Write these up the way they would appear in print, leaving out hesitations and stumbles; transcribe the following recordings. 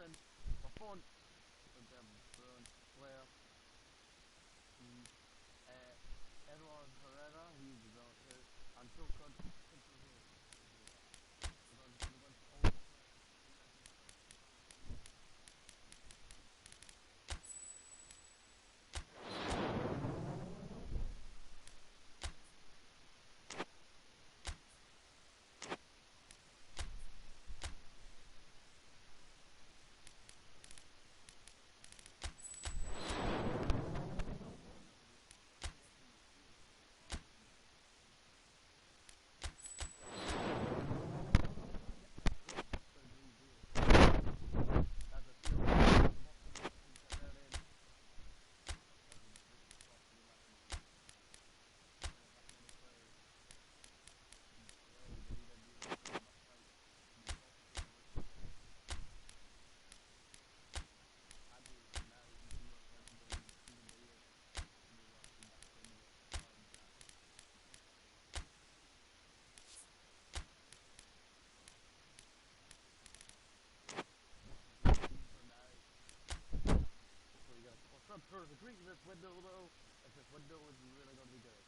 listen for fun, but burn player. Mm. Edward Herrera, he's about here, and so could for the Greek this window though, if this window is really going to be good.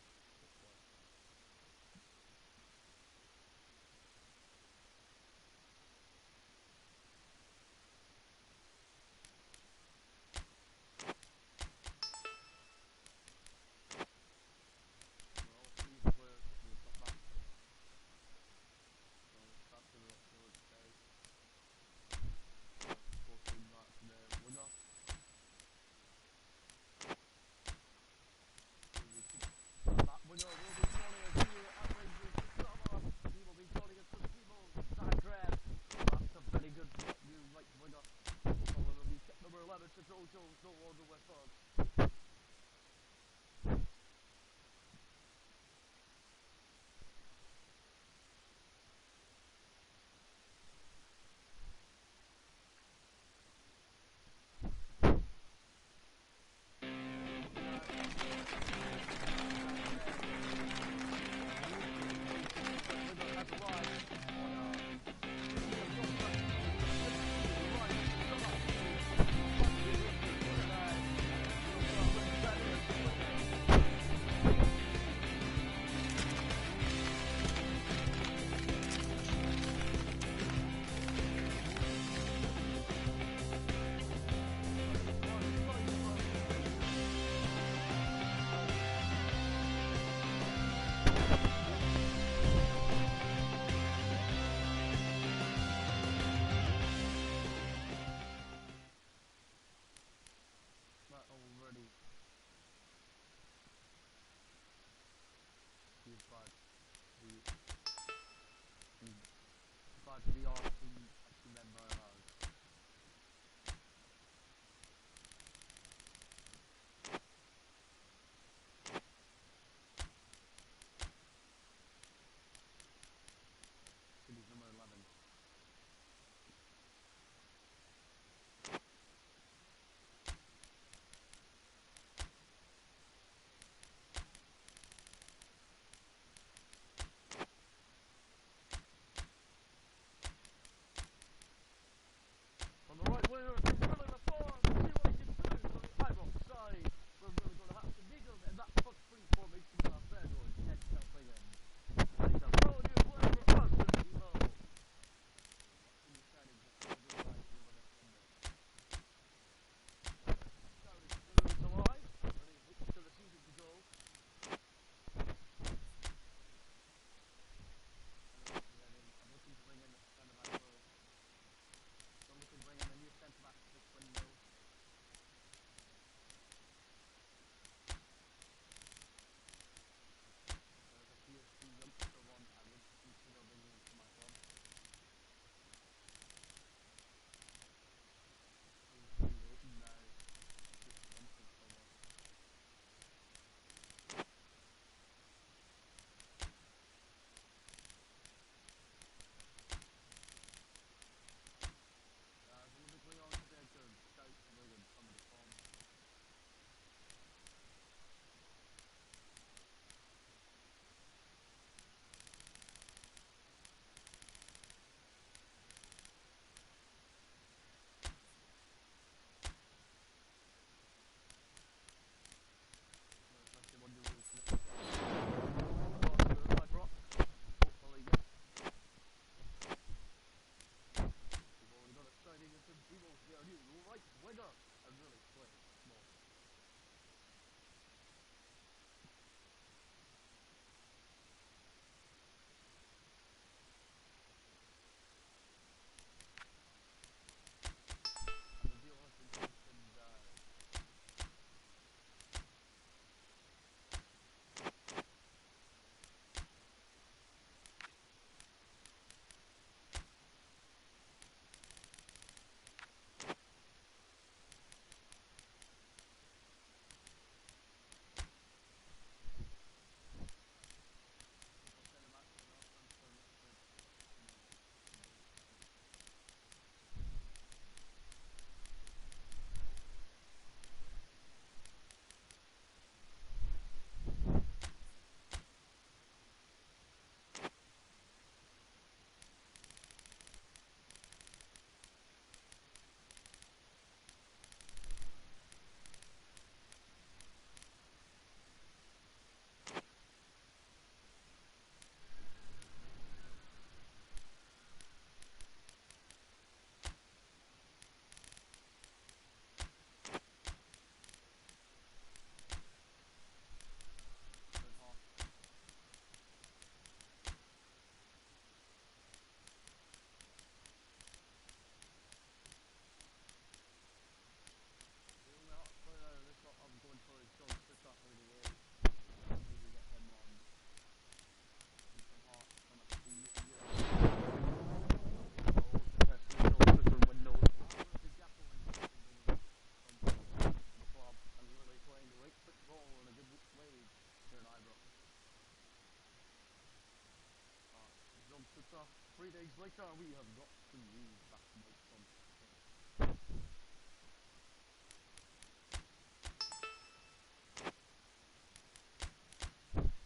3 days later, we have got some news back from some.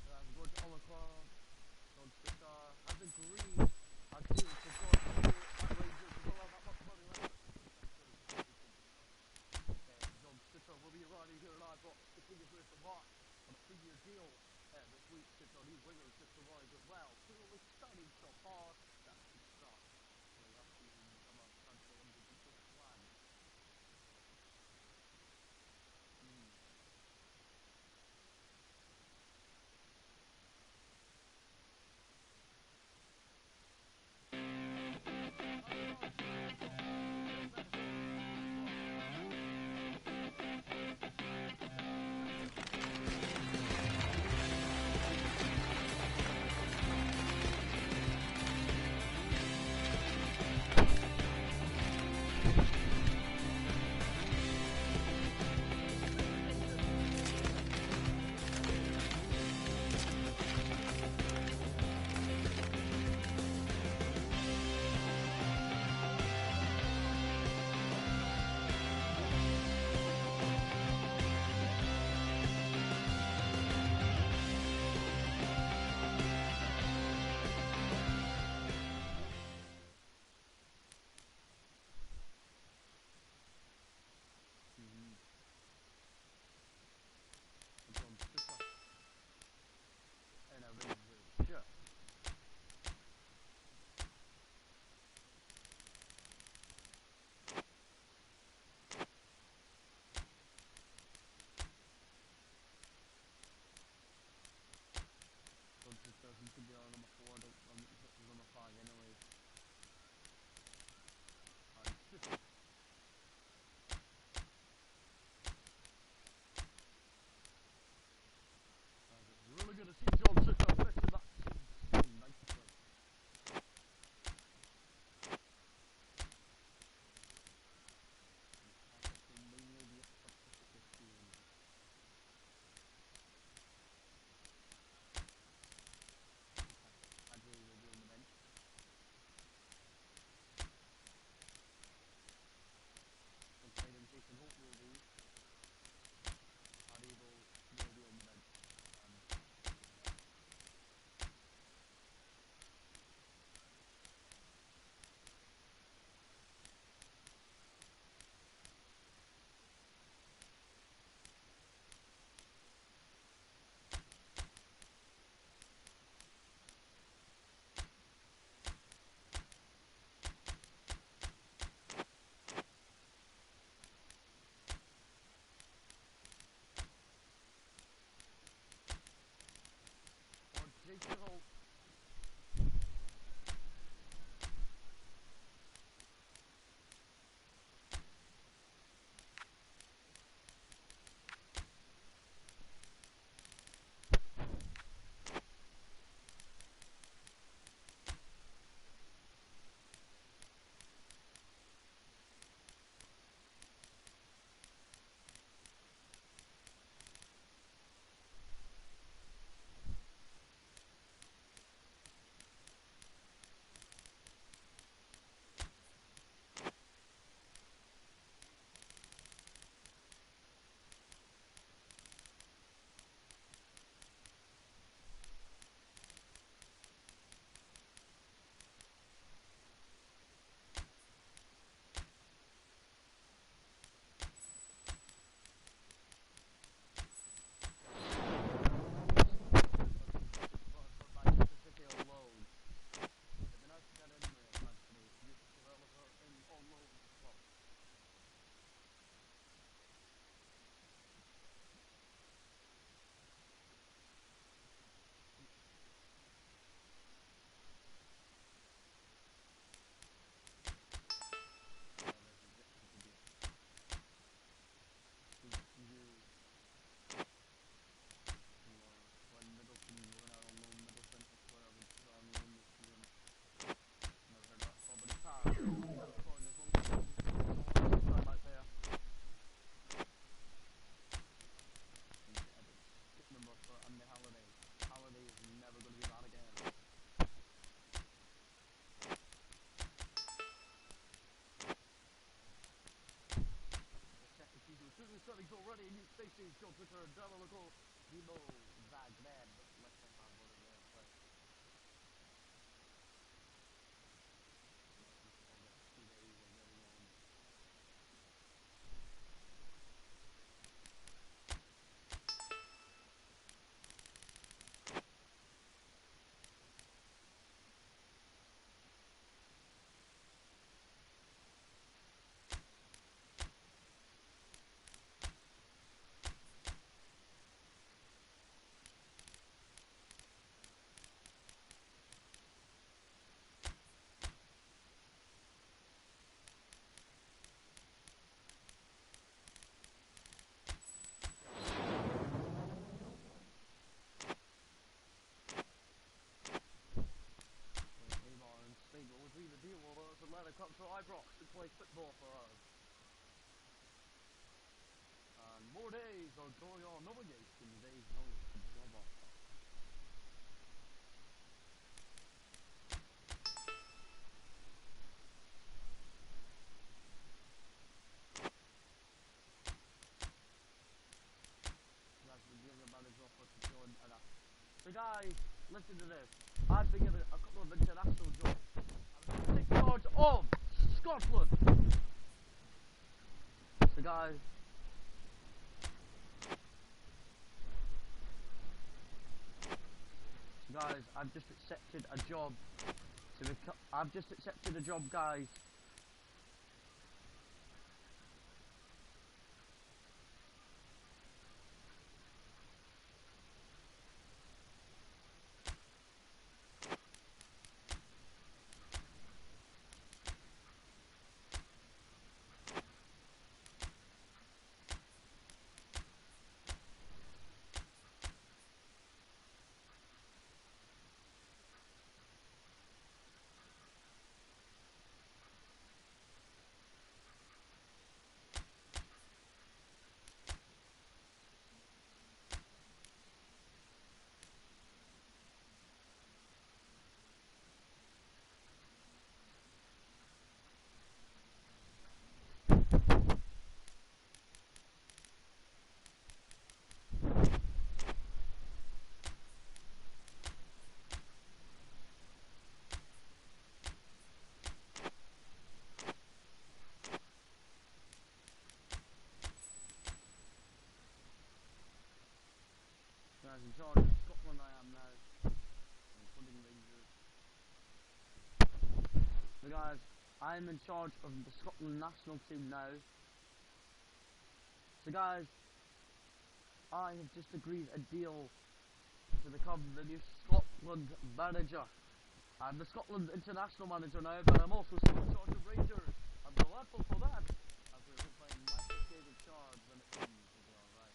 That's good. Omicron on Twitter has agreed. I do support you and Rangers as well. That much money left. John Twitter will be riding here tonight, but the King is with the watch on a 3-year deal. This week, Twitter new wingers just arrived as well. Clearly stunning so far. That's good stuff. So that's the summer transfer window details plan. He could be on number 4, number 5 anyway. Really good to see John Twitter missing that scene nicely. Digital. days, Joe Twitter, Devilical, Demo, Zagreb, let's say my word there, but I'll get 2 days of getting on. We'll agree the deal with us and let it come to Ibrox to play football for us. And more days are going on, no one days in the days no job offer. That's the deal about his offer to join enough. So guys, listen to this. I've been given a couple of international jobs. I'm going to take charge of Scotland. So guys, I've just accepted a job I've just accepted a job, guys. Guys, in charge of Scotland I am now. I'm putting Rangers. So guys, I'm in charge of the Scotland national team now. So guys, I have just agreed a deal to become the new Scotland manager. I'm the Scotland international manager now, but I'm also still in charge of Rangers. I'm delightful for that, as we're playing my in charge when it comes to be alright.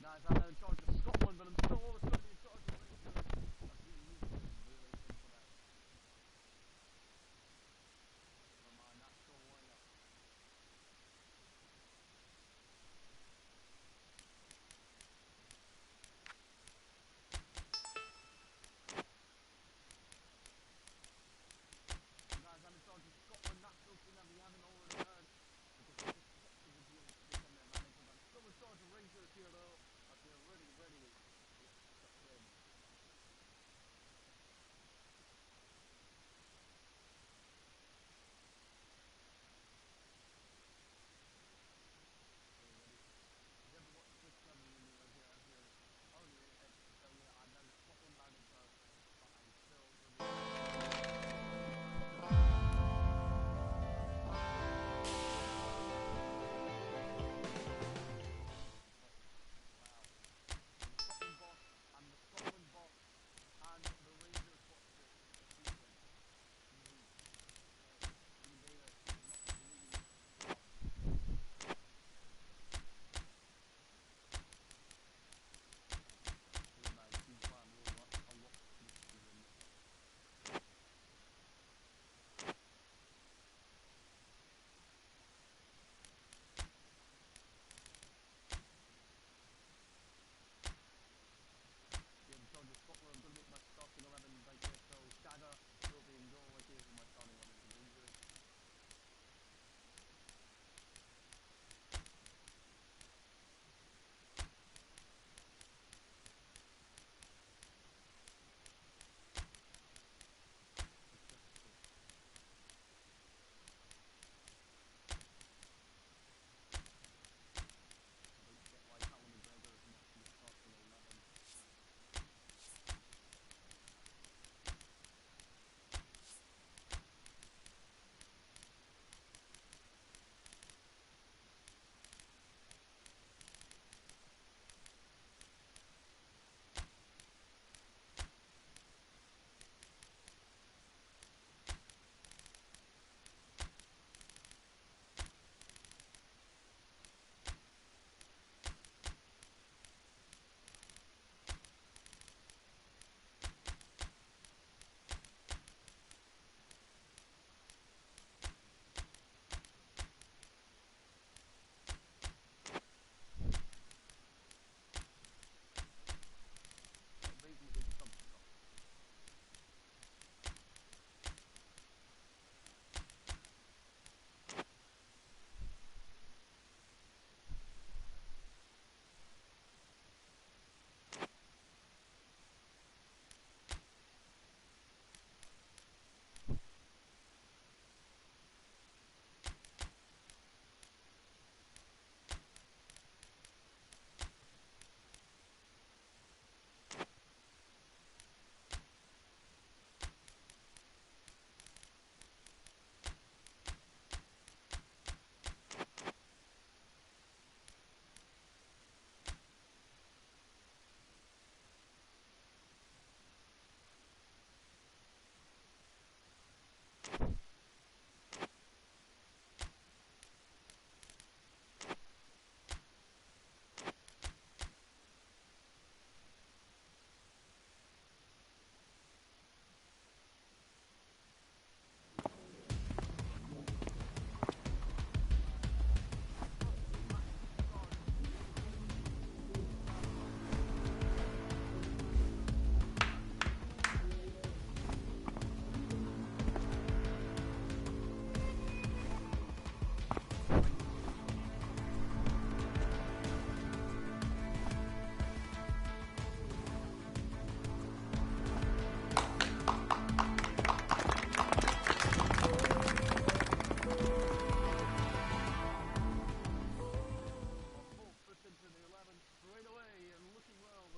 Guys, I'm now in charge of Scotland, but I'm still always going to be in charge of Rangers. That's really easy, really simple that. For my natural winger. Guys, I'm in charge of Scotland national team, and we haven't already heard, because I just accepted the deal to become their manager. I'm still in charge of Rangers here though, as we're really ready.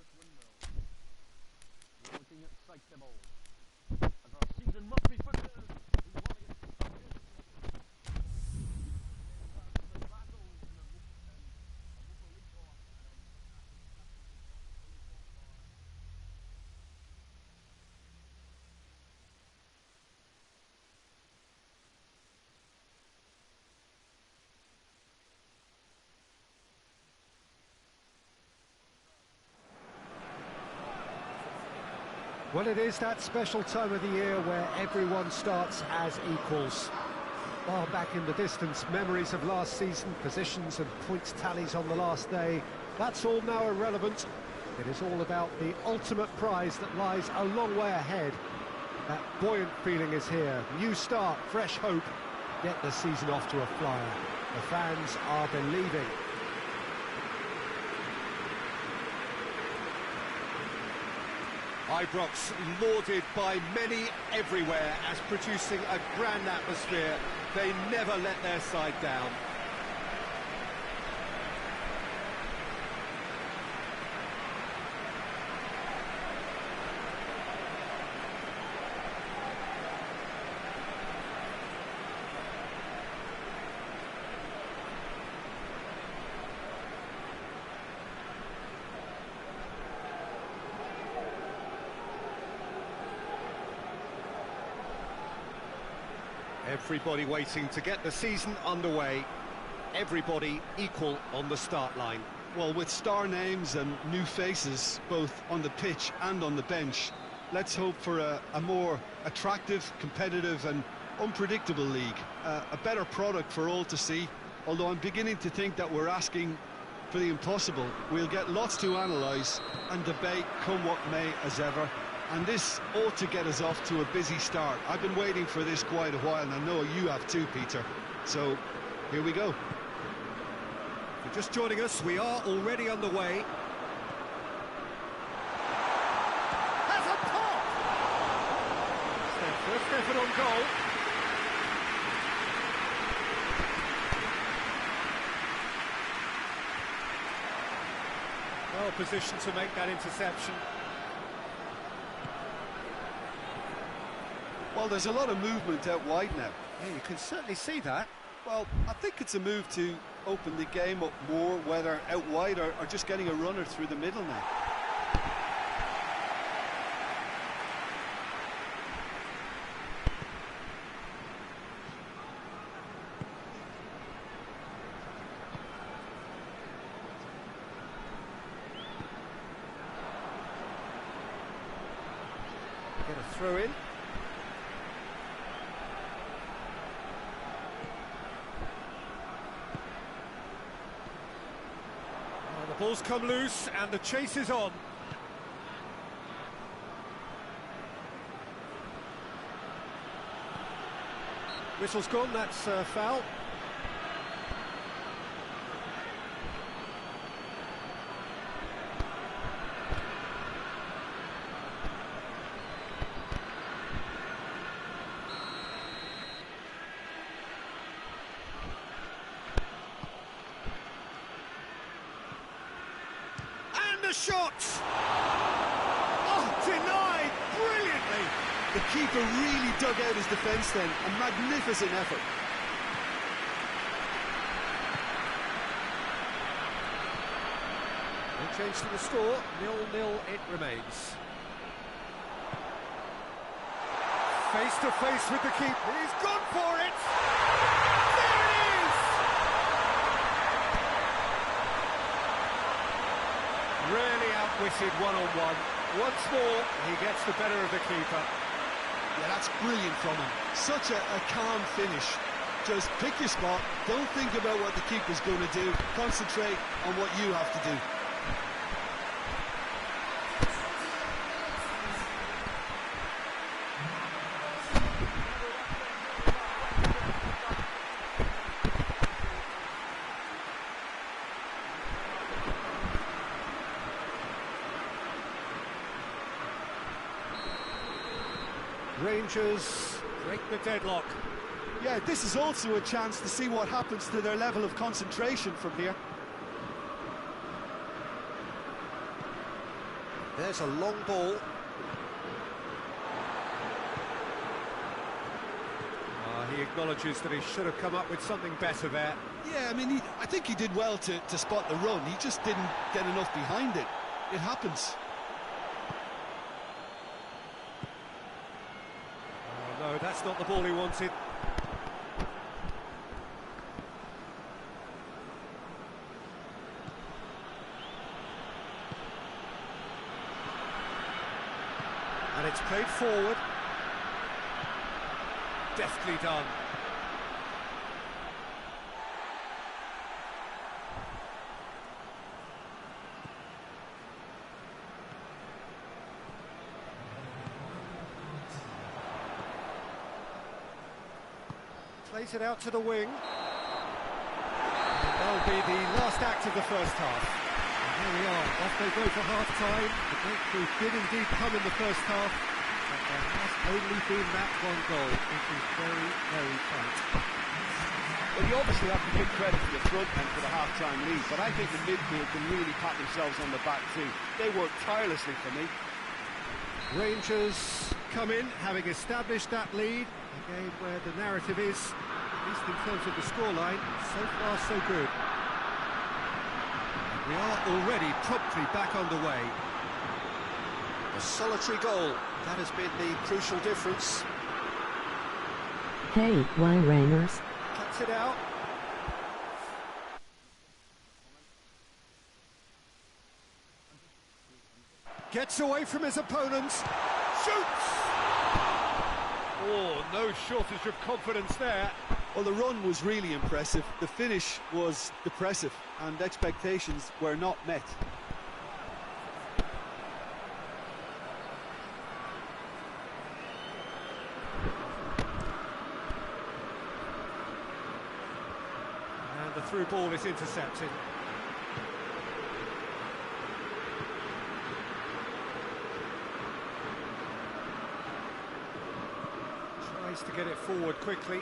first windmill. We're looking at Psychable. As our season must be finished. We want to get started. The battle in the Wooper League off. Well, it is that special time of the year where everyone starts as equals. While back in the distance, memories of last season, positions and points tallies on the last day, that's all now irrelevant. It is all about the ultimate prize that lies a long way ahead. That buoyant feeling is here. New start, fresh hope. Get the season off to a flyer. The fans are believing. Ibrox lauded by many everywhere as producing a grand atmosphere. They never let their side down. Everybody waiting to get the season underway. Everybody equal on the start line. Well, with star names and new faces, both on the pitch and on the bench, let's hope for a more attractive, competitive and unpredictable league. A better product for all to see, although I'm beginning to think that we're asking for the impossible. We'll get lots to analyse and debate, come what may, as ever. And this ought to get us off to a busy start. I've been waiting for this quite a while, and I know you have too, Peter. So, here we go. If you're just joining us, we are already underway. Has a pop! It's their first effort on goal. Well positioned to make that interception. Well, there's a lot of movement out wide now. Yeah, you can certainly see that. Well, I think it's a move to open the game up more, whether out wide or just getting a runner through the middle now. Get a throw in. The ball's come loose and the chase is on. Whistle's gone, that's foul. Shot! Oh, denied brilliantly! The keeper really dug out his defence then. A magnificent effort. No change to the score, 0-0 it remains. Face to face with the keeper, he's gone for it! There it is! Really outwitted one-on-one. Once more, he gets the better of the keeper. Yeah, that's brilliant from him. Such a calm finish. Just pick your spot, don't think about what the keeper's going to do, concentrate on what you have to do. Rangers break the deadlock. Yeah, this is also a chance to see what happens to their level of concentration from here. There's a long ball. He acknowledges that he should have come up with something better there. Yeah, I mean, I think he did well to spot the run. He just didn't get enough behind it. It happens. Oh, no, that's not the ball he wanted. And it's played forward. Deftly done. Plays it out to the wing. And that'll be the last act of the first half. And here we are, off they go for half-time. The breakthrough did indeed come in the first half, but there has only been that one goal, which is very, very tight. Well, you obviously have to give credit to the front end for the half-time lead, but I think the midfield can really pat themselves on the back too. They work tirelessly for me. Rangers come in, having established that lead, a game where the narrative is, at least in terms of the scoreline, so far so good. And we are already promptly back underway. A solitary goal, that has been the crucial difference. Hey, why Rangers? Cuts it out. Gets away from his opponents. Shoots! Oh, no shortage of confidence there. Well, the run was really impressive. The finish was depressive, and expectations were not met. And the through ball is intercepted. Tries to get it forward quickly.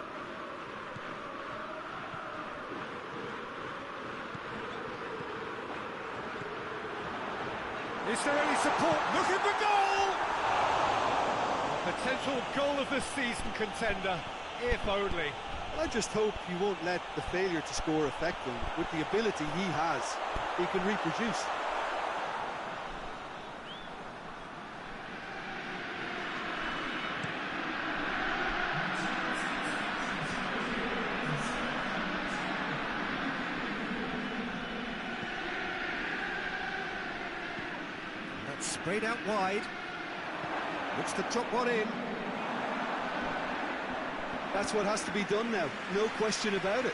Is there any support? Looking for goal! A potential goal of the season contender, if only. I just hope he won't let the failure to score affect him. With the ability he has, he can reproduce. That's sprayed out wide. Looks to drop one in. That's what has to be done now, no question about it.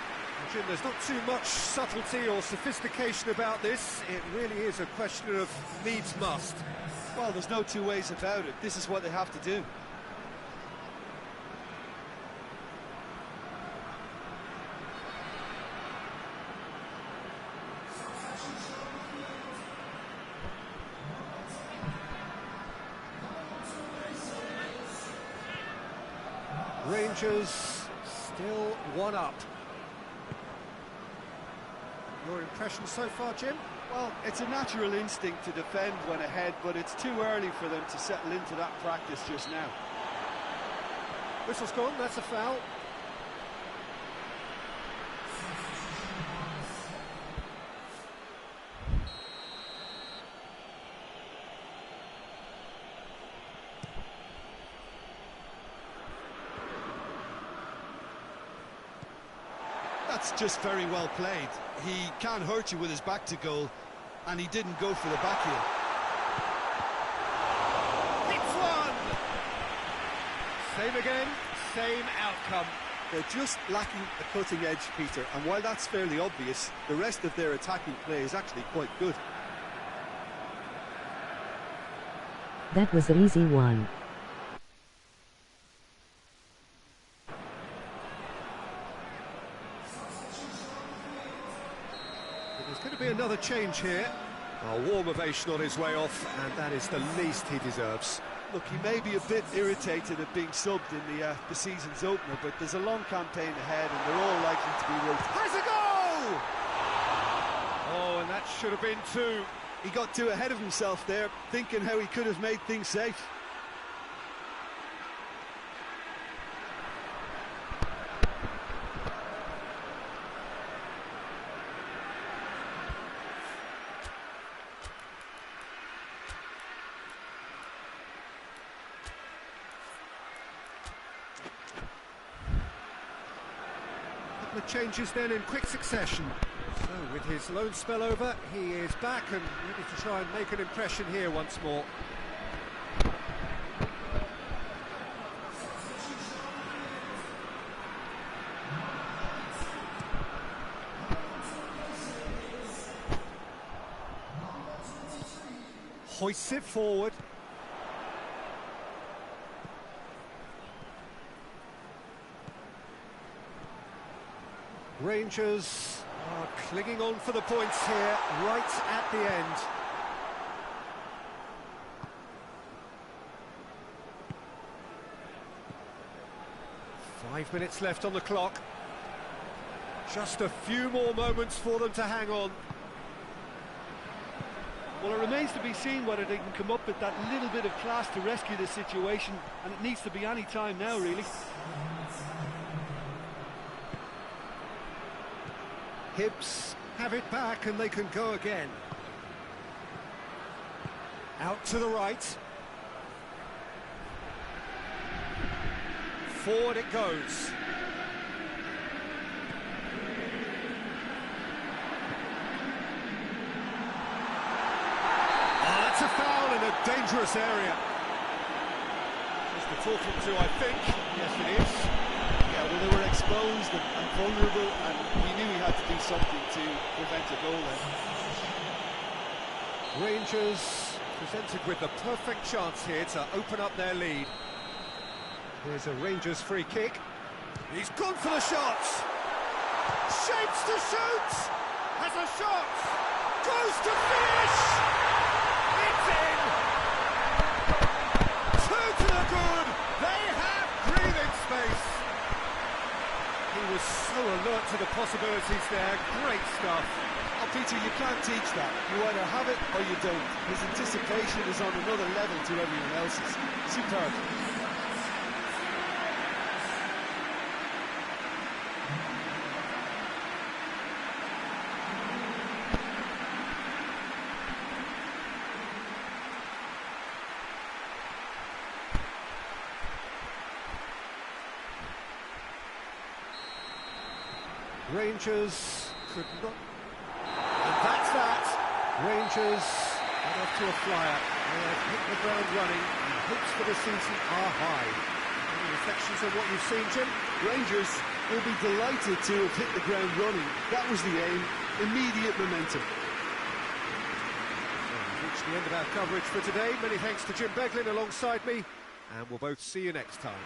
Jim, there's not too much subtlety or sophistication about this. It really is a question of needs must. Well, there's no two ways about it. This is what they have to do. Rangers still one up. Your impression so far, Jim? Well, it's a natural instinct to defend when ahead, but it's too early for them to settle into that practice just now. Whistle's gone, that's a foul. That's just very well played. He can't hurt you with his back to goal, and he didn't go for the back heel. Hits one! Same again, same outcome. They're just lacking a cutting edge, Peter, and while that's fairly obvious, the rest of their attacking play is actually quite good. That was an easy one. There's going to be another change here. A warm ovation on his way off, and that is the least he deserves. Look, he may be a bit irritated at being subbed in the season's opener, but there's a long campaign ahead, and they're all likely to be wilted. Has a goal! Oh, and that should have been two. He got too ahead of himself there, thinking how he could have made things safe. The changes then in quick succession. So with his loan spell over, he is back and ready to try and make an impression here once more. Hoists it forward. Rangers are clinging on for the points here, right at the end. Five minutes left on the clock. Just a few more moments for them to hang on. Well, it remains to be seen whether they can come up with that little bit of class to rescue this situation, and it needs to be any time now, really. Hibs have it back and they can go again. Out to the right. Forward it goes. Oh, that's a foul in a dangerous area. Just a talking to, I think. Yes, it is. Yeah, well, they were exposed and vulnerable, and he knew he had to do something to prevent a goal then. Rangers presented with the perfect chance here to open up their lead. Here's a Rangers free kick. He's gone for the shot. Shapes to shoot. Has a shot. Goes to finish. It's in. Two to the good. They have breathing space. He was so alert to the possibilities there. Great stuff. Oh, Peter, you can't teach that. You either have it or you don't. His anticipation is on another level to everyone else's. Superb. Rangers could not... And that's that! Rangers got off to a flyer. They have hit the ground running, and hopes for the season are high. Any reflections on what you've seen, Jim? Rangers will be delighted to have hit the ground running. That was the aim. Immediate momentum. Well, we've reached the end of our coverage for today. Many thanks to Jim Beglin alongside me, and we'll both see you next time.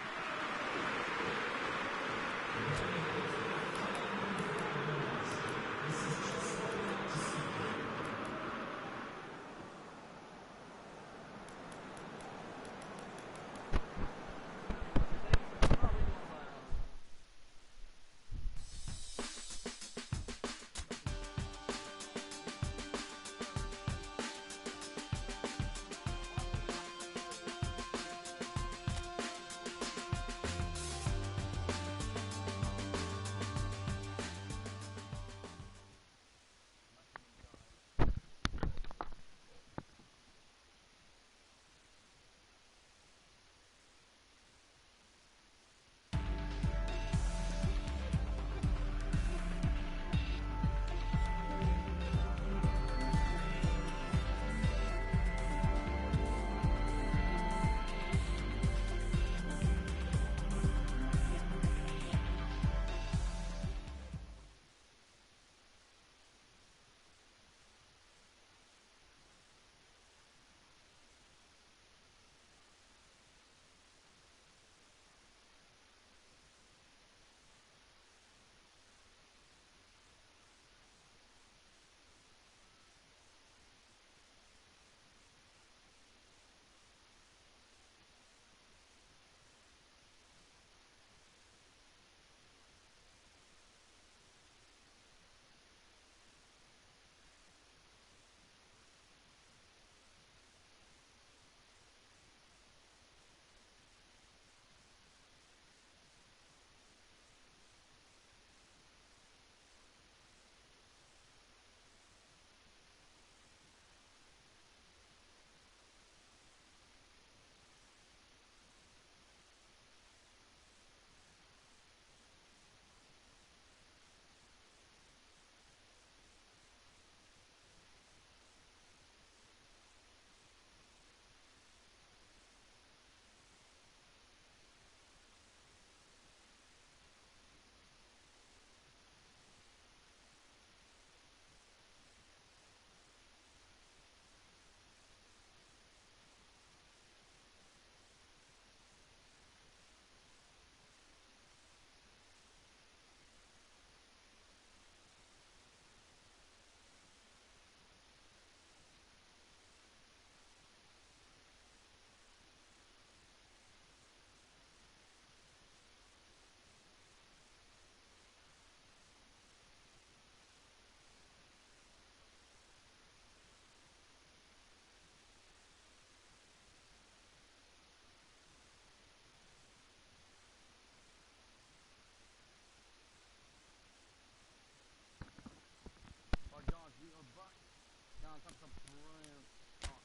that's a brilliant shot.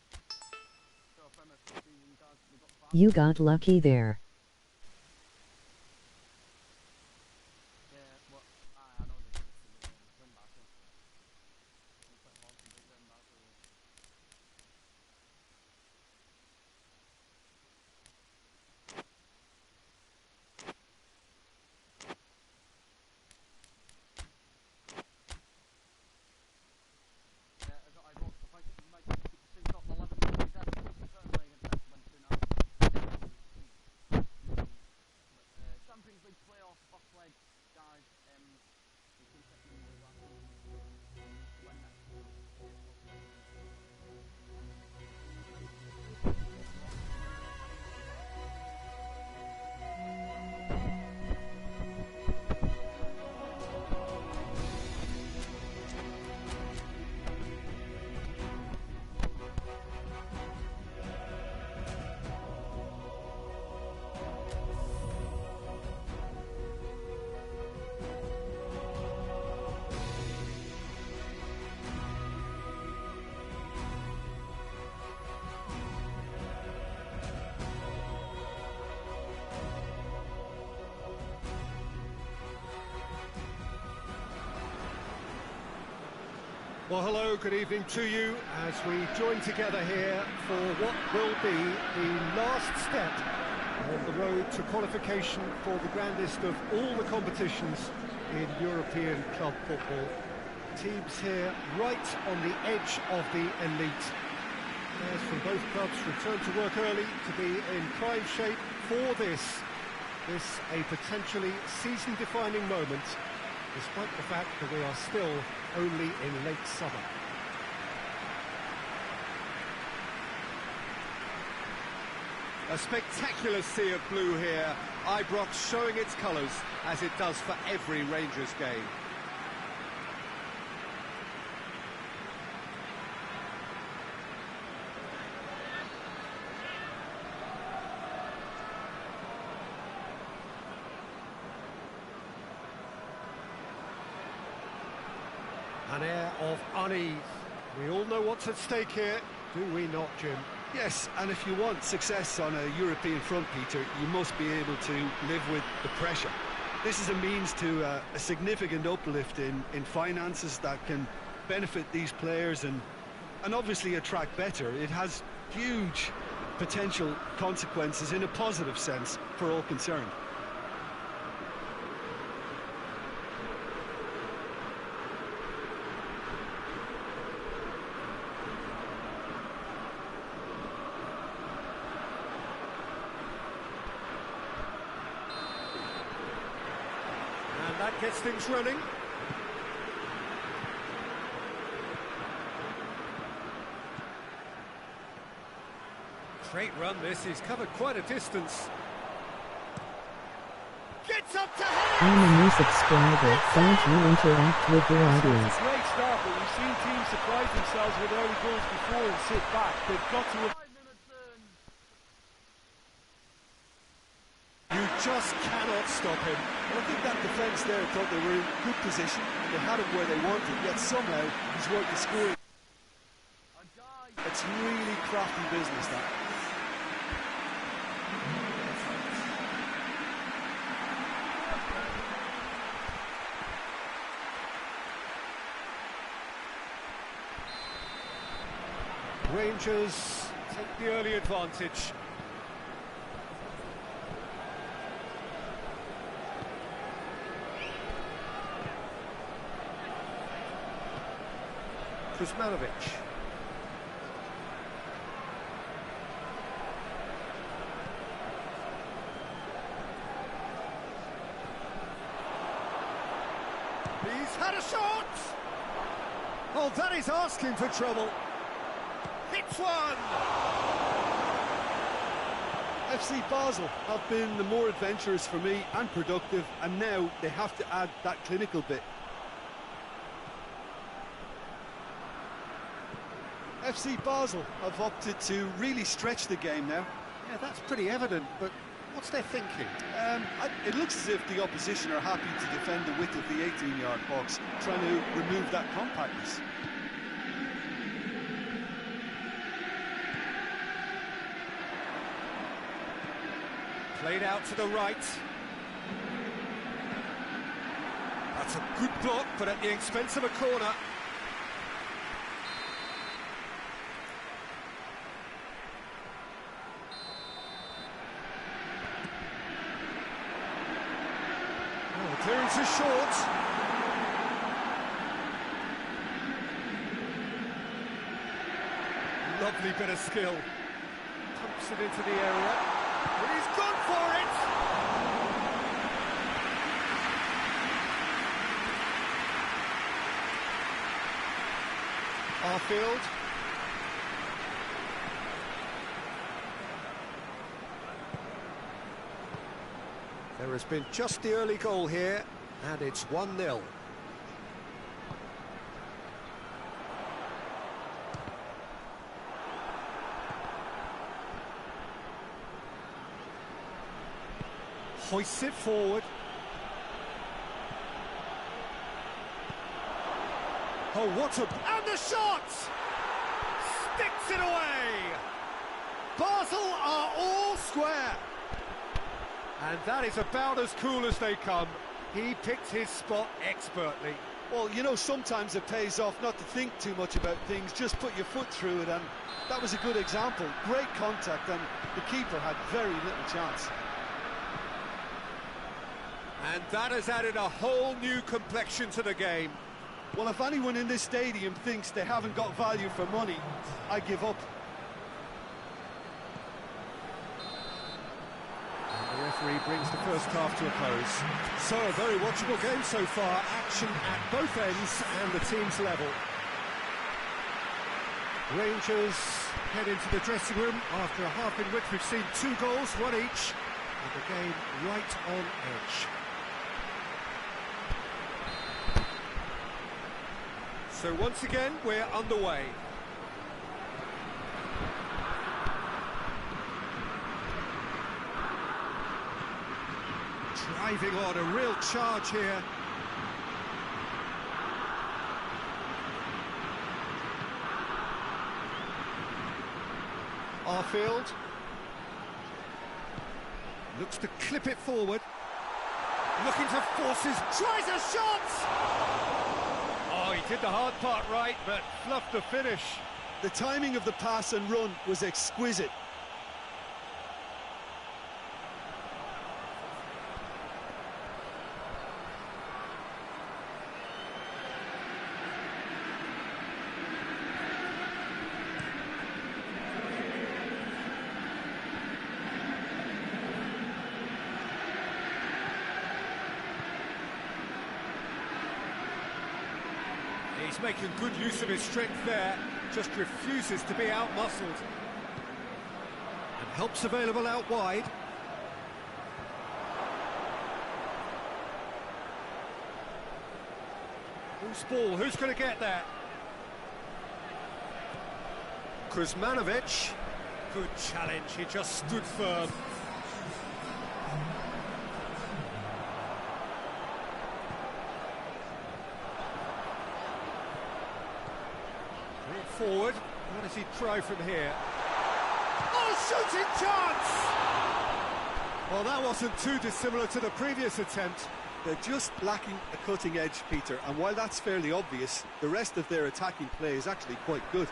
So premise, you guys, we got fast. You got lucky there. Yeah, well, I know the win back. It's quite hard to beat win back. Champions League playoff first leg, guys. We can set the numbers last season. When next? Well, hello, good evening to you as we join together here for what will be the last step on the road to qualification for the grandest of all the competitions in European club football. Teams here right on the edge of the elite. Players from both clubs return to work early to be in prime shape for this a potentially season-defining moment, despite the fact that we are still only in late summer. A spectacular sea of blue here, Ibrox showing its colours as it does for every Rangers game. An air of unease. We all know what's at stake here, do we not, Jim? Yes, and if you want success on a European front, Peter, you must be able to live with the pressure. This is a means to a significant uplift in finances that can benefit these players and obviously attract better. It has huge potential consequences in a positive sense for all concerned. That gets things running. Great run this, he's covered quite a distance. Gets up to head! I'm a new subscriber, don't you interact with your audience? It's a great start, but we've seen teams surprise themselves with early goals before and sit back. They've got to... You just cannot stop him. And I think that defence there thought they were in good position and they had him where they wanted, yet somehow he's worked the scoring. It's really crafty business, that. Rangers take the early advantage. Kuzmanovic. He's had a shot! Oh, that is asking for trouble. Hits one! FC Basel have been the more adventurous for me and productive, and now they have to add that clinical bit. FC Basel have opted to really stretch the game now. Yeah, that's pretty evident, but what's their thinking? It looks as if the opposition are happy to defend the width of the 18-yard box, trying to remove that compactness. Played out to the right. That's a good block, but at the expense of a corner. Oh, clearance is short. Lovely bit of skill. Pumps it into the area. And he's gone for it! Arfield. There has been just the early goal here, and it's 1-0. Hoists it forward. Oh, what a... And the shot! Sticks it away! Basel are all square. And that is about as cool as they come. He picked his spot expertly. Well, you know, sometimes it pays off not to think too much about things, just put your foot through it, and that was a good example. Great contact, and the keeper had very little chance. And that has added a whole new complexion to the game. Well, if anyone in this stadium thinks they haven't got value for money, I give up. And the referee brings the first half to a close. So, a very watchable game so far. Action at both ends and the team's level. Rangers head into the dressing room after a half in which we've seen 2 goals, 1 each, and the game right on edge. So once again, we're underway. Driving on, a real charge here. Arfield. Looks to clip it forward. Looking to force his... Tries a shot! Oh, he did the hard part right, but fluffed the finish. The timing of the pass and run was exquisite. He's making good use of his strength there, just refuses to be out-muscled. And help's available out wide. Who's ball? Who's going to get that? Kuzmanovic. Good challenge, he just stood firm. Forward, what does he try from here? Oh, shooting chance! Well, that wasn't too dissimilar to the previous attempt. They're just lacking a cutting edge, Peter, and while that's fairly obvious, the rest of their attacking play is actually quite good.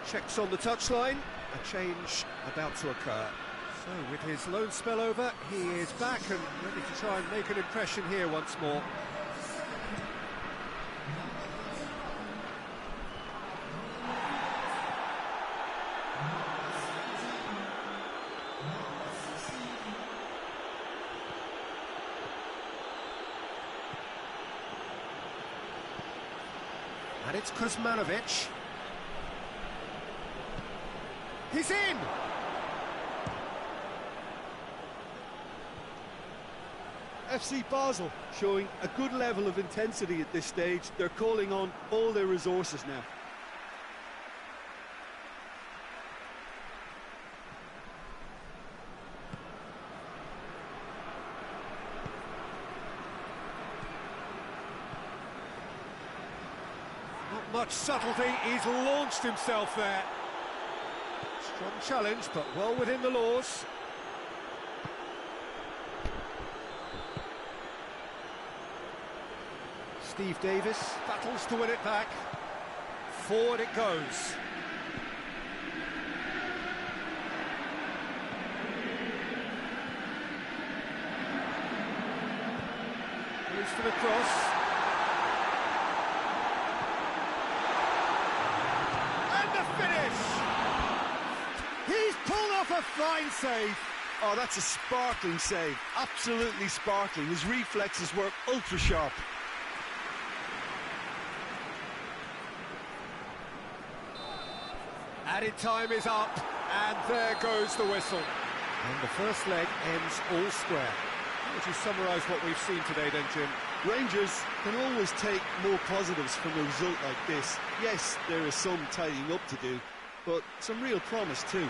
Checks on the touchline, a change about to occur. So with his loan spell over, he is back and ready to try and make an impression here once more. And it's Kuzmanovic. He's in! FC Basel showing a good level of intensity at this stage. They're calling on all their resources now. Not much subtlety, he's launched himself there. Strong challenge, but well within the laws. Steve Davis battles to win it back. Forward it goes. Moves for the cross. And the finish! He's pulled off a fine save. Oh, that's a sparkling save. Absolutely sparkling. His reflexes were ultra sharp. Added time is up, and there goes the whistle. And the first leg ends all square. How would you summarise what we've seen today then, Jim? Rangers can always take more positives from a result like this. Yes, there is some tidying up to do, but some real promise too.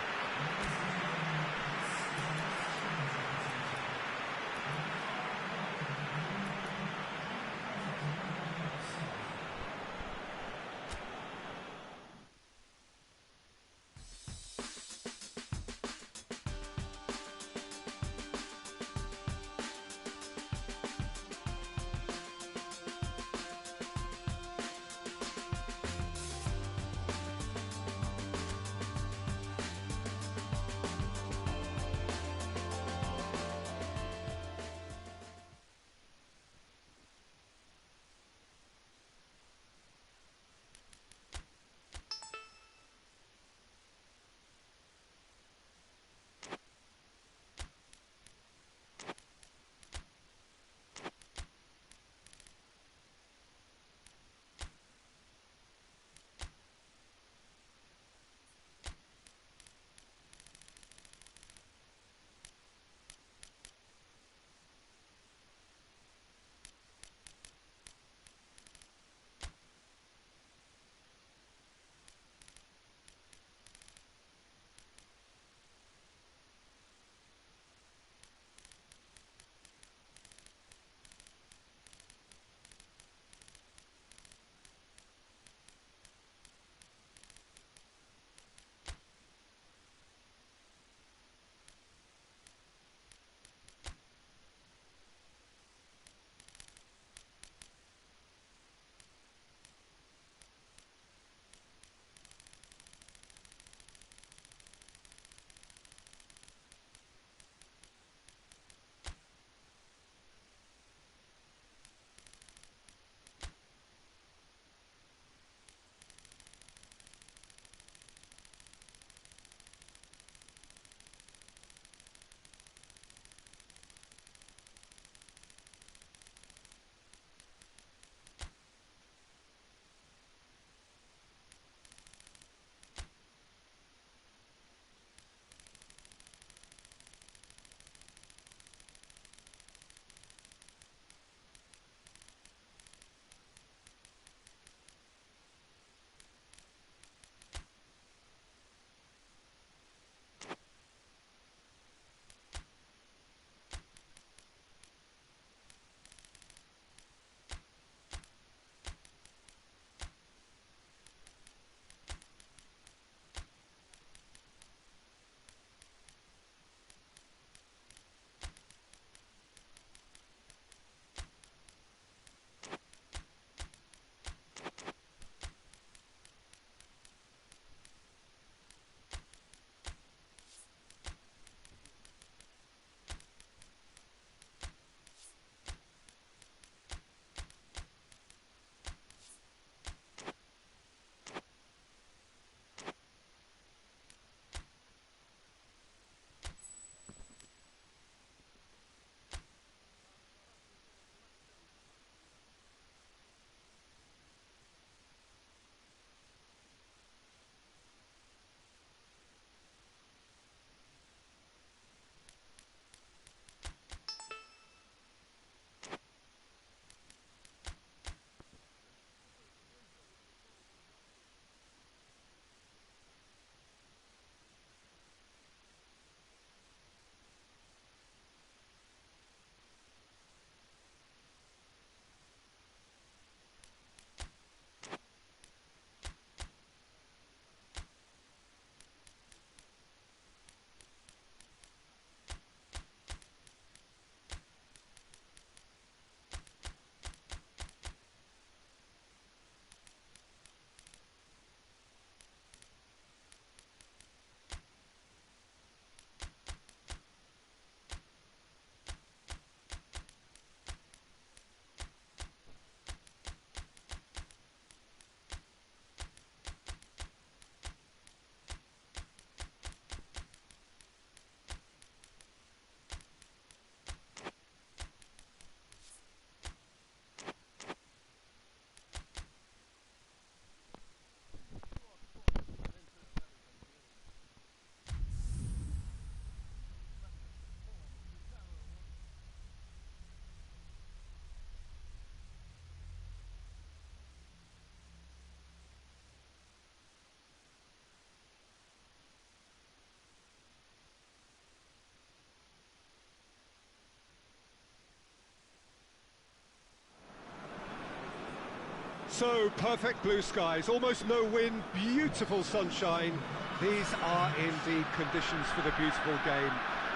So, perfect blue skies, almost no wind, beautiful sunshine. These are indeed conditions for the beautiful game.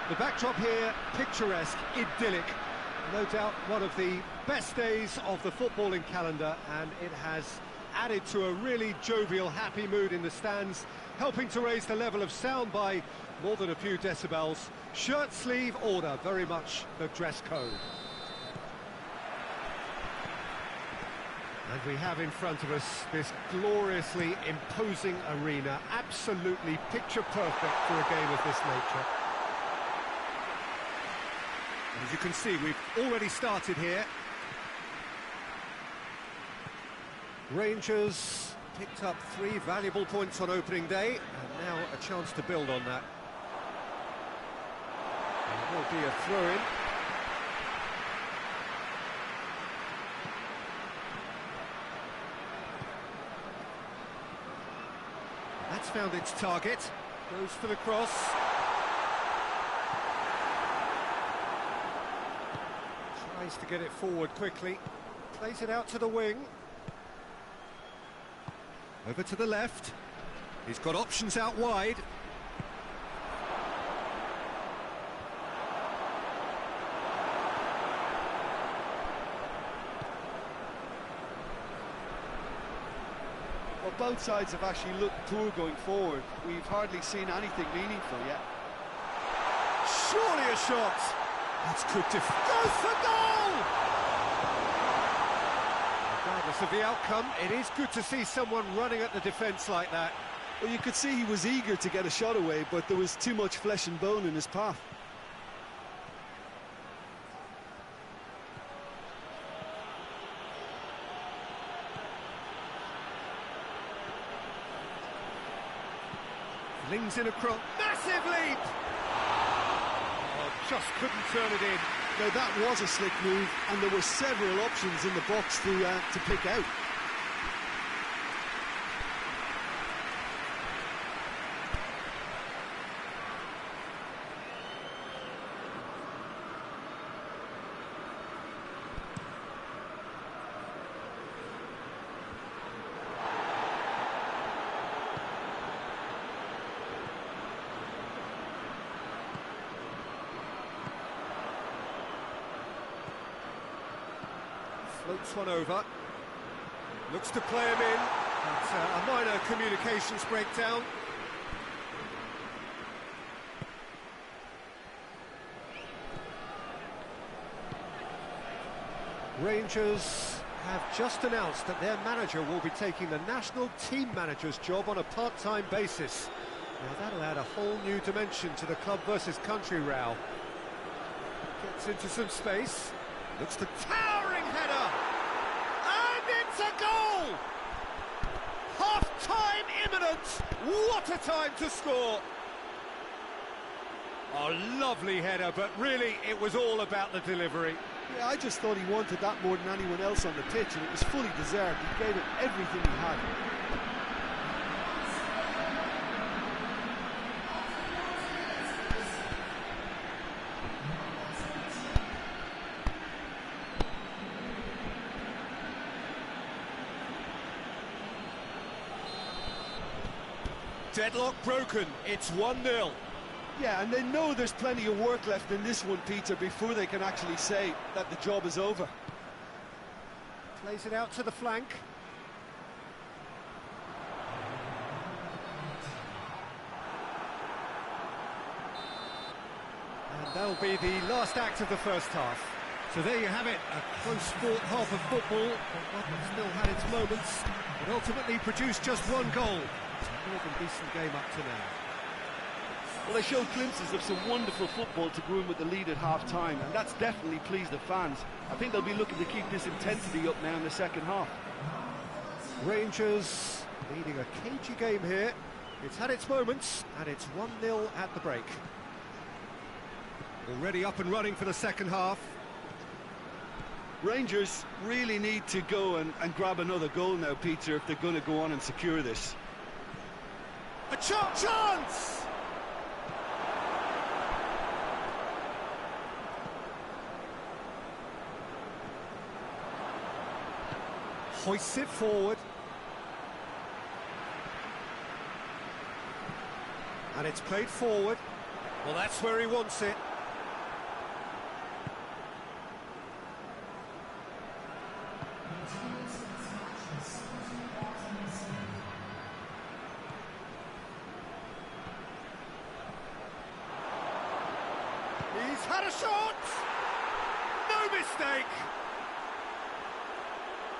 The backdrop here, picturesque, idyllic. No doubt one of the best days of the footballing calendar, and it has added to a really jovial, happy mood in the stands, helping to raise the level of sound by more than a few decibels. Shirt sleeve order, very much the dress code. And we have in front of us this gloriously imposing arena, absolutely picture perfect for a game of this nature. As you can see, we've already started here. Rangers picked up 3 valuable points on opening day, and now a chance to build on that. There will be a throw-in. That's found its target. Goes for the cross. Tries to get it forward quickly. Plays it out to the wing. Over to the left. He's got options out wide. Well, both sides have actually looked poor going forward. We've hardly seen anything meaningful yet. Surely a shot! That's good goes for goal! Regardless of the outcome, it is good to see someone running at the defence like that. Well, you could see he was eager to get a shot away, but there was too much flesh and bone in his path. Flings in a cross. Massive leap! Oh, just couldn't turn it in. Now that was a slick move, and there were several options in the box to pick out. Floats one over. Looks to play him in. It's a minor communications breakdown. Rangers have just announced that their manager will be taking the national team manager's job on a part-time basis. Now that'll add a whole new dimension to the club versus country row. Gets into some space. Looks to towering header, and it's a goal! Half-time imminent. What a time to score! A lovely header, but really it was all about the delivery. Yeah, I just thought he wanted that more than anyone else on the pitch, and it was fully deserved. He gave it everything he had. Deadlock broken, it's 1-0. Yeah, and they know there's plenty of work left in this one, Peter, before they can actually say that the job is over. Plays it out to the flank. And that'll be the last act of the first half. So there you have it, a close-fought half of football, but one that still had its moments, but ultimately produced just 1 goal. It's a more than decent game up to now. Well, they showed glimpses of some wonderful football to go in with the lead at half-time, and that's definitely pleased the fans. I think they'll be looking to keep this intensity up now in the second half. Rangers leading a cagey game here. It's had its moments, and it's 1-0 at the break. Already up and running for the second half. Rangers really need to go and grab another goal now, Peter, if they're going to go on and secure this. A chance! Hoists it forward. And it's played forward. Well, that's where he wants it. He's had a shot! No mistake!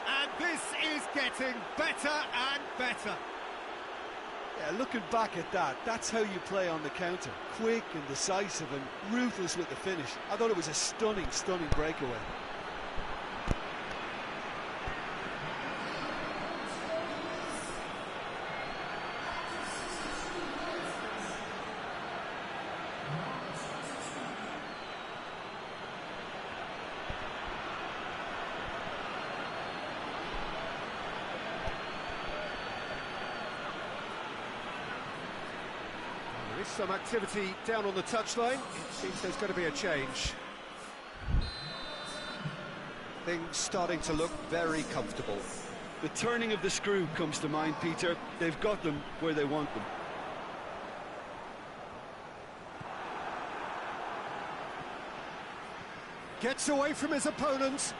And this is getting better and better. Yeah, looking back at that, that's how you play on the counter. Quick and decisive and ruthless with the finish. I thought it was a stunning, stunning breakaway. There is some activity down on the touchline. It seems there's going to be a change. Things starting to look very comfortable. The turning of the screw comes to mind, Peter. They've got them where they want them. Gets away from his opponent.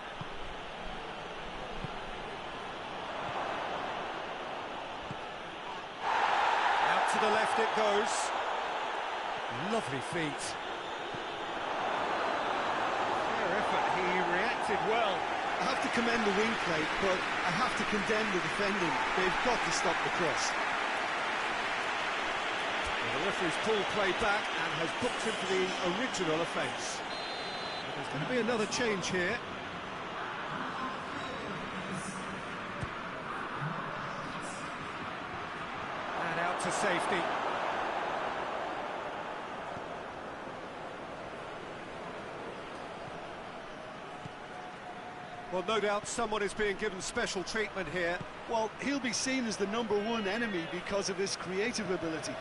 Out to the left it goes. Lovely feet. Fair effort, he reacted well. I have to commend the wing play, but I have to condemn the defending. They've got to stop the cross. Well, the referee's pulled play back and has booked him for the original offence. There's going to be another change here. And out to safety. Well, no doubt someone is being given special treatment here. Well, he'll be seen as the #1 enemy because of his creative ability.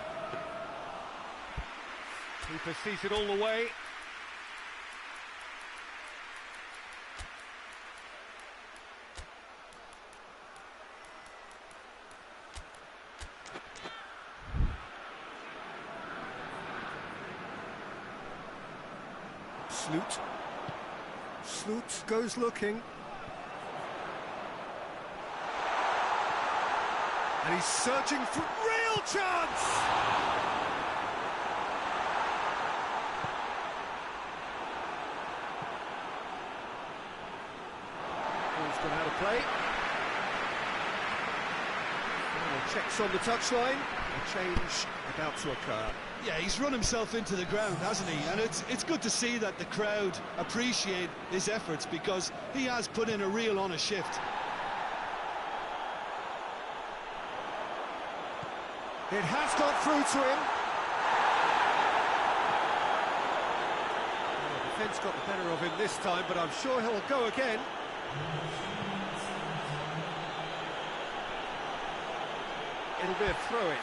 Keeper sees it all the way. Sloot goes looking. And he's searching for real chance! Ball's gone out of play. Checks on the touchline. A change about to occur. Yeah, he's run himself into the ground, hasn't he? And it's good to see that the crowd appreciate his efforts because he has put in a real honest shift. It has got through to him. Well, the defence got the better of him this time, but I'm sure he'll go again. It'll be a throw-in.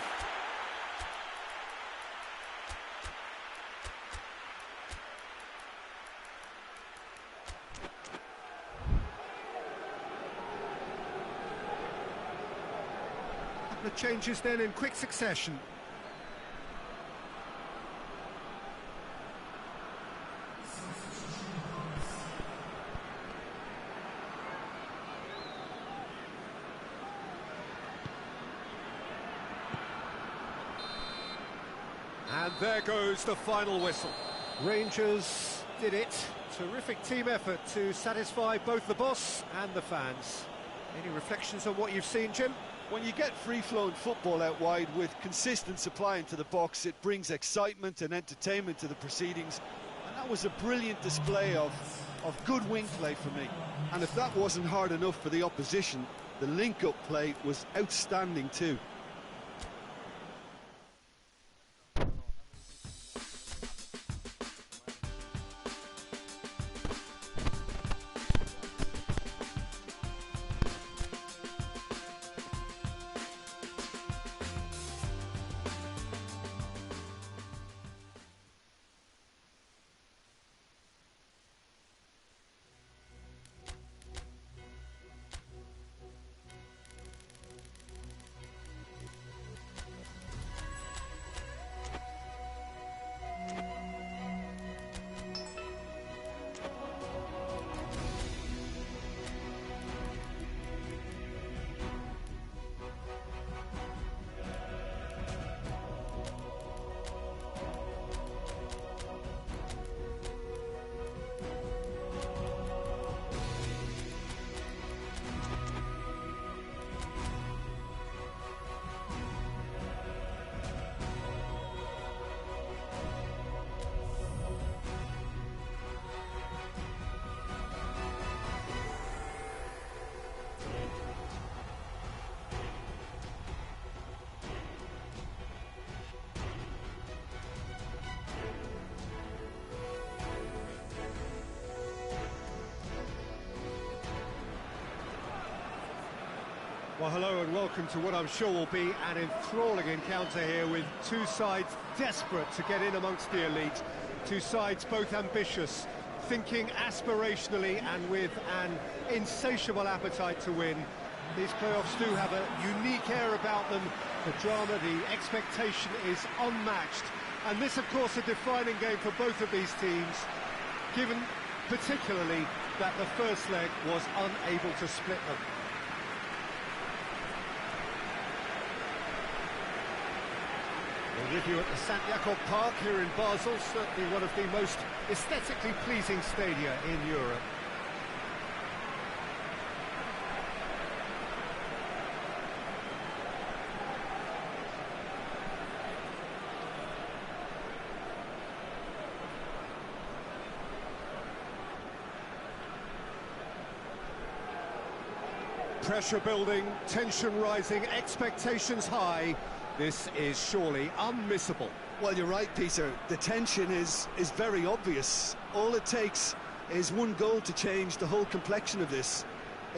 The changes then in quick succession. And there goes the final whistle. Rangers did it. Terrific team effort to satisfy both the boss and the fans. Any reflections on what you've seen, Jim? When you get free-flowing football out wide with consistent supply into the box, it brings excitement and entertainment to the proceedings. And that was a brilliant display of good wing play for me. And if that wasn't hard enough for the opposition, the link-up play was outstanding too. Well, hello and welcome to what I'm sure will be an enthralling encounter here with two sides desperate to get in amongst the elite. Two sides both ambitious, thinking aspirationally and with an insatiable appetite to win. These playoffs do have a unique air about them. The drama, the expectation is unmatched. And this, of course, a defining game for both of these teams, given particularly that the first leg was unable to split them. We're with you at the St. Jakob Park here in Basel, certainly one of the most aesthetically pleasing stadia in Europe. Pressure building, tension rising, expectations high. This is surely unmissable. Well, you're right, Peter. The tension is very obvious. All it takes is one goal to change the whole complexion of this.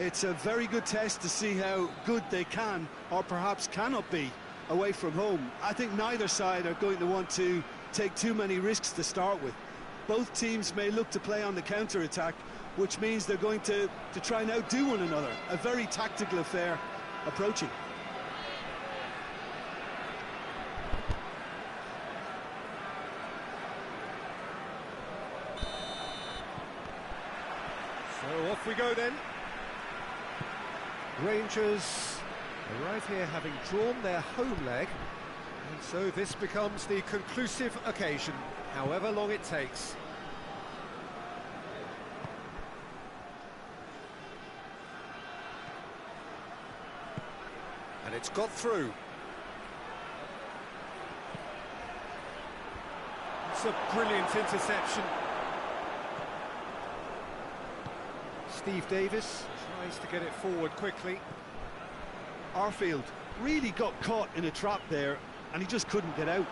It's a very good test to see how good they can, or perhaps cannot be, away from home. I think neither side are going to want to take too many risks to start with. Both teams may look to play on the counter-attack, which means they're going to try and outdo one another. A very tactical affair approaching. So off we go then. Rangers arrive here having drawn their home leg, and so this becomes the conclusive occasion, however long it takes. And it's got through. It's a brilliant interception. Steve Davis tries to get it forward quickly. Arfield really got caught in a trap there, and he just couldn't get out.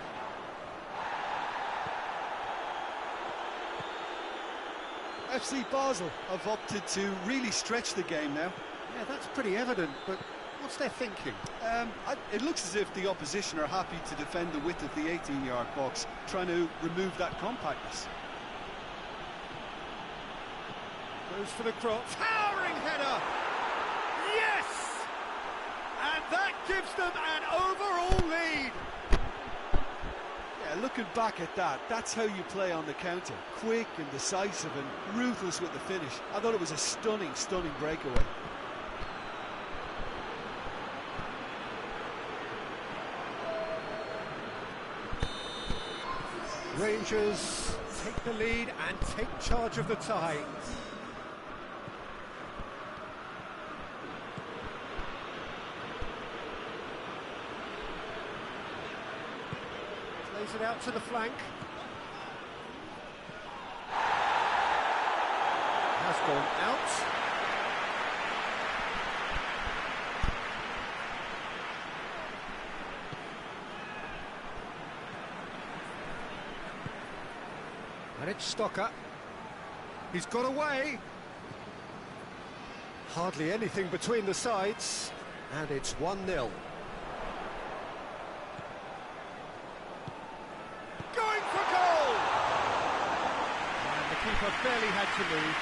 FC Basel have opted to really stretch the game now. Yeah, that's pretty evident, but what's their thinking? It looks as if the opposition are happy to defend the width of the 18-yard box, trying to remove that compactness. Goes for the cross. Towering header! Yes! And that gives them an overall lead. Yeah, looking back at that, that's how you play on the counter. Quick and decisive and ruthless with the finish. I thought it was a stunning, stunning breakaway. Rangers take the lead and take charge of the tie. Plays it out to the flank. Has gone out. And it's Stocker. He's got away. Hardly anything between the sides. And it's 1-0. Going for goal! And the keeper barely had to move.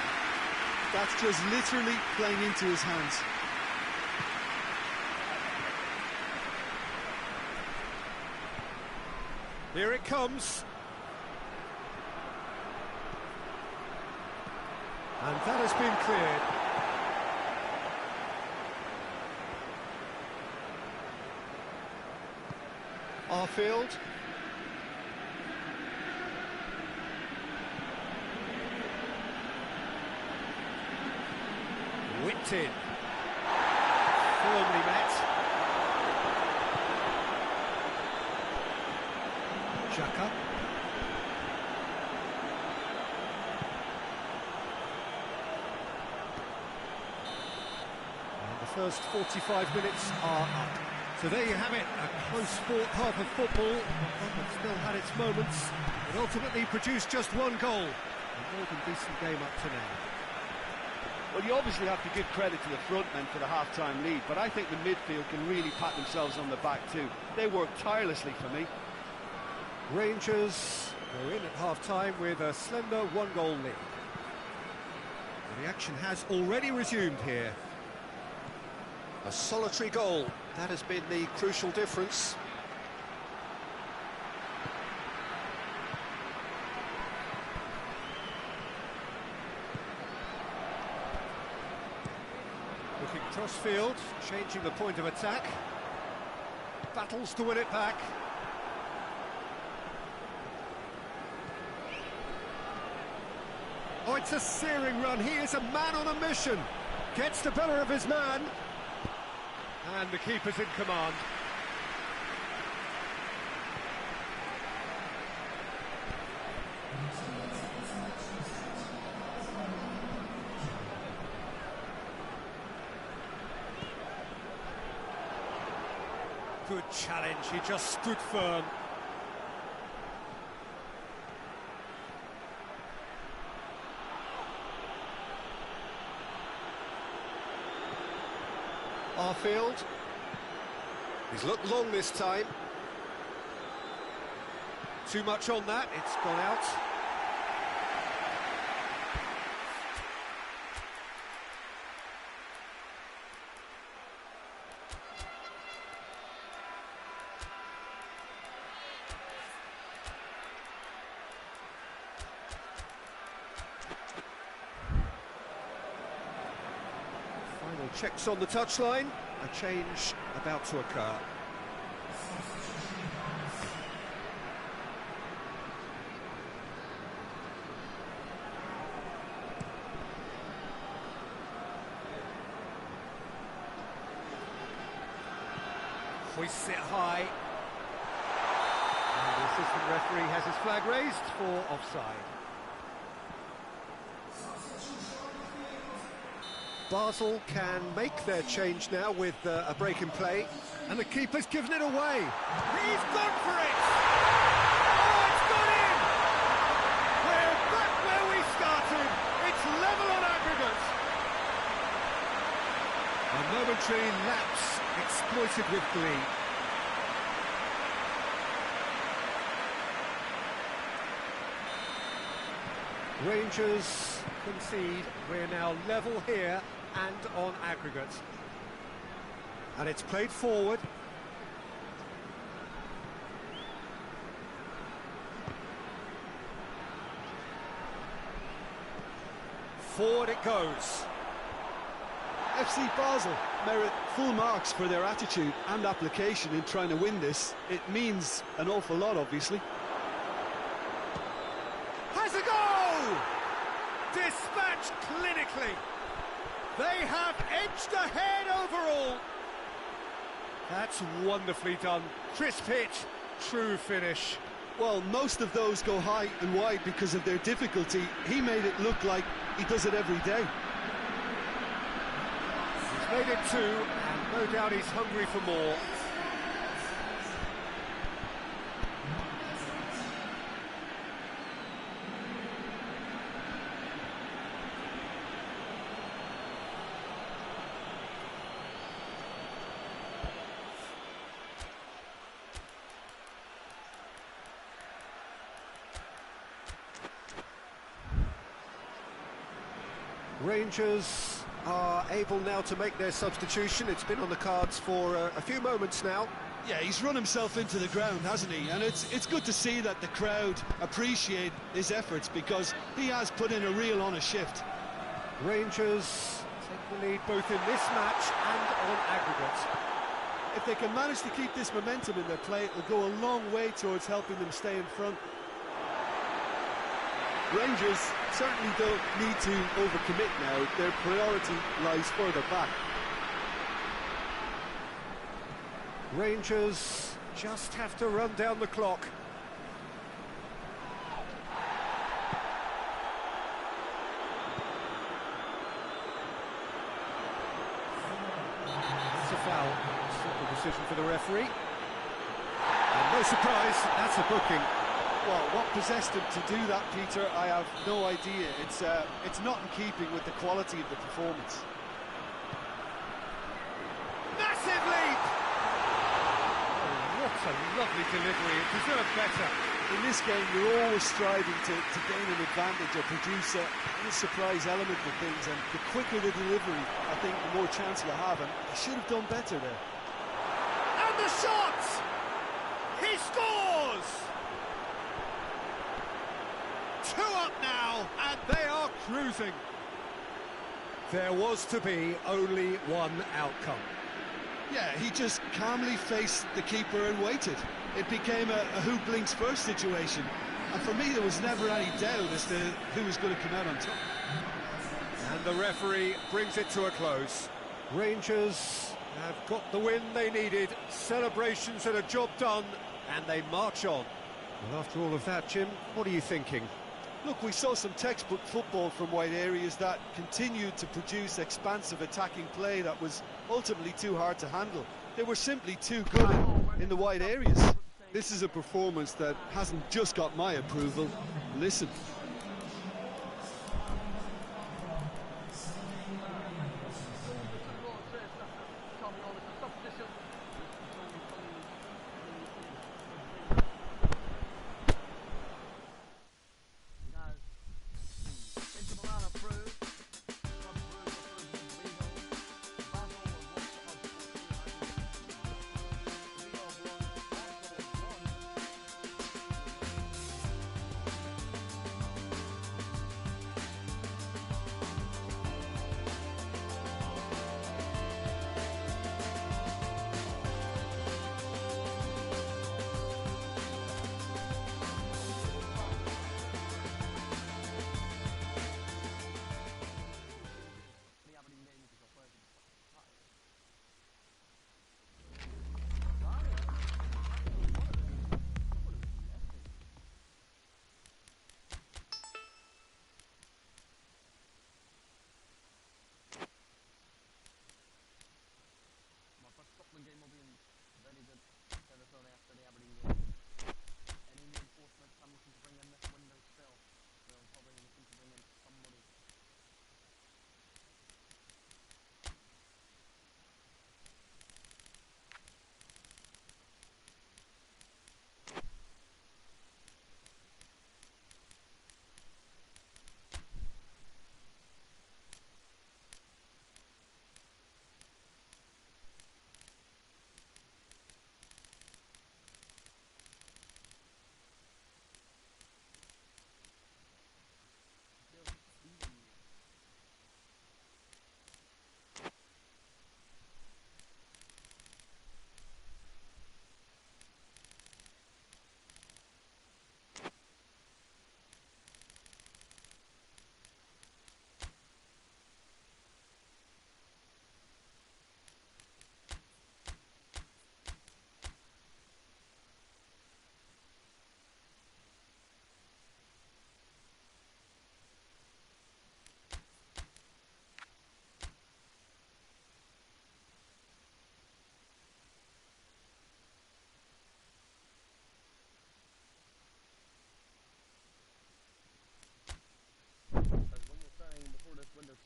That's just literally playing into his hands. Here it comes. And that has been cleared. Arfield. Whipped in. Firmly met. Xhaka. First 45 minutes are up. So there you have it, a close-fought half of football that still had its moments, but ultimately produced just one goal. A more than decent game up to now. Well, you obviously have to give credit to the front men for the half-time lead, but I think the midfield can really pat themselves on the back too. They work tirelessly for me. Rangers go in at half-time with a slender one-goal lead. The action has already resumed here. A solitary goal, that has been the crucial difference. Looking cross-field, changing the point of attack. Battles to win it back. Oh, it's a searing run. He is a man on a mission. Gets the better of his man. And the keeper's in command. Good challenge, he just stood firm. Arfield. He's looked long this time. Too much on that, it's gone out. Final checks on the touchline. A change about to occur. Hoists it high. And the assistant referee has his flag raised for offside. Basel can make their change now with a break in play. And the keeper's given it away. He's gone for it! Oh, it's gone in! We're back where we started. It's level on aggregate. A momentary lapse exploited with glee. Rangers concede. We're now level here and on aggregate. And it's played forward. Forward it goes. FC Basel merit full marks for their attitude and application in trying to win this. It means an awful lot, obviously. Has a goal! Dispatched clinically. They have edged ahead overall. That's wonderfully done. Crisp hit, true finish. Well, most of those go high and wide because of their difficulty. He made it look like he does it every day. He's made it two, and no doubt he's hungry for more. Rangers are able now to make their substitution. It's been on the cards for a few moments now. Yeah, he's run himself into the ground, hasn't he? And it's good to see that the crowd appreciate his efforts because he has put in a real honest shift. Rangers take the lead both in this match and on aggregate. If they can manage to keep this momentum in their play, it'll go a long way towards helping them stay in front. Rangers certainly don't need to overcommit now. Their priority lies further back. Rangers just have to run down the clock. It's a foul. Simple decision for the referee. And no surprise, that's a booking. Well, what possessed him to do that, Peter, I have no idea. It's not in keeping with the quality of the performance. Massive leap! Oh, what a lovely delivery. It deserved better. In this game, you're always striving to gain an advantage or produce a surprise element of things, and the quicker the delivery, I think, the more chance you have, and they should have done better there. And the shot! He scores! 2 up now, and they are cruising. There was to be only one outcome. Yeah, he just calmly faced the keeper and waited. It became a who blinks first situation. And for me, there was never any doubt as to who was going to come out on top. And the referee brings it to a close. Rangers have got the win they needed. Celebrations and a job done, and they march on. Well, after all of that, Jim, what are you thinking? Look, we saw some textbook football from wide areas that continued to produce expansive attacking play that was ultimately too hard to handle. They were simply too good in the wide areas. This is a performance that hasn't just got my approval. Listen.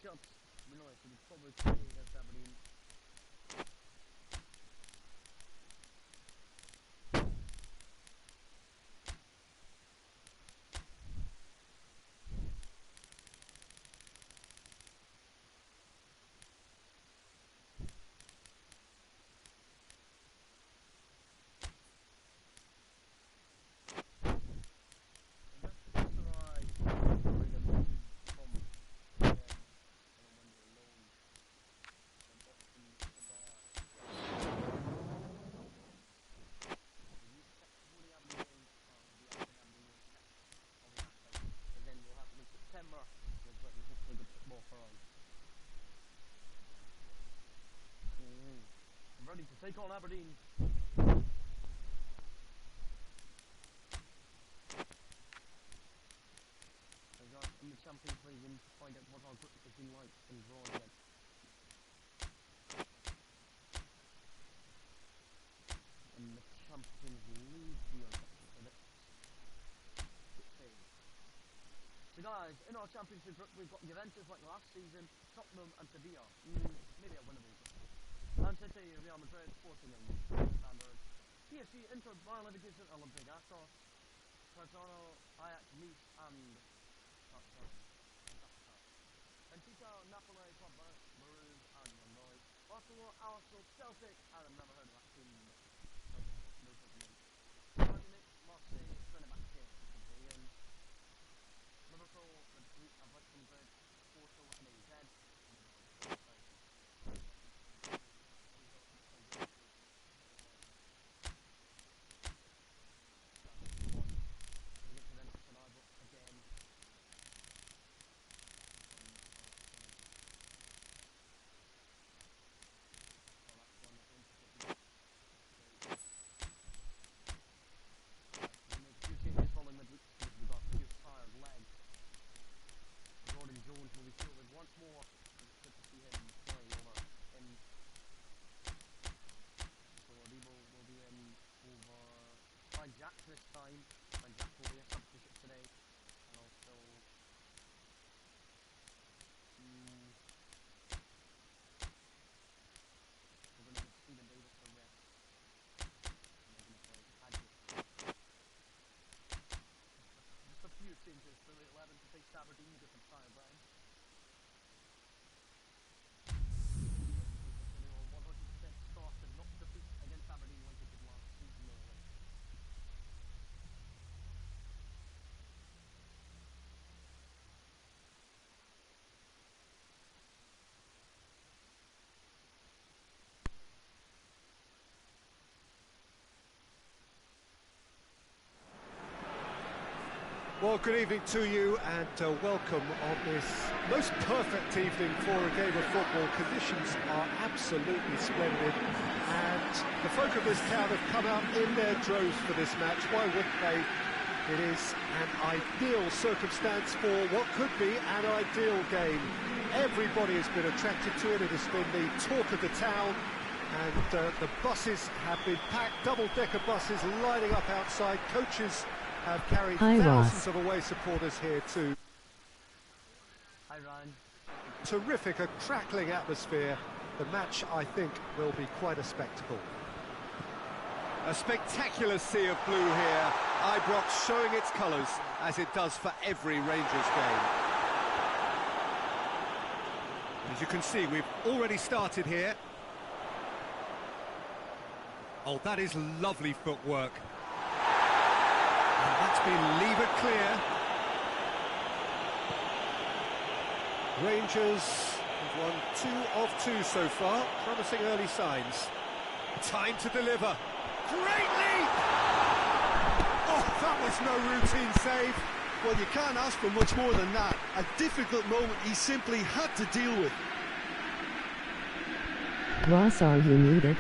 Shots, we know it should be probably playing against Aberdeen. Ready to take on Aberdeen. In the Champions League, we need to find out what our group has been like and draw again. In the Champions League, we are getting to it. guys, in our championship group we've got Juventus like last season, Tottenham and Sevilla. Maybe a winnable. Man City, Real Madrid, Sporting and Standard. PSG, Inter, Bayern Leverkusen, Olympic Assos. Crotone, Ajax, Nice and Benfica, Napoli, Club Brugge and Roy. Barcelona, Arsenal, Celtic, and I've never heard of that team. No problem. Marseille, Fenerbahce, Liverpool, Atletico Madrid, Porto, and AZ. Once more, it's good to see him play over in. So Adibo will be in over by Jack this time. By Jack will be a substitute today, and also we're going to get Stephen Davis for rest. Just a few changes to the 11 to face Aberdeen, different style, Brian. Well, good evening to you and welcome on this most perfect evening for a game of football. Conditions are absolutely splendid and the folk of this town have come out in their droves for this match. Why wouldn't they? It is an ideal circumstance for what could be an ideal game. Everybody has been attracted to it. It has been the talk of the town. And the buses have been packed, double-decker buses lining up outside. Coaches have carried thousands of away supporters here too. Hi, Ryan. Terrific, a crackling atmosphere. The match, I think, will be quite a spectacle. A spectacular sea of blue here. Ibrox showing its colours, as it does for every Rangers game. As you can see, we've already started here. Oh, that is lovely footwork. And that's been levered clear. Rangers have won 2 of 2 so far. Promising early signs. Time to deliver. Great leap! Oh, that was no routine save. Well, you can't ask for much more than that. A difficult moment he simply had to deal with. Ross, are you muted?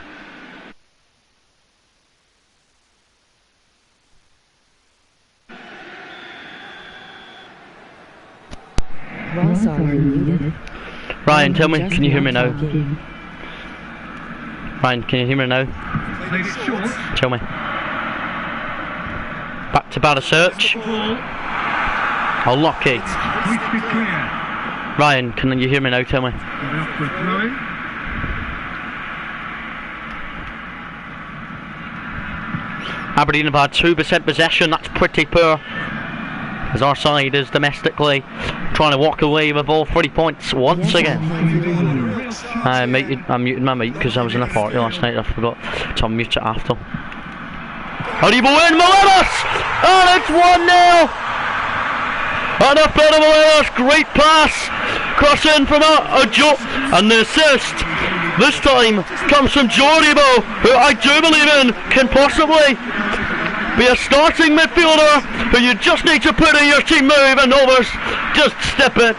Ross, are you muted? Ryan, tell me, can you hear me now? Ryan, can you hear me now? Tell me. Back to batter search. Oh, lucky. Ryan, can you hear me now? Tell me. Aberdeen have had 2% possession. That's pretty poor, as our side is domestically trying to walk away with all 3 points once again. I muted my mic because I was in a party last night. I forgot to unmute it after. Aribo in, Morelos! And it's 1-0! And a bit of Morelos, great pass! Cross in from a Joe, and the assist this time comes from Joribo, who I do believe in can possibly be a starting midfielder who you just need to put in your team move and others just step it.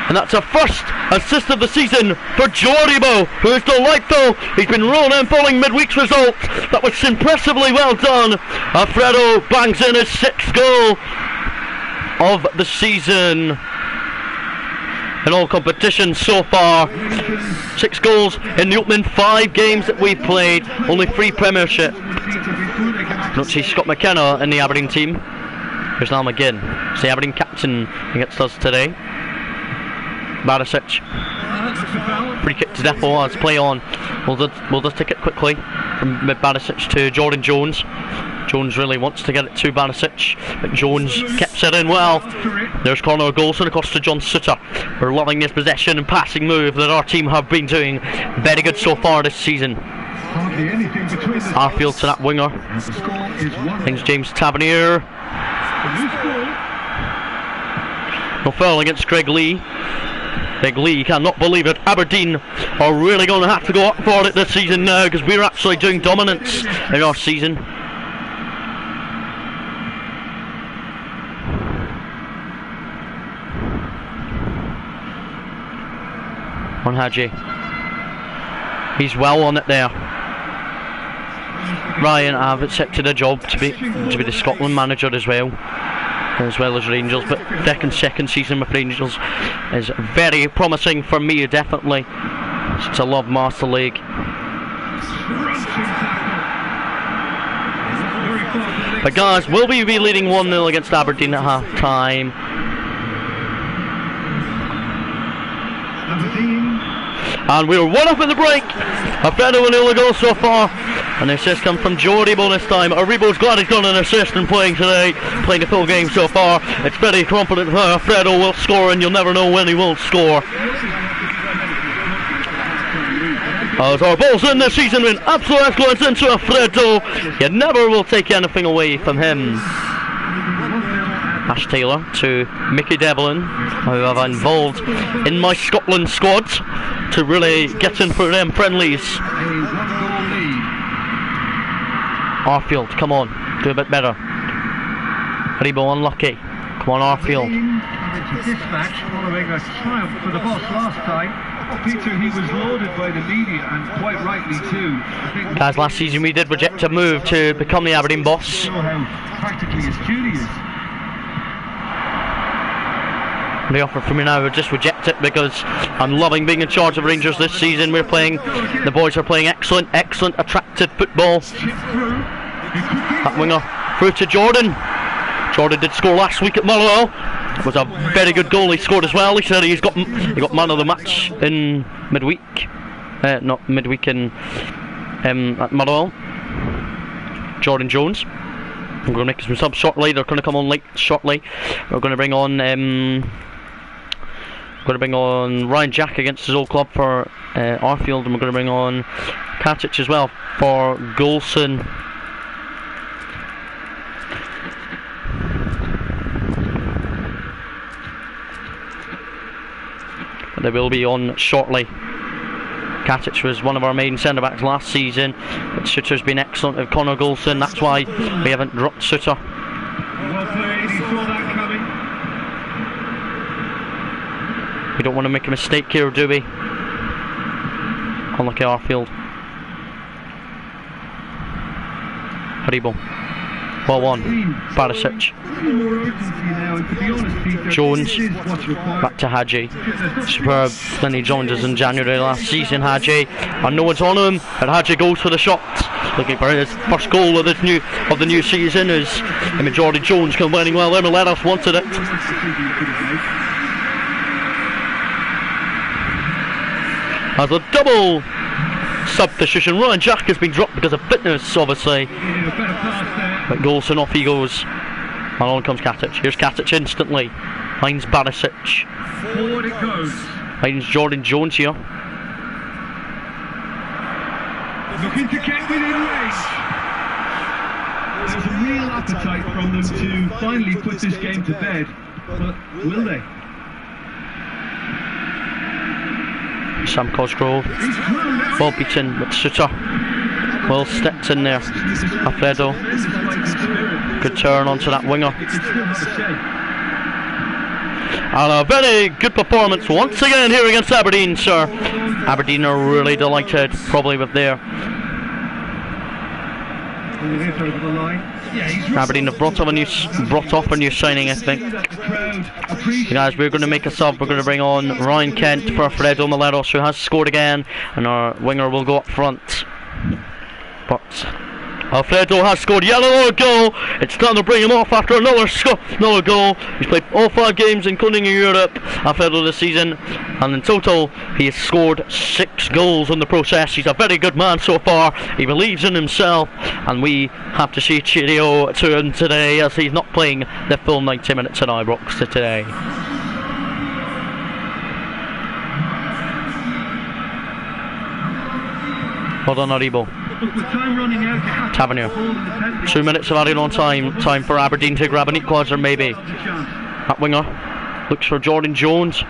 And that's a first assist of the season for Joribo, who is delightful. He's been rolling in following midweek's result. That was impressively well done. Alfredo bangs in his 6th goal of the season in all competitions so far. 6 goals in the opening 5 games that we've played, only 3 Premiership. Don't see Scott McKenna in the Aberdeen team. Here's now McGinn. It's the Aberdeen captain against us today. Barisic. Free kick to Depo as play on. We'll just take it quickly from Barisic to Jordan Jones. Jones really wants to get it to Barisic, but Jones keeps it in well. There's Conor Golson across to John Sutter. We're loving this possession and passing move that our team have been doing very good so far this season. Arfield to that winger. Thanks James Tavernier. No foul against Greg Lee. Greg Lee cannot believe it. Aberdeen are really going to have to go up for it this season now, because we're actually doing dominance in our season. On Hadji. He's well on it there. Ryan have accepted a job to be the Scotland manager as well as Rangers, but second season with Rangers is very promising for me, definitely. It's a love Master League. But guys, will we be leading 1-0 against Aberdeen at half time? And we're 1-up in the break. Alfredo and Illa goal so far. An assist comes from Joe Aribo this time. Aribo's glad he's got an assist and playing today. Playing the full game so far. It's very confident that Alfredo will score, and you'll never know when he will score. As our ball's in this season with absolute excellence into Alfredo. You never will take anything away from him. Ash Taylor to Mickey Devlin, who I've involved in my Scotland squad to really get in for them friendlies. Arfield, come on, do a bit better. Aribo unlucky. Come on, Arfield. Dispatch following a triumph for the boss last time. Peter, he was lauded by the media, and quite rightly too. Guys, last season we did reject a move to become the Aberdeen boss. Practically his duty is. The offer from me now, we'll just reject it because I'm loving being in charge of Rangers this season. The boys are playing excellent, attractive football. That winger through to Jordan. Jordan did score last week at Motherwell. It was a very good goal he scored as well. He said he got man of the match in midweek. Not midweek in at Motherwell. Jordan Jones. I'm going to make some subs shortly. They're going to come on late shortly. We're going to bring on Ryan Jack against his old club for Arfield, and we're going to bring on Katic as well for Golson. They will be on shortly. Katic was one of our main centre-backs last season, but Sutter's been excellent with Conor Golson. That's why we haven't dropped Sutter. Well played, he saw that coming. We don't want to make a mistake here, do we? Unlucky Arfield. Haribo. Well won. Barisic. Jones. Back to Hadji. Superb. Then he joined us in January last season, Hadji. And no one's on him. And Hadji goes for the shot. Looking for his first goal of the new season as him and Jordan Jones combining well there. Meleros wanted it. As a double substitution. Ryan Jack has been dropped because of fitness, obviously. But Golson, off he goes. And on comes Katic. Here's Katic instantly. Finds Barisic. Forward it goes. Finds Jordan Jones here. Looking to get within range. There's a real appetite from them to finally put this game to bed. But will they? Sam Cosgrove. Well beaten with Sutter. Well stepped in there. Alfredo. Good turn onto that winger. And a very good performance once again here against Aberdeen, sir. Aberdeen are really delighted, probably with their... Aberdeen have brought off a new signing, I think. Guys, we're going to make a sub. We're going to bring on Ryan Kent for Alfredo Meleros, who has scored again, and our winger will go up front. But Alfredo has scored yet another goal. It's time to bring him off after another goal. He's played all 5 games, including in Europe, Alfredo this season, and in total he has scored 6 goals in the process. He's a very good man so far. He believes in himself, and we have to say cheerio to him today, as he's not playing the full 90 minutes in Ibrox today. Hold on, Aribo. Tavernier. 2 minutes of added on time. Time for Aberdeen to grab an equaliser, maybe. At winger. Looks for Jordan Jones.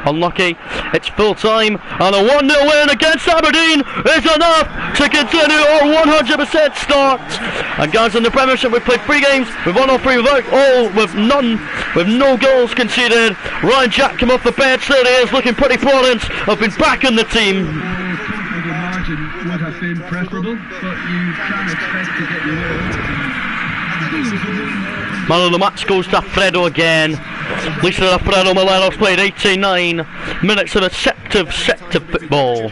Unlucky. It's full time, and a 1-0 win against Aberdeen is enough to continue our 100% start. And guys, in the Premiership we've played 3 games, we've won all 3 with no goals conceded. Ryan Jack came off the bench, there he is, looking pretty prominent. I've been back in the team. Would have been preferable, but you can expect to get your Man of the match goes to Alfredo again. Lisa Alfredo Maleros played 89 minutes of effective football.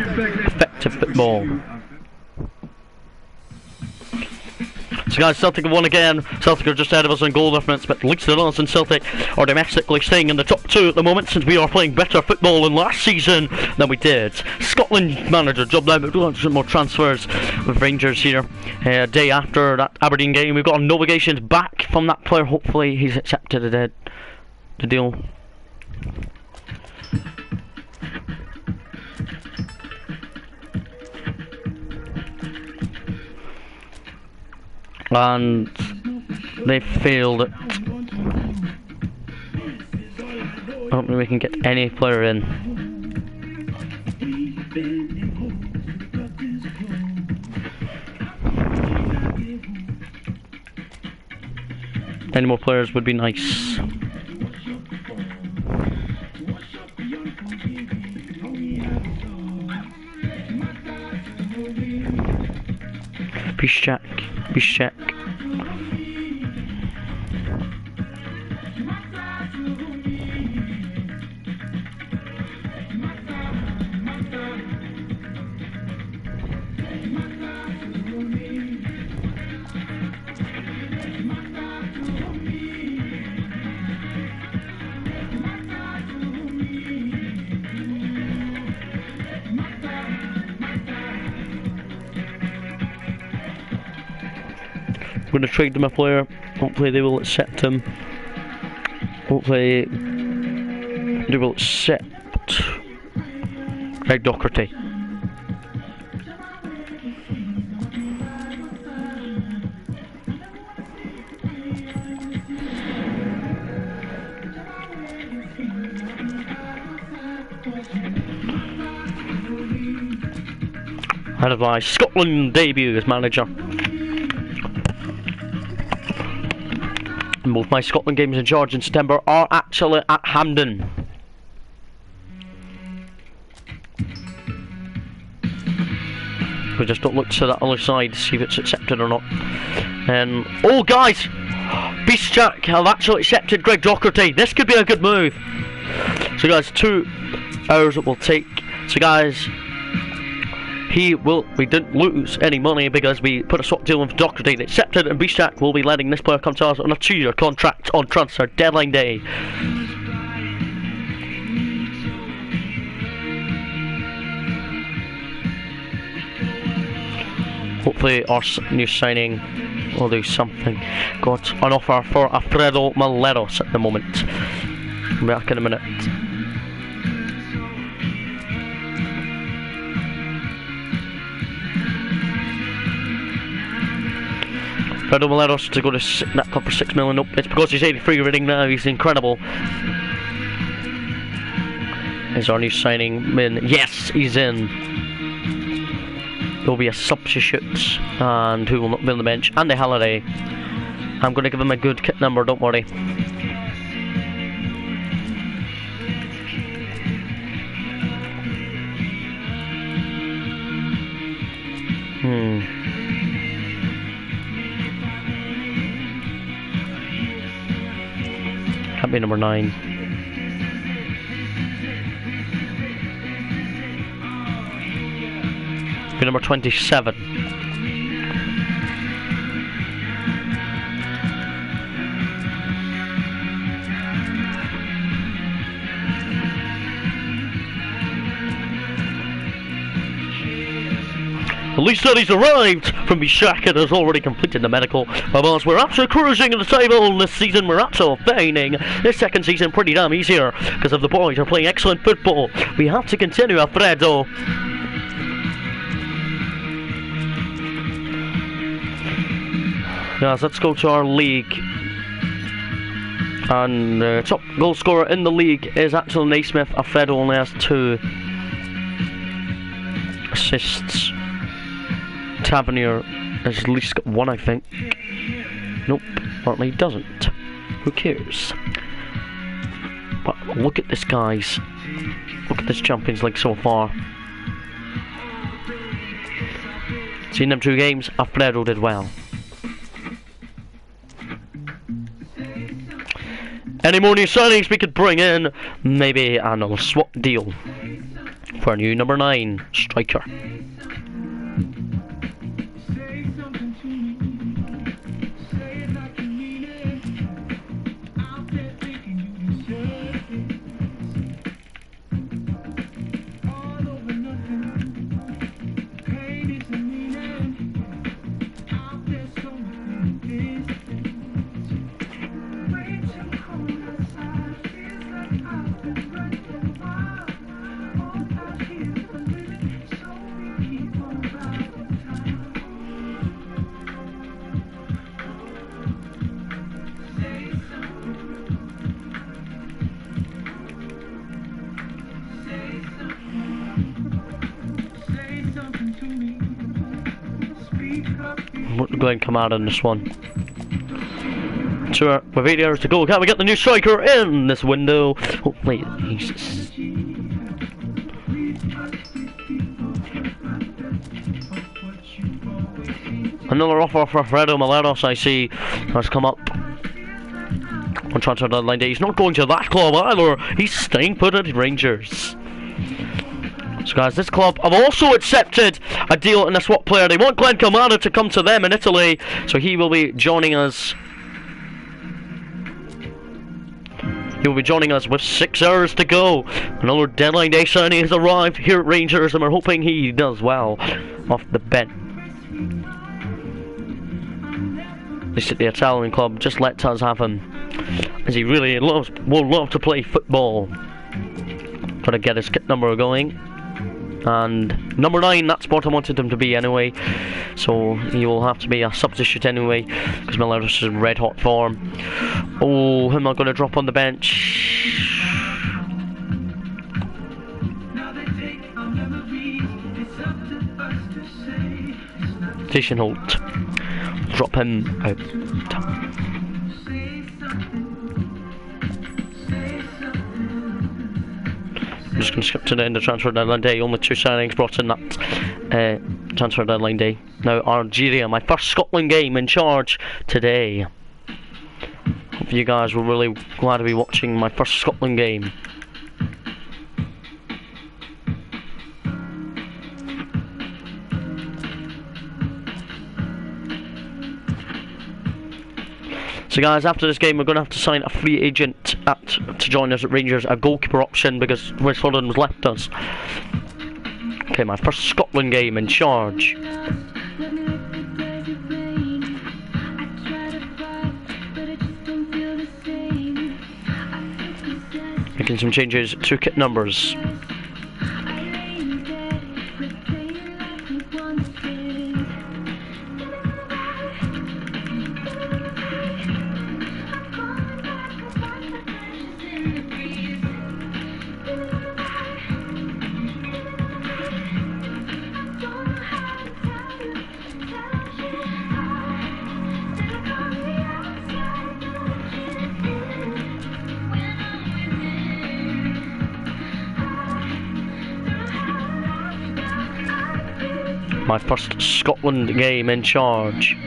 So guys, Celtic have won again. Celtic are just ahead of us in goal difference, but Leeds and Celtic are domestically staying in the top 2 at the moment, since we are playing better football in last season than we did. Scotland manager job now, but we've got some more transfers with Rangers here. A day after that Aberdeen game, we've got notifications back from that player. Hopefully he's accepted the deal. And they failed it. I don't think we can get any player in. Any more players would be nice. Piszczak. I'm going to trade them a player. Hopefully they will accept him. Hopefully they will accept Greg Docherty. Out of my Scotland debut as manager. Both my Scotland games in charge in September are actually at Hampden. We just don't look to that other side to see if it's accepted or not. Oh guys! Piszczak have actually accepted Greg Docherty. This could be a good move. So guys, 2 hours it will take. So guys, we didn't lose any money because we put a swap deal with Docherty. They accepted, and Piszczak will be letting this player come to us on a 2-year contract on transfer deadline day. Hopefully our new signing will do something. Got an offer for Alfredo Maleros at the moment. Back in a minute. Alfredo Maleros to go to that club for 6 million. Nope, it's because he's 83 rating now. He's incredible. Is our new signing in? Yes, he's in. There'll be a substitute, and who will not be on the bench? Andy Halliday. I'm going to give him a good kit number. Don't worry. Can't be number 9. Be number 27. Police studies arrived from Bishak and has already completed the medical. Whilst we're up to cruising in the table this season, we're up to failing. This second season pretty damn easier because of the boys are playing excellent football. We have to continue, Alfredo. Yes, let's go to our league. And top goal scorer in the league is actually Naismith. Alfredo only has 2 assists. Tavernier has at least got 1, I think. Nope, apparently he doesn't. Who cares? But look at this, guys. Look at this Champions League so far. Seen them 2 games, Alfredo did well. Any more new signings we could bring in? Maybe another swap deal for a new number 9 striker. Going to come out in this one. So with 8 hours to go, can we get the new striker in this window? Hopefully, Jesus. Another offer for Alfredo Maleros, I see, has come up on transfer deadline day. He's not going to that club either. He's staying put at Rangers. So guys, this club have also accepted a deal in a swap player. They want Glenn Kamara to come to them in Italy, so he will be joining us. He will be joining us with 6 hours to go. Another deadline day signing has arrived here at Rangers, and we're hoping he does well off the bench. This is the Italian club. Just let us have him, as he really will love to play football. Trying to get his kit number going. And number 9, that's what I wanted him to be anyway, so he will have to be a substitute anyway because Maleros is in red hot form. Oh, him not going to drop on the bench. Station Holt, drop him out. I'm just going to skip to the end of transfer deadline day. Only 2 signings brought in that transfer deadline day. Now Algeria, my first Scotland game in charge today. Hope you guys were really glad to be watching my first Scotland game. So guys, after this game we're going to have to sign a free agent to join us at Rangers, a goalkeeper option, because West London has left us. Okay, my first Scotland game in charge. Making some changes to kit numbers. My first Scotland game in charge.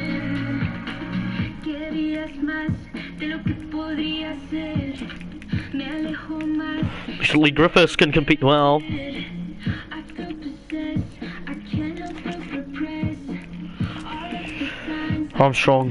Lee Griffiths can compete well. Armstrong.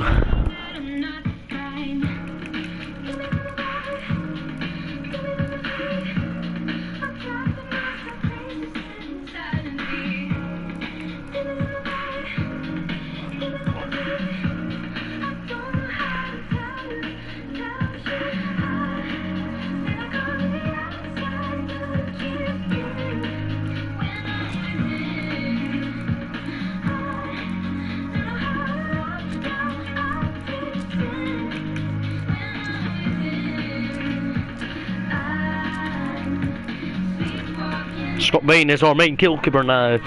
Scott Bain is our main goalkeeper now.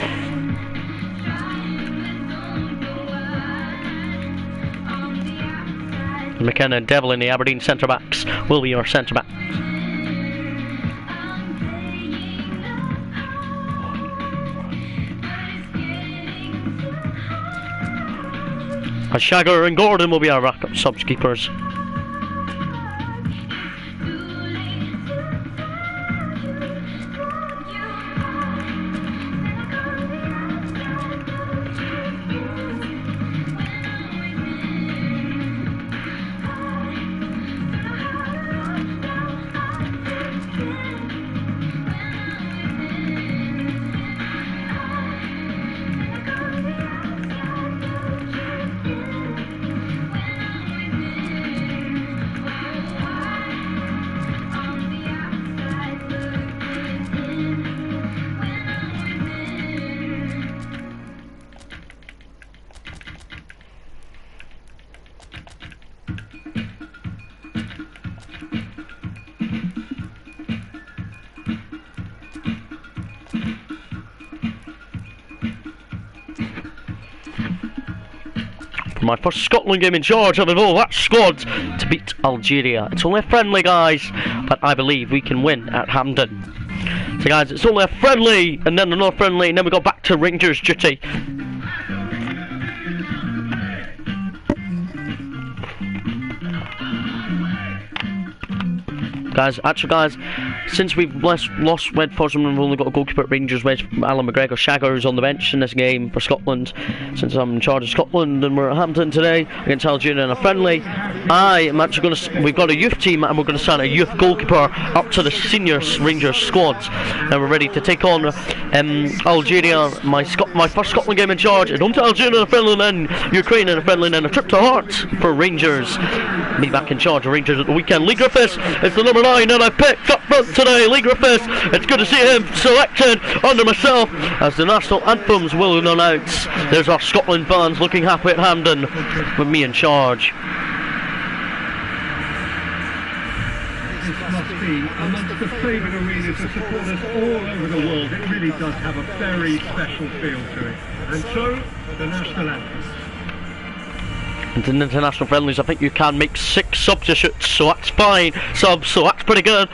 McKenna and Devlin, the Aberdeen centre-backs, will be our centre-back. Shagger and Gordon will be our backup subs keepers. For my first Scotland game in charge, I've involved that squad to beat Algeria. It's only a friendly, guys, but I believe we can win at Hampden. So guys, it's only a friendly, and then another friendly, and then we go back to Rangers duty. Guys, since we've lost Wed Fosman, we've only got a goalkeeper at Rangers, Alan McGregor. Shagger is on the bench in this game for Scotland, since I'm in charge of Scotland, and we're at Hampton today against Algeria in a friendly. We've got a youth team, and we're going to sign a youth goalkeeper up to the senior Rangers squads, and we're ready to take on Algeria. My first Scotland game in charge, and home to Algeria in a friendly, and then Ukraine in a friendly, and then a trip to Hearts for Rangers. Me back in charge of Rangers at the weekend. Lee Griffiths is the number 9 that I picked up front today. Lee Griffiths, it's good to see him selected under myself as the national anthems will announce. There's our Scotland fans looking happy at Hampden with me in charge. This must be amongst the favourite arenas of supporters all over the world. It really does have a very special feel to it. And so, the national anthem. And in international friendlies, I think you can make 6 substitutes, so that's fine. So that's pretty good.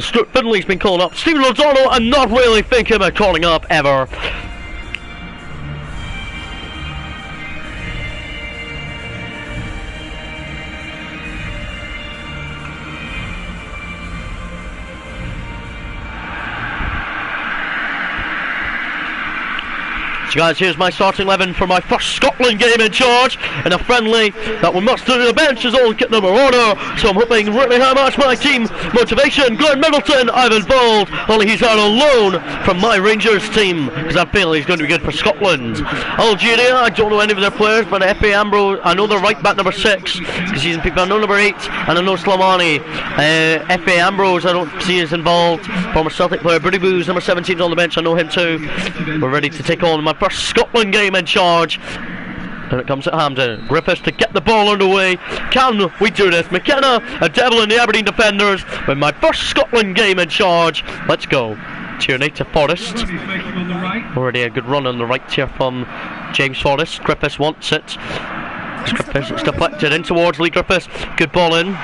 Stuart Finley's been called up. Stephen Lozano, I'm not really thinking about calling up ever. So guys, here's my starting 11 for my first Scotland game in charge in a friendly that we must do. The bench is all get number order, so I'm hoping really how much my team motivation. Glenn Middleton I've involved, only he's out on loan from my Rangers team because I feel he's going to be good for Scotland. Algeria, I don't know any of their players, but Efe Ambrose, I know they're right back number 6 because he's in FIFA. I know number 8 and I know Slimani. Efe Ambrose I don't see is involved. Former Celtic player Brady Boo's number 17 is on the bench, I know him too. We're ready to take on my first Scotland game in charge. And it comes at Hampden. Griffiths to get the ball underway. Can we do this? McKenna and Devlin, the Aberdeen defenders, with my first Scotland game in charge. Let's go. Tierney to Forrest. Already a good run on the right here from James Forrest. Griffiths wants it. It's deflected in towards Lee Griffiths. Good ball in.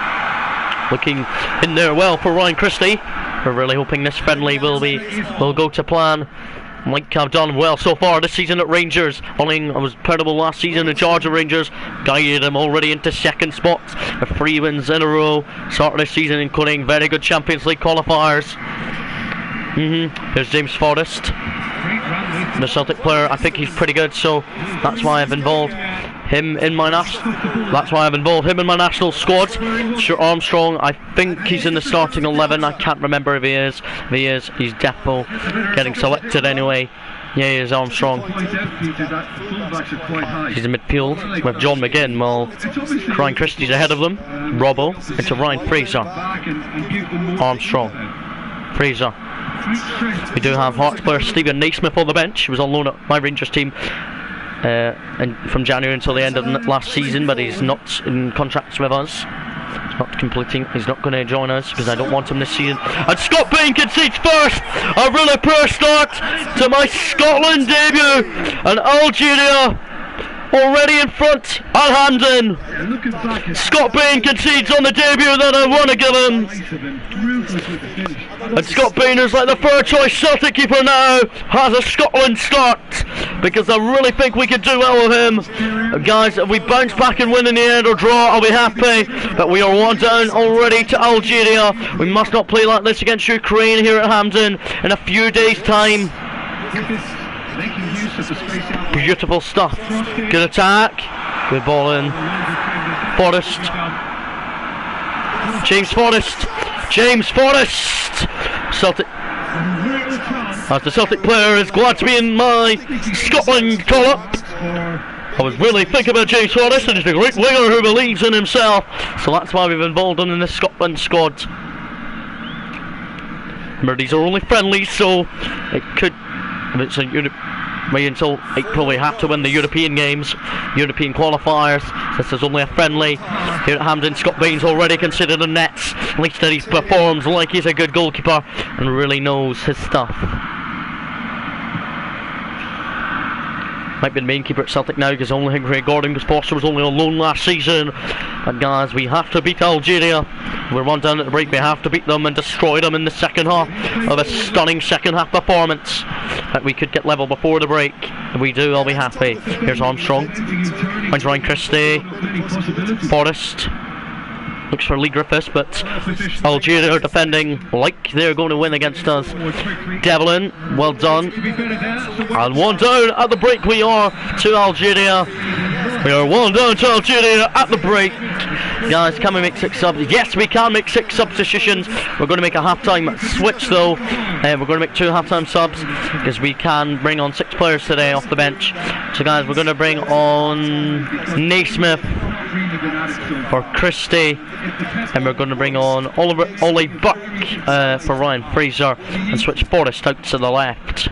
Looking in there well for Ryan Christie. We're really hoping this friendly will go to plan. Like I've done well so far this season at Rangers. I was incredible last season in charge of Rangers. Guided him already into second spots with 3 wins in a row. Start of this season including very good Champions League qualifiers. Here's James Forrest, the Celtic player. I think he's pretty good, so that's why I've involved him in my national squad. Stuart Armstrong, I think he's in the starting 11. I can't remember if he is. If he is, he's definitely getting selected anyway. Yeah, he is Armstrong. He's in midfield with John McGinn, while Ryan Christie's ahead of them. Robbo into Ryan Fraser. Armstrong. Fraser. We do have Hearts player Stephen Naismith on the bench. He was on loan at my Rangers team and from January until the end of last season, but he's not in contracts with us. Not completing. He's not going to join us because I don't want him this season. And Scott Bain concedes first. A really poor start to my Scotland debut. And Algeria already in front at Hampden. Scott Bain concedes on the debut that I want to give him. And Scott Bain is like the third choice Celtic keeper now. Has a Scotland start because I really think we could do well with him. Guys, if we bounce back and win in the end or draw, I'll be happy. But we are 1 down already to Algeria. We must not play like this against Ukraine here at Hampden in a few days' time. Beautiful stuff. Good attack. Good ball in. Forrest. James Forrest. James Forrest. Celtic. As the Celtic player is glad to be in my Scotland call-up. I was really thinking about James Forrest, and he's a great winger who believes in himself. So that's why we've involved him in the Scotland squad. Remember, these are only friendlies, so it could, if it's a wait until April we have to win the European games, European qualifiers. This is only a friendly here at Hampden. Scott Bain's already considered the nets. At least that he performs like he's a good goalkeeper and really knows his stuff. Might be the main keeper at Celtic now because only Greg Gordon, because Foster was only on loan last season. And guys, we have to beat Algeria. We're 1 down at the break. We have to beat them and destroy them in the second half of a stunning second half performance. But we could get level before the break. If we do, I'll be happy. Here's Armstrong. Finds Ryan Christie. Forrest. Looks for Lee Griffiths, but Algeria are defending like they're going to win against us. Devlin, well done. And 1 down at the break we are to Algeria. We are 1 down to Algeria at the break. Guys, can we make 6 subs? Yes, we can make 6 substitutions. We're going to make a half-time switch though. We're going to make 2 half-time subs because we can bring on 6 players today off the bench. So guys, we're going to bring on Naismith for Christie, and we're going to bring on Ollie Buck for Ryan Fraser, and switch Forrest out to the left.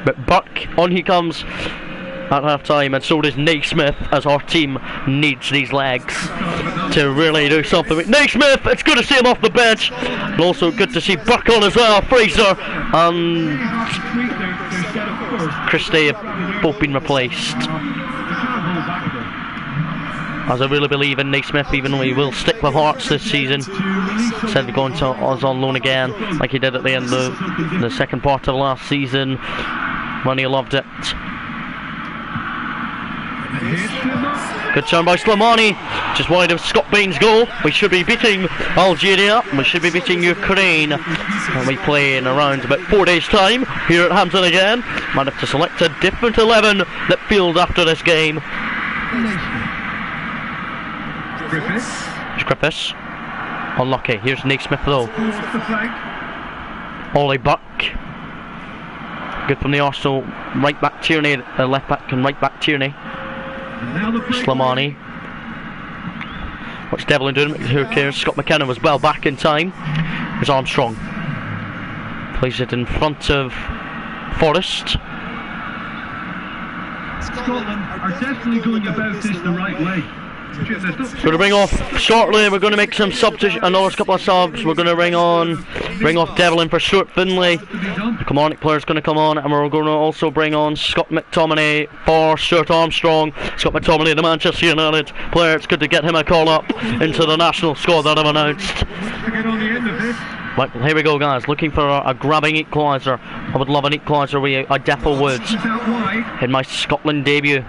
But Buck, on he comes at half time, and so does Naismith, as our team needs these legs to really do something. Naismith, it's good to see him off the bench, and also good to see Buck on as well. Fraser and Christie have both been replaced. As I really believe in Naismith, even though he will stick with Hearts this season, instead of going to us on loan again, like he did at the end of the second part of last season, when he loved it. Good turn by Slimani, just wide of Scott Bain's goal. We should be beating Algeria, we should be beating Ukraine, and we play in around about 4 days' time here at Hampden again. Might have to select a different 11 that field after this game. Griffiths. Unlucky. Here's Naismith though. Ollie Buck. Good from the Arsenal. Right back Tierney. Left back and right back Tierney. Slimani. What's Devlin doing? Who cares? Scott McKenna was well back in time. Here's Armstrong. Plays it in front of Forrest. Scotland are definitely going about this the right way. We're going to bring off shortly. We're going to make some substitutions, another couple of subs. We're going to bring off Devlin for Stuart Finlay. The Kilmarnock player is going to come on, and we're going to also bring on Scott McTominay for Stuart Armstrong. Scott McTominay, the Manchester United player. It's good to get him a call up into the national squad that I've announced. Right, here we go, guys. Looking for a grabbing equaliser. I would love an equaliser. I definitely would in my Scotland debut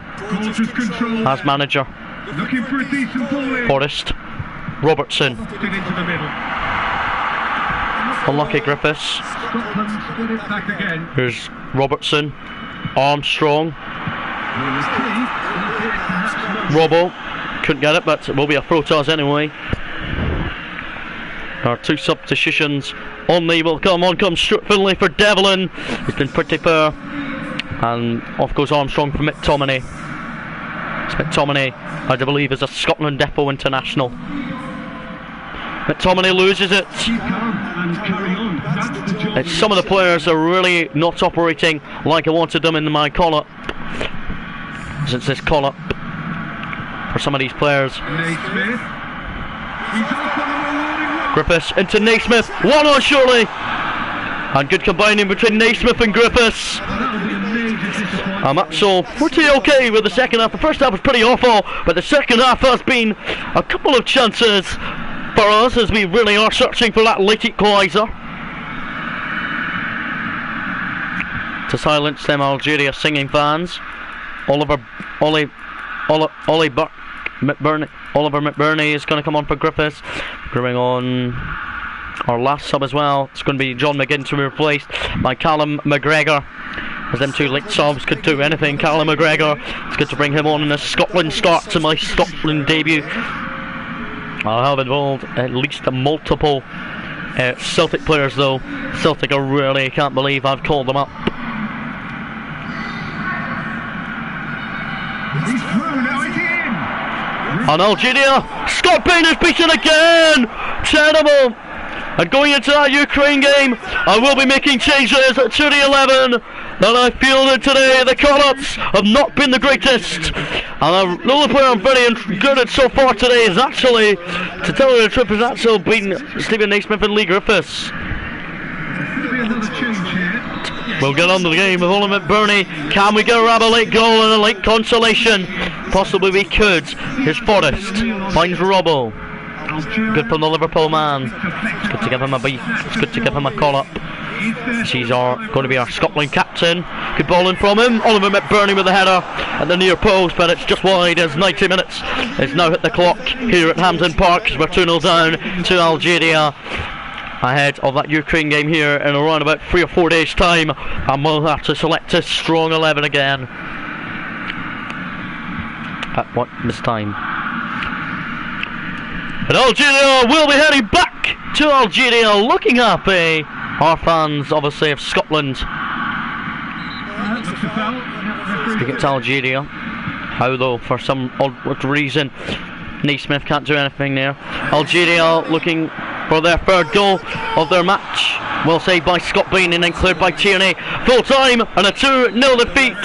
as manager. Looking for a decent ball in. Forrest, Robertson. Unlucky Griffiths. Scotland split it back again. Here's Robertson, Armstrong. Robbo couldn't get it, but it will be a throw to us anyway. Our 2 substitutions on the will come. On comes Stuart Finlay for Devlin. He's been pretty poor, and off goes Armstrong for McTominay. McTominay, I do believe, is a Scotland Depot international. McTominay loses it. Some of the players are really not operating like I wanted them in my call-up. Since this call-up for some of these players. Griffiths into Naismith. 1-on surely. And good combining between Naismith and Griffiths. I'm actually pretty okay with the second half. The first half was pretty awful, but the second half has been a couple of chances for us as we really are searching for that late equaliser. To silence them Algeria singing fans. Oliver McBurney is going to come on for Griffiths. Bring on our last sub as well. It's going to be John McGinn to be replaced by Callum McGregor. As them two late subs could do anything. Callum McGregor, it's good to bring him on in a Scotland start to my Scotland debut. I have involved at least multiple Celtic players though. Celtic, I really can't believe I've called them up. And Algeria, Scott Bain is beaten again! Terrible! And going into that Ukraine game, I will be making changes to the 11 that I fielded today. The call-ups have not been the greatest. And the only player I'm very good at so far today is actually, to tell you the truth, has actually been Stephen Naismith and Lee Griffiths. We'll get on to the game with Oliver McBurney. Can we get a late goal and a late consolation? Possibly we could. Here's Forrest. Finds Robbo. Good from the Liverpool man. It's good to give him a beat. It's good to give him a call up. He's going to be our Scotland captain. Good ball in from him. Oliver McBurney with the header at the near post, but it's just wide as 90 minutes is now hit the clock here at Hampden Park. We're 2-0 down to Algeria. Ahead of that Ukraine game here in around about 3 or 4 days time, and we'll have to select a strong 11 again. At what this time? And Algeria will be heading back to Algeria, looking happy. Our fans, obviously, of Scotland. We get to Algeria. How though? For some odd reason, Naismith can't do anything there. Algeria looking for their third goal of their match. Well saved by Scott Bain and then cleared by Tierney. Full time and a 2-0 defeat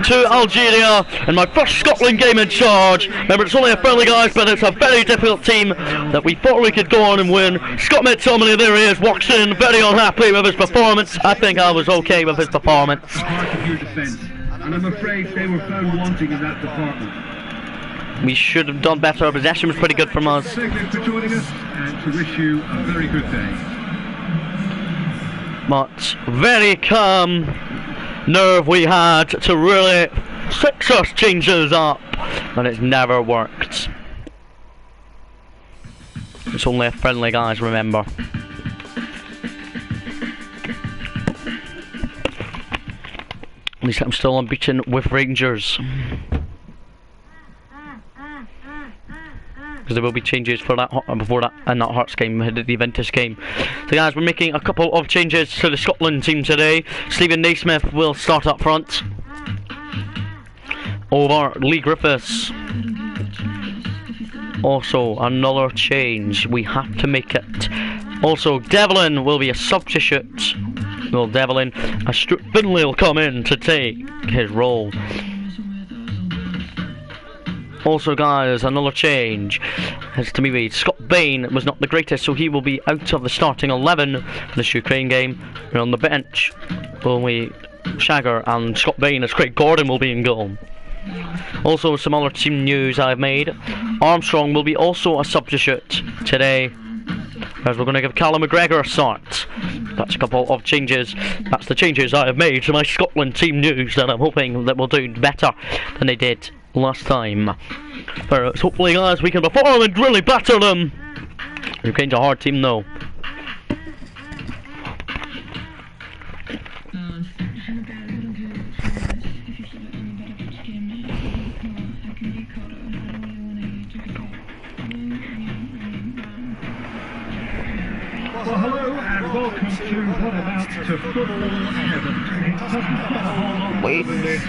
to Algeria in my first Scotland game in charge. Remember, it's only a friendly, guys, but it's a very difficult team that we thought we could go on and win. Scott McTominay, there he is, walks in very unhappy with his performance. I think I was okay with his performance. And I'm afraid they were found wanting in that department. We should have done better. Our possession was pretty good from us. Thank you for joining us and to wish you a very good day. But very calm nerve we had to really fix our changes up, and it's never worked. It's only a friendly, guys, remember. At least I'm still unbeaten with Rangers. Because there will be changes for that before that and that Hearts game, the Juventus game. So guys, we're making a couple of changes to the Scotland team today. Stephen Naismith will start up front over Lee Griffiths. Also another change, we have to make it. Also Devlin will be a substitute. Well, Devlin, Stuart Finlay will come in to take his role. Also guys, another change has to be made. Scott Bain was not the greatest, so he will be out of the starting 11 for this Ukraine game. And on the bench will be Shagger and Scott Bain, as Craig Gordon will be in goal. Also some other team news I've made. Armstrong will be also a substitute today, as we're going to give Callum McGregor a start. That's a couple of changes. That's the changes I have made to my Scotland team news that I'm hoping that will do better than they did last time. But hopefully guys, we can perform and really batter them. Ukraine's a hard team though. Well, hello and welcome to what amounts to football heaven. It doesn't get a whole lot more than this.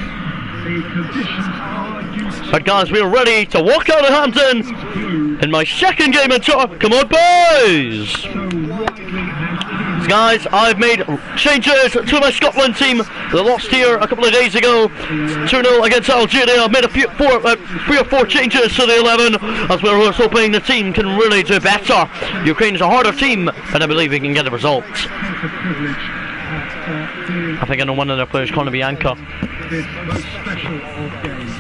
The conditions are used. But guys, we are ready to walk out of Hampden in my second game in charge. Come on, boys! So widely and So guys, I've made changes to my Scotland team. They lost here a couple of days ago, 2-0 against Algeria. I've made 3 or 4 changes to the 11, as we're hoping the team can really do better. Ukraine is a harder team, but I believe we can get the result. I think I know one of their players going to be Anchor. This most special of games.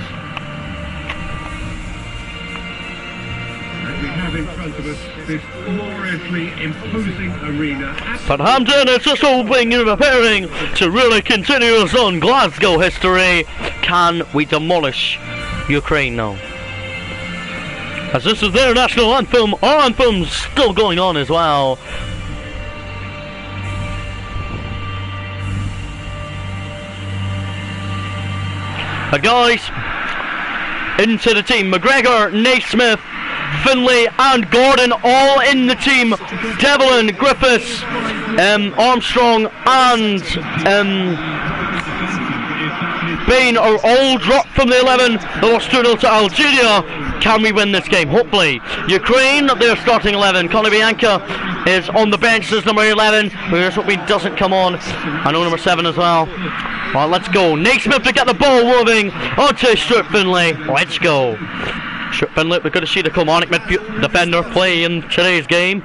And we have in front of us this gloriously imposing arena. But Hampden is just hoping and preparing to really continue us on Glasgow history. Can we demolish Ukraine now? As this is their national anthem, our anthem's still going on as well. Guys, into the team. McGregor, Naismith, Finlay and Gordon all in the team. Devlin, Griffiths, Armstrong and Bain are all dropped from the 11. They lost 2-0 to Algeria. Can we win this game? Hopefully. Ukraine, their starting 11. Conor Bianca is on the bench as number 11. We just hope he doesn't come on. I know number 7 as well. Well, let's go. Naismith to get the ball moving onto Stuart Finlay. Let's go. Stuart Finlay, we're going to see the Kilmarnock midfield defender play in today's game.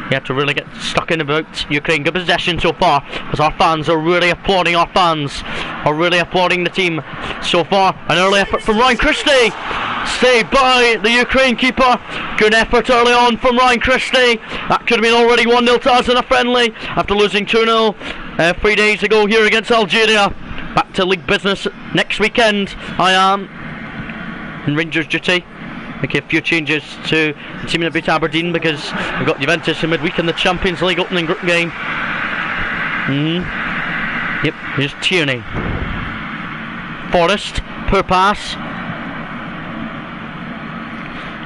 We have to really get stuck in about Ukraine. Good possession so far, as our fans are really applauding. Our fans are really applauding the team so far. An early effort from Ryan Christie, saved by the Ukraine keeper. Good effort early on from Ryan Christie. That could have been already 1-0 to us in a friendly after losing 2-0 3 days ago here against Algeria. Back to league business next weekend. I am in Rangers duty. Making a few changes to the team that beat Aberdeen because we've got Juventus in midweek in the Champions League opening group game. Yep, here's Tierney. Forrest, poor pass.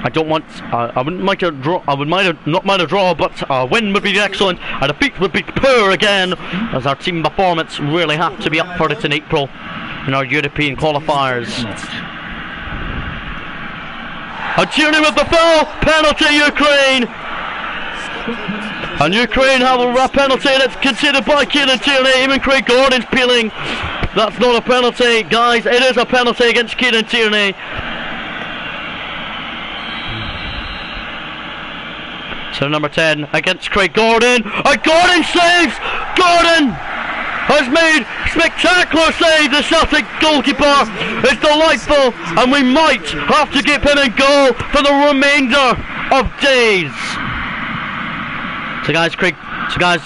I don't want. I wouldn't mind a draw. I would not mind a draw, but a win would be excellent. A defeat would be poor again, as our team performance really have to be up for it in April in our European qualifiers. And Tierney with the foul, penalty Ukraine. And Ukraine have a penalty that's conceded by Kieran Tierney. Even Craig Gordon's peeling. That's not a penalty, guys. It is a penalty against Kieran Tierney. So number 10 against Craig Gordon. And Gordon saves! Gordon has made spectacular save. The Celtic goalkeeper is delightful, and we might have to keep him in goal for the remainder of days. So guys,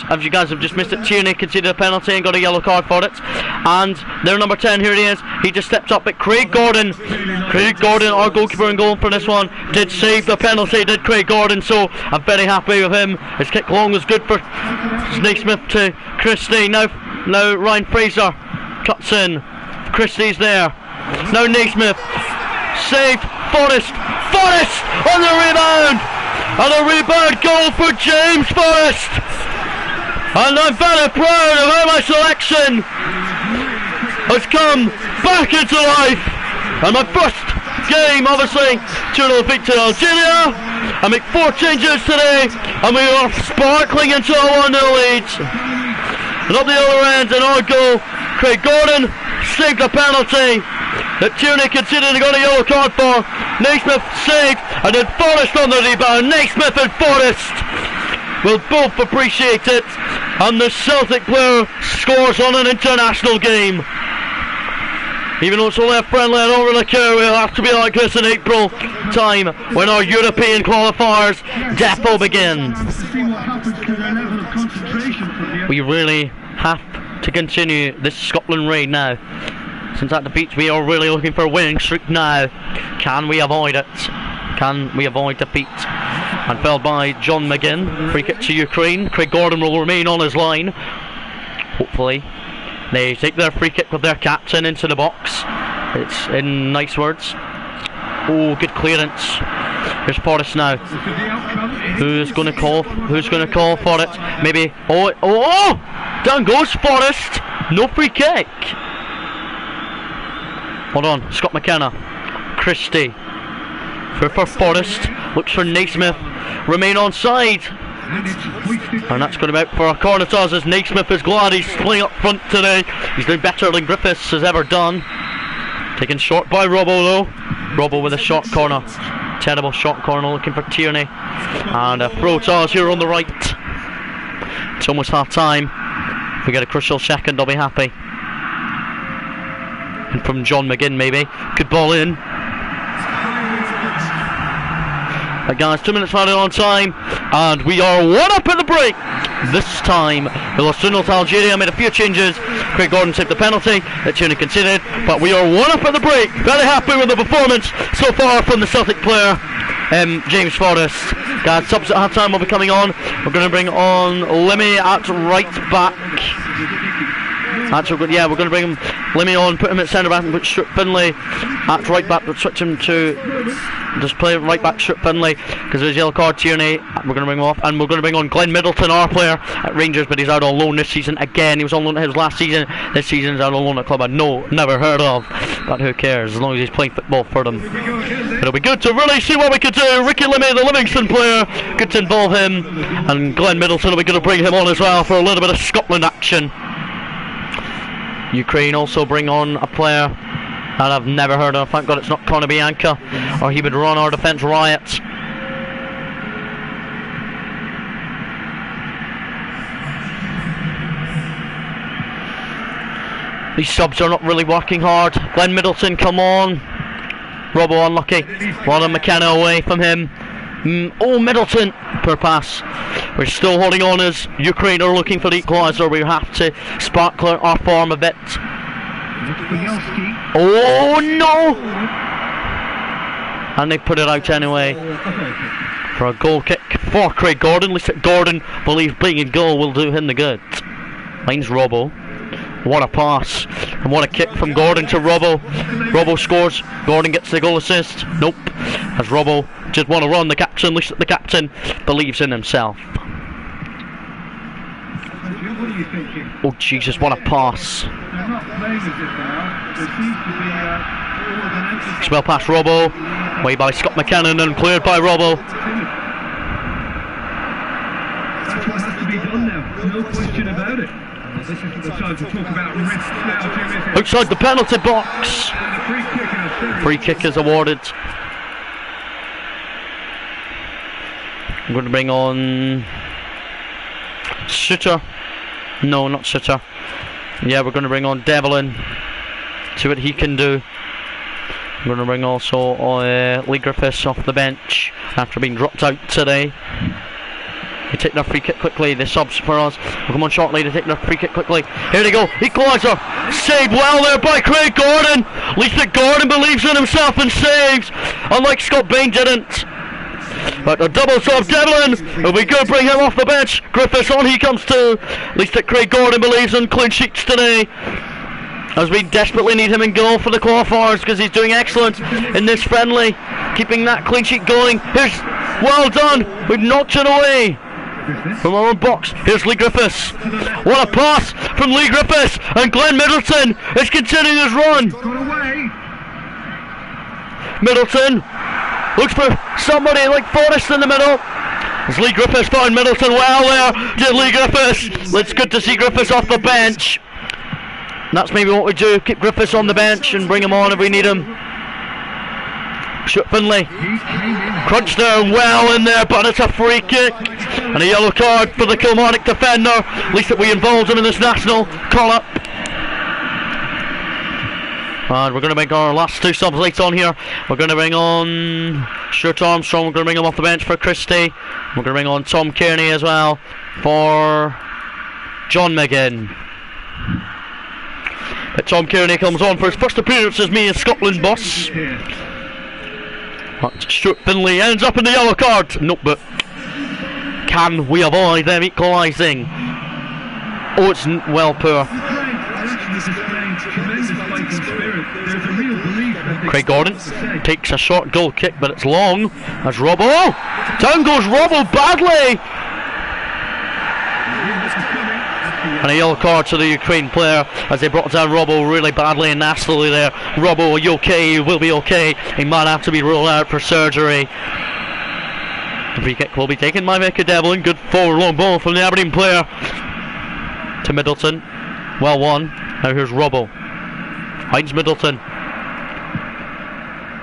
as you guys have just missed it, Tierney conceded a penalty and got a yellow card for it. And their number 10, here he is. He just stepped up, but Craig Gordon, our goalkeeper in goal for this one, did save the penalty, did Craig Gordon, so I'm very happy with him. His kick long was good for Naismith to Christie. Now Ryan Fraser cuts in. Christie's there. Now Naismith. Saved. Forrest on the rebound. And a rebound goal for James Forrest. And I'm very proud of how my selection has come back into life. And my first game, obviously, 2-0 defeat to Algeria. I make 4 changes today, and we are sparkling into a 1-0 lead. And up the other end, and our goal, Craig Gordon saved a penalty that Tierney conceded and got a yellow card for. Naismith saved, and then Forrest on the rebound. Naismith and Forrest will both appreciate it, and the Celtic player scores on an international game. Even though it's only a friendly, I don't really care. We'll have to be like this in April time when our European qualifiers depot begin. We really have to continue this Scotland raid now. Since that defeat, we are really looking for a winning streak now. Can we avoid it? Can we avoid defeat? And felled by John McGinn. Free kick to Ukraine. Craig Gordon will remain on his line. Hopefully they take their free kick with their captain into the box. It's in nice words. Oh, good clearance. Here's Forrest now. Who's going to call for it? Maybe. Oh! Down goes Forrest. No free kick. Hold on. Scott McKenna. Christie. For Forrest. Looks for Naismith. Remain on side. And that's going to be out for a corner toss as Naismith is glad he's playing up front today. He's doing better than Griffiths has ever done. Taken short by Robbo though. Robbo with a short corner. Terrible short corner looking for Tierney. And a throw toss here on the right. It's almost half time. If we get a crucial second, I'll be happy. And from John McGinn maybe. Good ball in. Guys, 2 minutes added on time, and we are 1 up at the break. This time, we lost 2-0 to Algeria, made a few changes. Craig Gordon saved the penalty that Tierney conceded, but we are 1 up at the break. Very happy with the performance so far from the Celtic player, James Forrest. Guys, subs at half time will be coming on. We're going to bring on Limmy at right back. We're going to bring Limmy on, put him at centre back and put Stuart Finlay at right back. We'll switch him to just play right back Stuart Finlay because there's a yellow card. Tierney, we're going to bring him off, and we're going to bring on Glenn Middleton, our player at Rangers, but he's out on loan this season again. He was on loan his last season. This season he's out on loan at a club I never heard of, but who cares as long as he's playing football for them. It'll be good to really see what we could do. Ricky Limmy, the Livingston player, good to involve him, and Glenn Middleton will be good to bring him on as well for a little bit of Scotland action. Ukraine also bring on a player that I've never heard of. Thank God it's not Conor Bianca, or he would run our defence riot. These subs are not really working hard. Glenn Middleton, come on. Robbo unlucky. Ronald McKenna away from him. Oh, Middleton, poor pass. We're still holding on as Ukraine are looking for the equaliser. We have to sparkle our form a bit. Oh no! And they put it out anyway for a goal kick for Craig Gordon. At least Gordon believes being in goal will do him the good. Mine's Robbo. What a pass, and what a kick from Gordon to Robbo. Robbo scores, Gordon gets the goal assist. Nope, as Robbo just want to run. The captain believes in himself. Oh Jesus, what a pass. Spell past Robbo, way by Scott McKinnon and cleared by Robbo. That's what has to be done now, no question about it. This isn't the time to talk about risks now, Jim. Outside the penalty box. Free kick is awarded. I'm going to bring on Sutter. No, not Sutter. Yeah, we're going to bring on Devlin. See what he can do. I'm going to bring also Lee Griffiths off the bench after being dropped out today. They take their free kick quickly. The subs for us will come on shortly to take their free kick quickly. Here they go. Equaliser. Saved well there by Craig Gordon. At least that Gordon believes in himself and saves, unlike Scott Bain didn't. But a double sub, Devlin. It'll be good. Bring him off the bench. Griffiths on he comes too. At least that Craig Gordon believes in clean sheets today, as we desperately need him in goal for the qualifiers because he's doing excellent in this friendly, keeping that clean sheet going. Here's well done. We've knocked it away from our own box. Here's Lee Griffiths. What a pass from Lee Griffiths, and Glenn Middleton is continuing his run. Middleton looks for somebody like Forrest in the middle. As Lee Griffiths found Middleton well there. Did Lee Griffiths. It's good to see Griffiths off the bench. That's maybe what we do, keep Griffiths on the bench and bring him on if we need him. Stuart Finlay crunched there well in there, but it's a free kick and a yellow card for the Kilmarnock defender. At least that we involved him in this national call-up. And we're going to make our last two subs late on here. We're going to bring on Stuart Armstrong. We're going to bring him off the bench for Christie. We're going to bring on Tom Kearney as well for John McGinn. But Tom Kearney comes on for his first appearance as me in Scotland boss. But Stuart Finlay ends up in the yellow card. Nope, but can we avoid them equalising? Oh, it's well poor. Craig Gordon takes a short goal kick, but it's long as Robbo. Oh, down goes Robbo badly. And a yellow card to the Ukraine player as they brought down Robbo really badly and nastily there. Robbo, are you okay? You will be okay. He might have to be ruled out for surgery. The free kick will be taken by Micah Devlin. Good forward long ball from the Aberdeen player to Middleton. Well won. Now here's Robbo. Finds Middleton.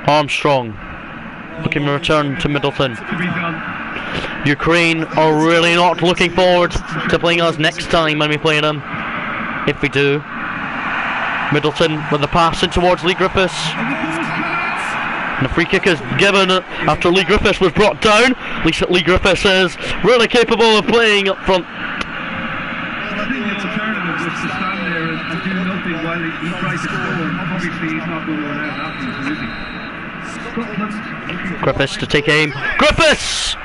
Armstrong. Looking to return to Middleton. Ukraine are really not looking forward to playing us next time when we play them. If we do. Middleton with the pass in towards Lee Griffiths. And the free kick is given after Lee Griffiths was brought down. At least Lee Griffiths is really capable of playing up front. I think the alternative was to stand there and do nothing while he tries to score. Obviously he's not going to allow that one, is he? Griffiths to take aim. Griffiths!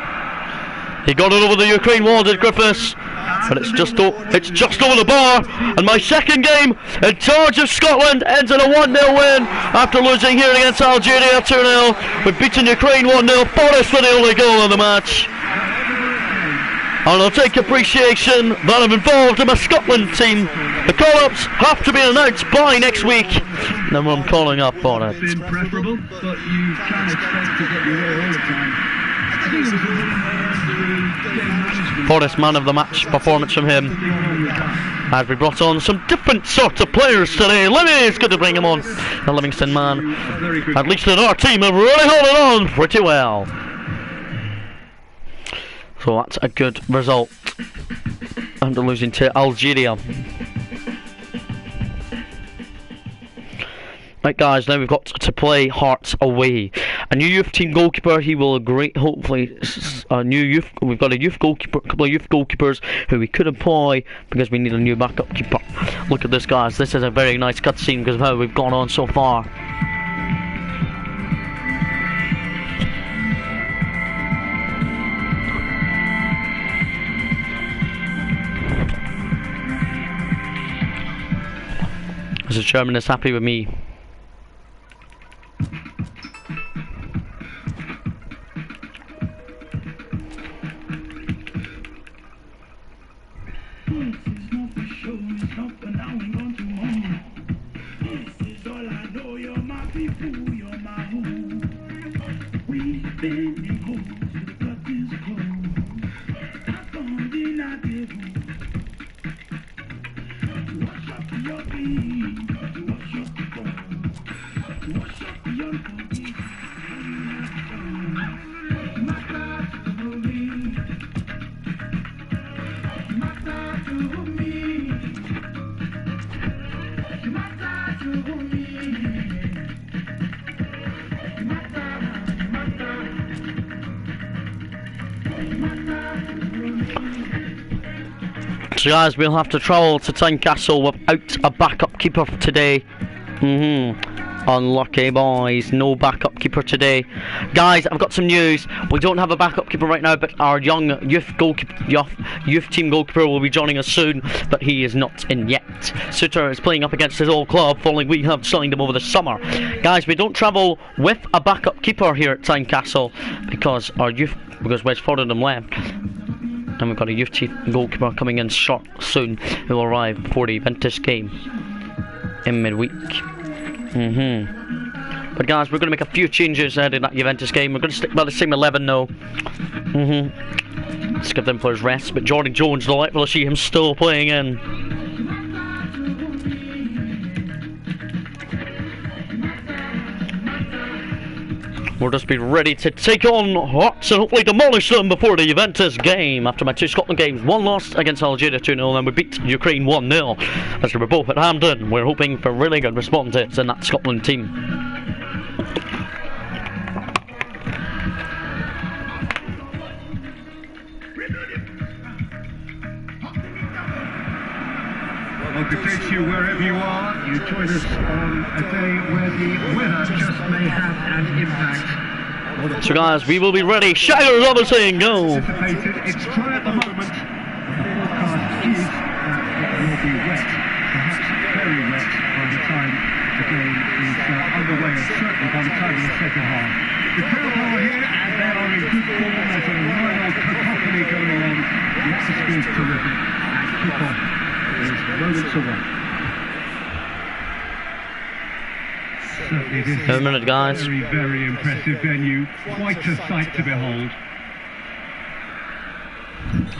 He got it over the Ukraine wall, did Griffiths? But it's just over the bar. And my second game in charge of Scotland ends in a 1-0 win after losing here against Algeria 2-0. We've beaten Ukraine 1-0. Forrest with the only goal in the match. And I'll take appreciation that I'm involved in my Scotland team. The call-ups have to be announced by next week. And then I'm calling up on it. It's been preferable, but you can't expect to get your way all the time. I think it was a Forrest man of the match performance from him. As we brought on some different sort of players today. Lemmy, it's good to bring him on. The Livingston man. At least in our team have really holding on pretty well. So that's a good result after losing to Algeria. Right guys, now we've got to play Hearts away. A new youth team goalkeeper, he will agree, hopefully, we've got a youth goalkeeper, a couple of youth goalkeepers who we could employ because we need a new backup keeper. Look at this guys, this is a very nice cutscene because of how we've gone on so far. Mr. Chairman is happy with me. So guys, we'll have to travel to Tynecastle without a backup keeper today. Unlucky boys, no backup keeper today. Guys, I've got some news. We don't have a backup keeper right now, but our young youth team goalkeeper will be joining us soon, but he is not in yet. Suter is playing up against his old club, following we have signed him over the summer. Guys, we don't travel with a backup keeper here at Tynecastle because Wes Fordham left. And we've got a youth team goalkeeper coming in soon, who will arrive before the Juventus game in midweek. But guys, we're going to make a few changes ahead in that Juventus game. We're going to stick by the same 11 though. Let's give them players rest. But Jordan Jones, delightful to see him still playing in. We'll just be ready to take on Hearts and hopefully demolish them before the Juventus game. After my two Scotland games, one lost against Algeria 2-0 and we beat Ukraine 1-0. As we were both at Hampden, we're hoping for really good responses in that Scotland team. Well, good day to you wherever you are. You join us on a day where the weather just may have an impact. So guys, we will be ready. Shagger Robertson, go! It's dry at the moment. The forecast is that it will be wet, perhaps very wet by the time the game is underway, and certainly by the time of the second half. The crowd are here and they are in good form. There's a royal cacophony going on. The atmosphere is terrific. And kick-off is moments away. Certainly this is a minute, guys. Very, very impressive venue. Quite a sight to behold.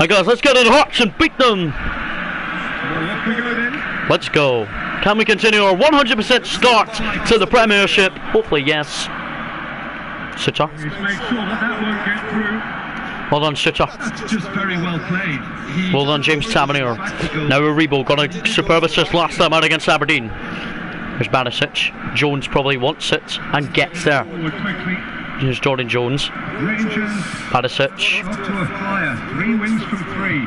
Right guys, let's go to the Hearts and beat them. Well, off we go then. Let's go. Can we continue our 100% start to the Premiership? Hopefully, yes. Sutter. Just make sure that won't get through. Well done, Sutter. Just very well played. Well done, James Tavernier. Now Aribo got a superb assist last time out against Aberdeen. There's Barisic. Jones probably wants it and gets there. Here's Jordan Jones. Barisic. Off to a flyer. 3 wins from 3.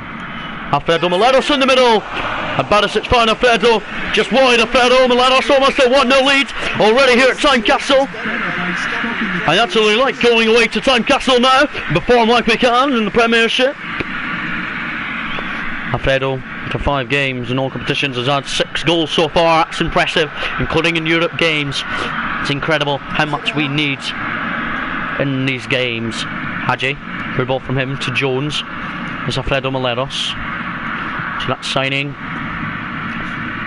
Alfredo Mileros in the middle. And Barisic found Alfredo. Just wide. Alfredo Mileros almost a 1-0 lead. Already here at Tynecastle. I absolutely like going away to Tynecastle now. Perform like we can in the Premiership. Alfredo, after 5 games in all competitions, has had 6 goals so far. That's impressive, including in Europe games. It's incredible how much we need in these games. Hadji, good ball from him to Jones. There's Alfredo Mileros. So that signing.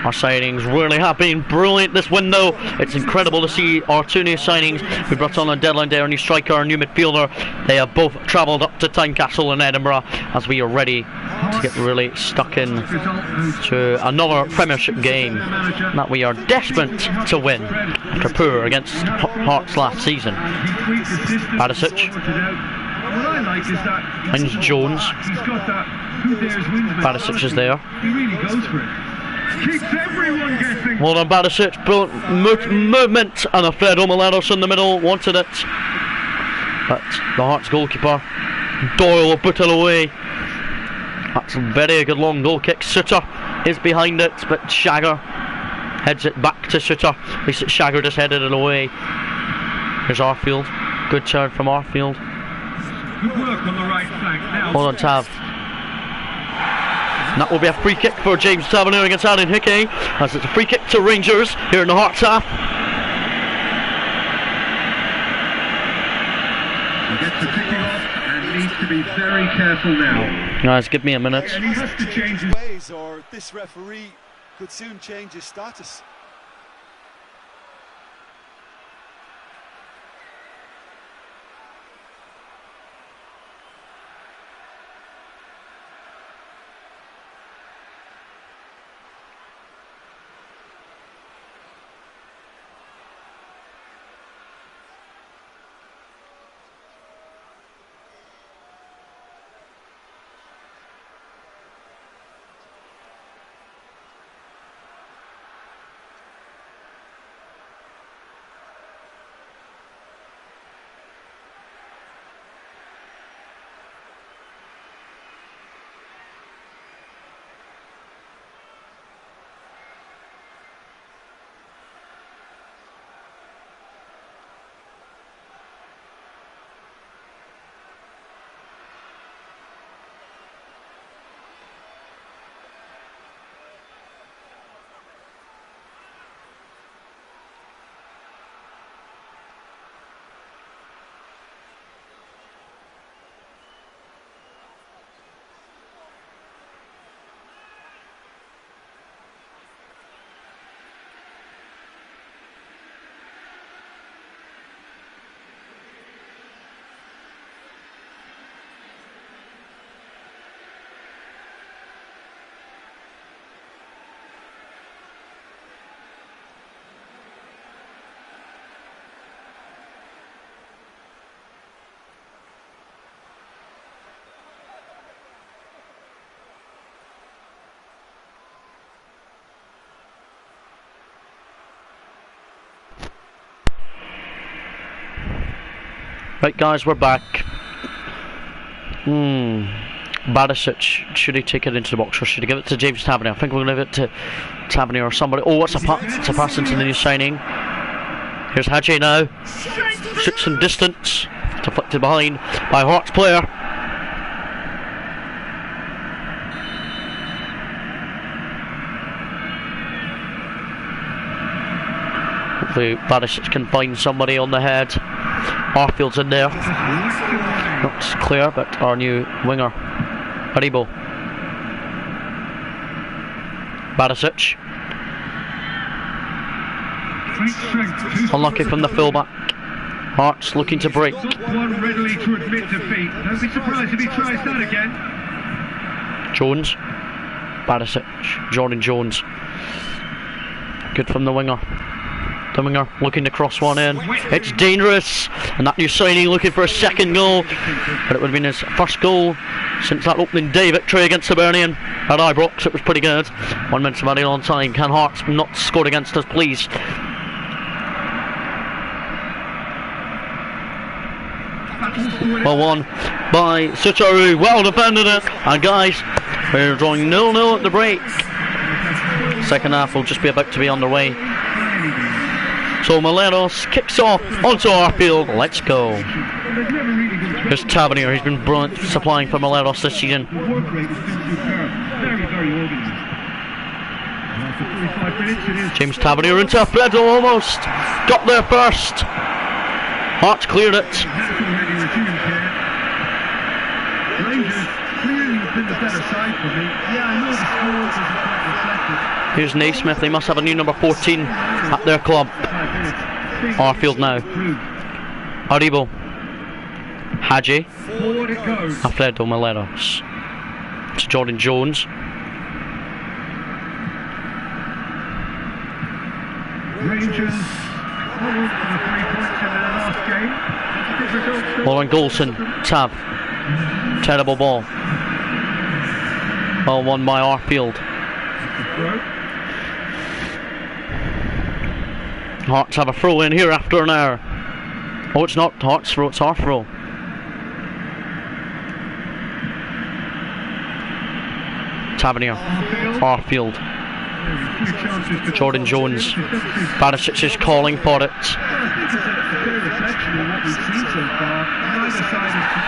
Our signings really have been brilliant this window. It's incredible to see our 2 new signings. We brought on deadline day, our new striker, our new midfielder. They have both travelled up to Tynecastle in Edinburgh as we are ready to get really stuck in to another Premiership game that we are desperate to win after poor against Hearts last season. Barisic. What I like is that Finds Jones. he's got that who dares wins Barisic is there. He really goes for it. Keeps everyone guessing. Well done, Barisic. Brilliant movement, and Alfredo Mileros in the middle wanted it, but the Hearts goalkeeper Doyle will put it away. That's a very good long goal kick. Sutter is behind it, but Shagger heads it back to Sutter. At least Shagger just headed it away. Here's Arfield. Good turn from Arfield. Good work on the right flank now. Hold on, Tav. And that will be a free kick for James Tavernier against Aaron Hickey, as it's a free kick to Rangers here in the Hearts half. He gets the kicking off and needs to be very careful now. Guys, give me a minute. And he has to change his ways, or this referee could soon change his status. Right guys, we're back. Barisic, should he take it into the box or should he give it to James Tavernier? I think we're going to give it to Tavernier or somebody. Oh, it's a pass into the new signing. Here's Hadji now. Shoots some distance. Deflected behind by Hearts player. Hopefully Barisic can find somebody on the head. Arfield's in there. Not clear, but our new winger, Haribo. Barisic. Unlucky from the fullback. Hearts looking to break. One readily to admit defeat. Don't be surprised if he tries that again. Jones. Barisic. Jordan Jones. Good from the winger. The winger looking to cross one in. It's dangerous. And that new signing looking for a second goal. But it would have been his first goal since that opening day victory against Hibernian at Ibrox. It was pretty good. 1 minute of adding on time. Can Hearts not score against us, please? Well won by Sucharu. Well defended it. And guys, we're drawing 0-0 at the break. Second half will just be about to be underway. So Mileros kicks off onto our field. Let's go. Here's Tavernier. He's been brilliant supplying for Mileros this season. James Tavernier into Alfredo, almost got there first. Hearts cleared it. Here's Naismith. They must have a new number 14 at their club. Arfield now. Aribo. Hadji. Alfredo Mileros. It's Jordan Jones. Lauren Golson. Tab. Terrible ball. Well won by Arfield. Hearts have a throw in here after an hour. Oh, it's not Hearts throw, it's our throw. Tavernier. Arfield. Jordan Jones. Barisic is calling for it.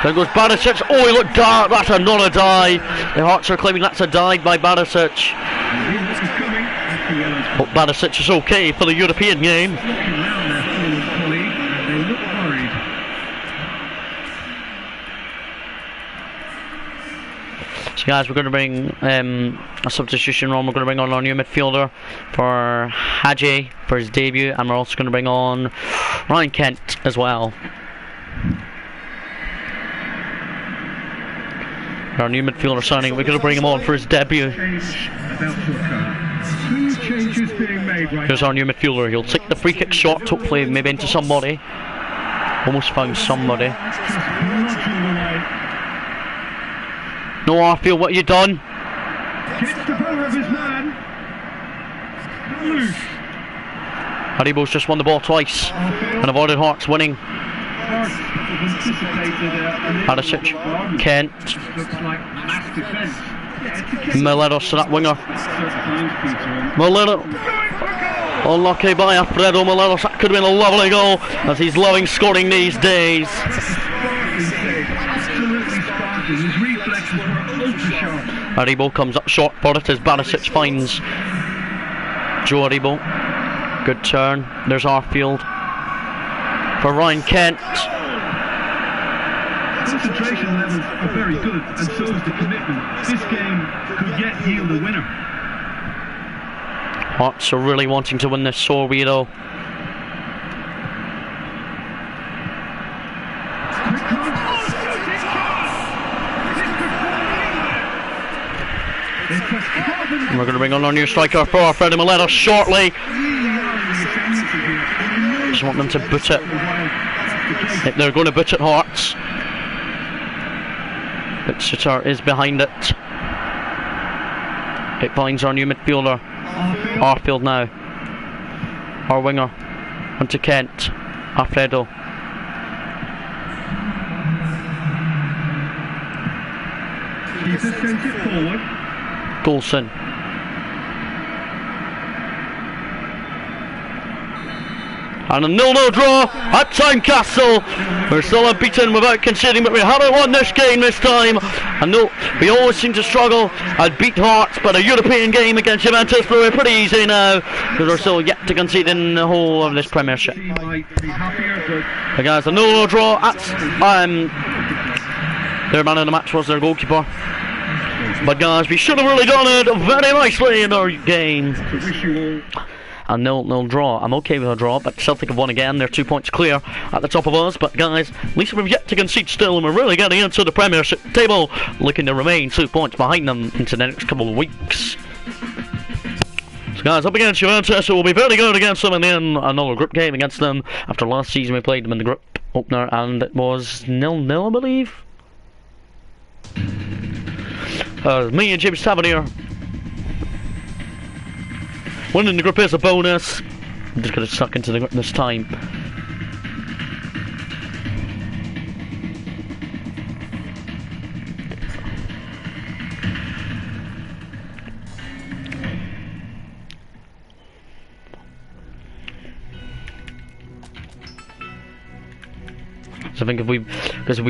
There goes Barisic. Oh, he looked dark. That's another dive. The Hearts are claiming that's a dive by Barisic. But Barisic is okay for the European game. So guys, we're going to bring a substitution on. We're going to bring on our new midfielder for Hadji for his debut, and we're also going to bring on Ryan Kent as well. Our new midfielder signing, we're going to bring him on for his debut. Here's our new midfielder. He'll take the free kick shot, hopefully maybe into somebody. Almost found somebody. No, Arfield, what have you done? Haribo's just won the ball twice and avoided Hearts winning. Barisic, Kent, Mileros to that winger. Mileros, unlucky by Alfredo Mileros. That could have been a lovely goal, as he's loving scoring these days. Aribo comes up short for it as Barisic finds Joe Aribo. Good turn. There's Arfield for Ryan Kent. Concentration levels are very good, and so is the commitment. This game could yet yield a winner. Hearts are really wanting to win this, so are we though. And we're going to bring on our new striker for Alfredo Mileros shortly. Just want them to boot it. If they're going to boot it, Hearts. But Sutter is behind it. It finds our new midfielder. Arfield now. Our winger. Onto Kent. Alfredo. Golson. And a 0-0 draw at Tynecastle. We're still unbeaten without conceding, but we haven't won this game this time. And no, we always seem to struggle and beat Hearts, but a European game against Juventus will be pretty easy now, because we're still yet to concede in the whole of this Premiership. But guys, a 0-0 draw at their man of the match was their goalkeeper. But guys, we should have really done it very nicely in our game. a 0-0 draw. I'm okay with a draw, but Celtic have won again. They're 2 points clear at the top of us. But guys, at least we've yet to concede still, and we're really getting into the Premiership table, looking to remain 2 points behind them into the next couple of weeks. So guys, up against Juventus, it will be very good against them, and then another group game against them. After last season we played them in the group opener, and it was 0-0, I believe. Me and James Tavernier. Winning the group is a bonus. I'm just going to suck into the group this time. So I think if we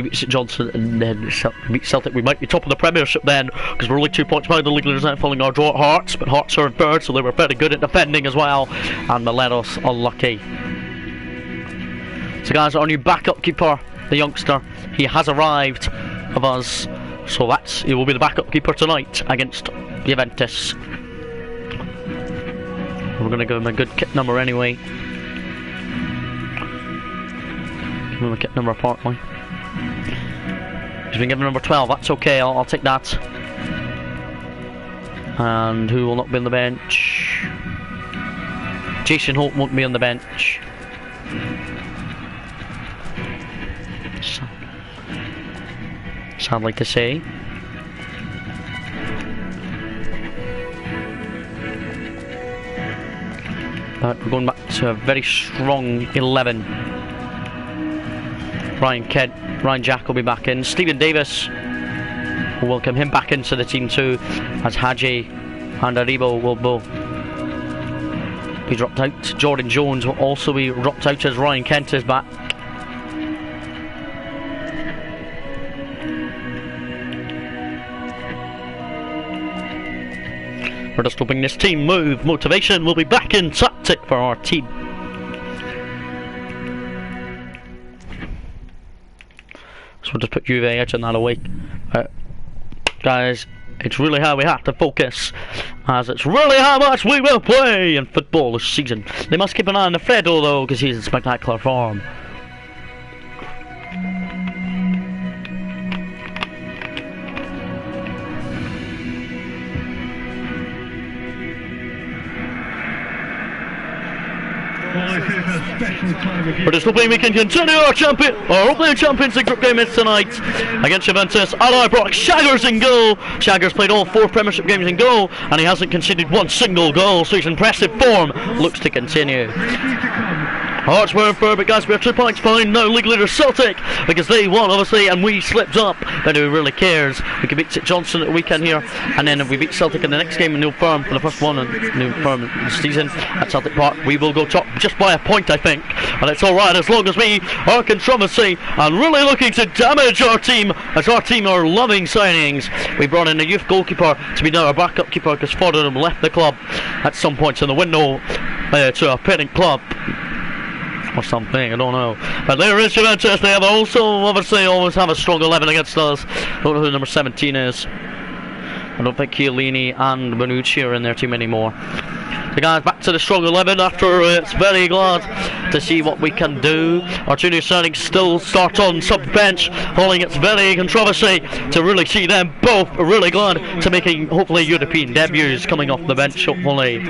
beat St Johnstone and then beat Celtic, we might be top of the Premiership then, because we're only 2 points behind the league leaders now, following our draw at Hearts, but Hearts are in third, so they were very good at defending as well, and they let us unlucky. So guys, our new backup keeper, the youngster, he has arrived of us, so he will be the backup keeper tonight against Juventus. We're going to give him a good kit number anyway. Give him a kit number apparently. He's been given number 12, that's okay, I'll take that. And who will not be on the bench? Jason Holt won't be on the bench. Sadly to say. But we're going back to a very strong 11. Ryan Kent, Ryan Jack will be back in. Stephen Davis, we'll welcome him back into the team too, as Hadji and Aribo will both be dropped out. Jordan Jones will also be dropped out as Ryan Kent is back. We're just hoping this team motivation will be back in tactic for our team. So we'll just put Juve edging that away. Guys, it's really how we have to focus, as it's really how much we will play in football this season. They must keep an eye on the Fredo though, because he's in spectacular form. We're just hoping we can continue our opening Champions League group game is tonight against Juventus. Ally Brock Shaggers in goal. Shaggers played all 4 Premiership games in goal, and he hasn't conceded one single goal, so his impressive form looks to continue. Hearts were in third, but guys, we're 2 points behind now league leader Celtic, because they won obviously and we slipped up, but who really cares? We can beat St Johnstone at the weekend here, and then if we beat Celtic in the next game in New Firm for the first one in New Firm this season at Celtic Park, we will go top just by a point I think, and it's alright as long as we are controversy and really looking to damage our team, as our team are loving signings. We brought in a youth goalkeeper to be now our backup keeper, because Foddenham left the club at some points in the window to a parent club or something, I don't know. But there is Juventus. They have also obviously always have a strong 11 against us. I don't know who number 17 is. I don't think Chiellini and Bonucci are in their team anymore. The guys back to the strong 11 after it's very glad to see what we can do. Our junior signings still start on sub-bench, holding its very controversy to really see them both really glad to making hopefully European debuts coming off the bench hopefully.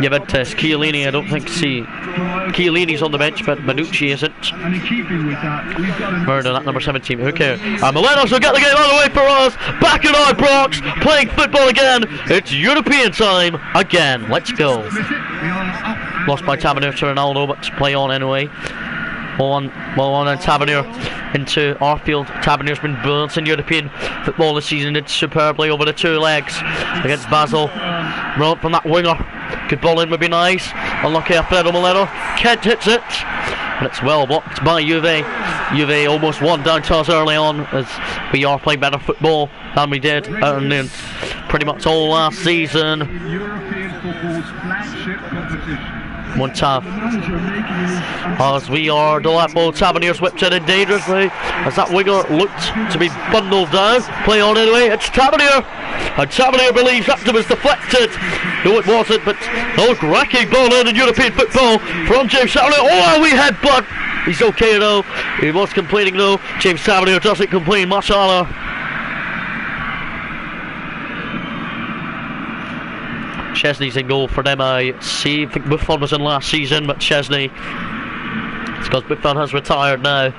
Juventus, Chiellini, I don't think Chiellini's on the bench, but Bonucci isn't. And in keeping with that, we've got Murder that number 17, who cares? And Milenos will get the game out of the way for us. Back in our box, playing football again. It's European time again. Let's go. Lost by Tavernier to Ronaldo, but to play on anyway. Well on and Tavernier into Arfield. Tavernier's been brilliant in European football this season. Did superbly over the 2 legs against Basel. Brilliant from that winger. Good ball in would be nice. Unlucky Alfredo Mileno. Kent hits it, and it's well blocked by Juve. Juve almost won down to us early on, as we are playing better football than we did pretty much all last season. European football's flagship competition. One Tav. As we are delightful, Tavernier's whipped in dangerously as that winger looked to be bundled down. Play on anyway, it's Tavernier, and Tavernier believes that was deflected. No, it wasn't, but a cracking ball in European football from James Tavernier. Oh, we headbutt. He's okay though. He was complaining though. James Tavernier doesn't complain, mashallah. Chesney's in goal for them, I see. I think Buffon was in last season, but Chesney, it's because Buffon has retired now.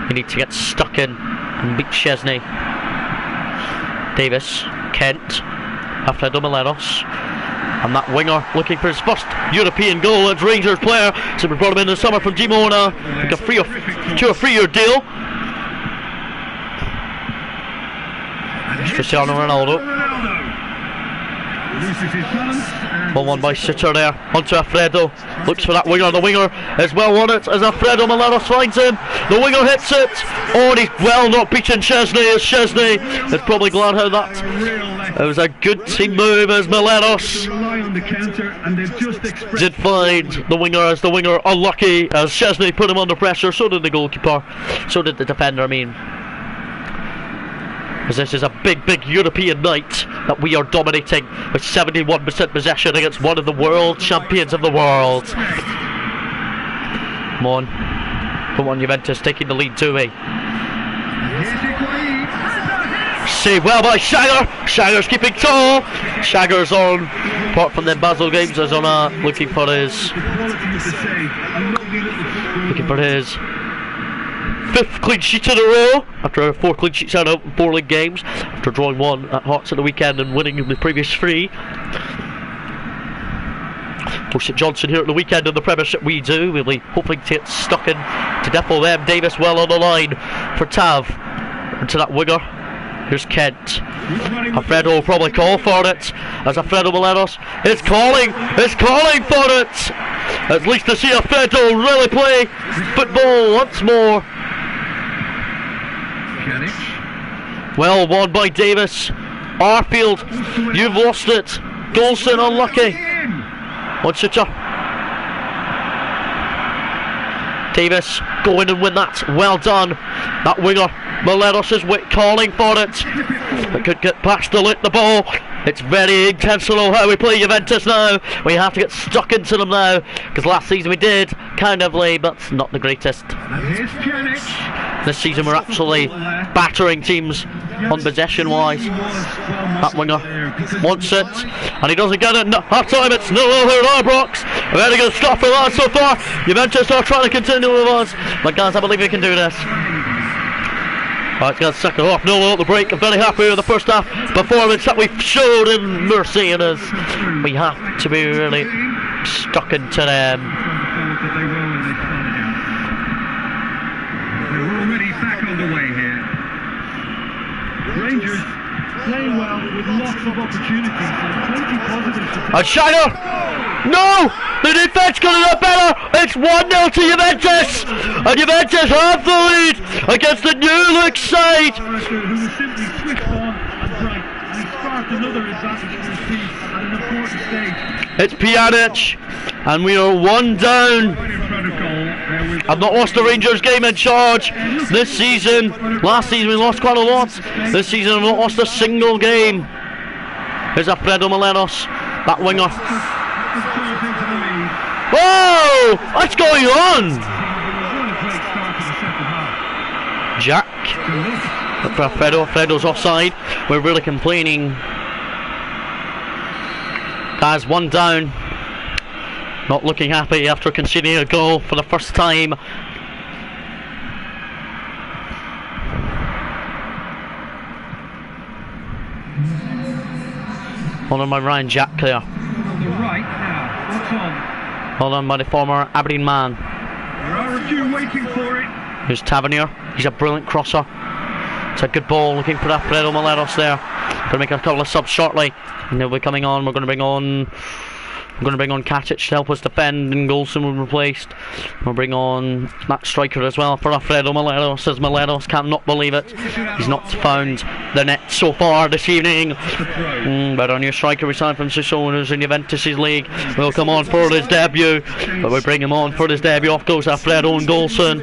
We need to get stuck in and beat Chesney. Davis, Kent, Alfredo Melenos, and that winger looking for his first European goal. It's Rangers player, so we brought him in the summer from Dimona, like a 2 or 3 year deal. Cristiano Ronaldo. 1-1 by Sitter there, onto Alfredo, looks for that winger, the winger is well on it as Alfredo Melenos finds him, the winger hits it, oh, and he's well not beaten Chesney, as Chesney is probably glad how that, it was a good team move as Melenos did find the winger, as the winger unlucky, as Chesney put him under pressure, so did the goalkeeper, so did the defender, I mean. As this is a big European night that we are dominating with 71% possession against one of the world champions of the world. Come on Juventus, taking the lead 2-1. Saved well by Shagger. Shagger's keeping tall. Shagger's on, apart from the Basel games, is on looking for his 5th clean sheet in a row, after 4 clean sheets out of 4 league games, after drawing 1 at Hearts at the weekend and winning the previous 3. For St Johnson here at the weekend in the Premiership we do. We'll be hoping to get stuck in to defo them. Davis well on the line for Tav, into that winger. Here's Kent. Alfredo will probably call for it, as Alfredo Melenos is calling for it. At least to see Alfredo really play football once more. Well won by Davis. Arfield, you've lost it. Golson unlucky. On Sutter. Davis, go in and win that. Well done. That winger, Melenos, is calling for it. It could get past the ball. It's very intentional how we play Juventus now. We have to get stuck into them now, because last season we did kind of late, but not the greatest. This season we're actually battering teams on possession wise. That winger wants it, and he doesn't get it. Half time, it's 0-0 here at Ibrox. A very good start for that so far. Juventus are trying to continue with us, but guys, I believe we can do this. Right, it's got second half, 0-0 at the break. I'm very happy with the first half performance that we've showed in Mercy, and as we have to be really stuck into them. They're already back on the way here. Rangers playing well with lots of opportunities, and plenty positives. And Shiner! No! The defence could have done better! It's 1-0 to Juventus! And Juventus have the lead against the new look side! Who was simply switched on and bright, and he sparked another advantage for his team at an important stage. It's Pjanic, and we are 1 down. Right in front of goal. I've not lost a Rangers game in charge this season. Last season we lost quite a lot. This season I've not lost a single game. Here's Alfredo Melenos, that winger. Whoa! What's going on? Jack. For Alfredo. Alfredo's offside. We're really complaining. Guys, 1 down. Not looking happy after conceding a goal for the first time. Hold on by Ryan Jack there. Hold on by the former Aberdeen man. There are a few waiting for it. Here's Tavernier. He's a brilliant crosser. It's a good ball, looking for Alfredo Melenos there. Going to make a couple of subs shortly, and they'll be coming on. We're going to bring on We're going to bring on Katic to help us defend, and Golson will be replaced. We'll bring on that striker as well for Alfredo Morelos, as Morelos cannot believe it. He's not found the net so far this evening. But our new striker we signed from Sassuolo's in Juventus' league will come on for his debut. But we bring him on for his debut. Off goes Alfredo and Golson.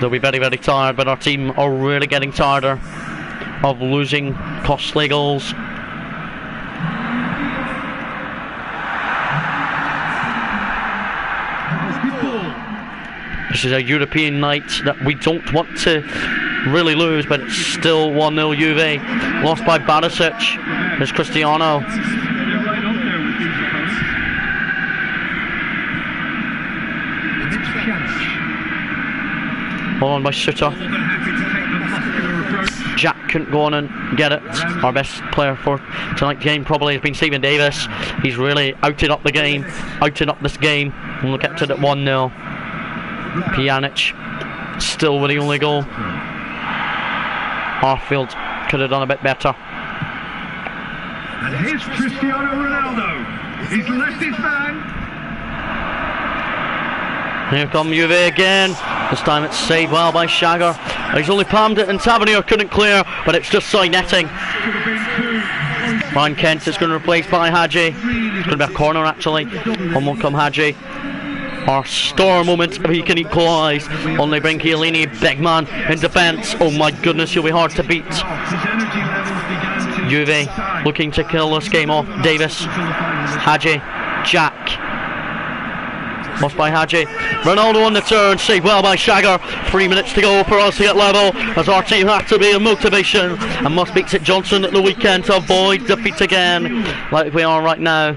They'll be very, very tired, but our team are really getting tired of losing costly goals. This is a European night that we don't want to really lose, but it's still 1-0 Juve. Lost by Barisic. There's Cristiano. Hold on by Sutter. Jack couldn't go on and get it. Our best player for tonight's game probably has been Stephen Davis. He's really outed up the game, outed up this game, and we'll get to it at 1-0. Pjanic still with the only goal. Arfield could have done a bit better. And here's Cristiano Ronaldo. He's left his man. Here come Juve again. This time it's saved well by Shagger. He's only palmed it and Tavernier couldn't clear, but it's just side netting. Ryan Kent is going to replace by Hadji. It's going to be a corner actually. On will come Hadji. Our star moment if he can equalise. Only bring Chiellini, big man in defence. Oh my goodness, he'll be hard to beat. Juve looking to kill this game off. Davis, Hadji, Jack. Lost by Hadji. Ronaldo on the turn, saved well by Shagger. 3 minutes to go for us to get level, as our team have to be in motivation and must beat St Johnstone at the weekend to avoid defeat again, like we are right now.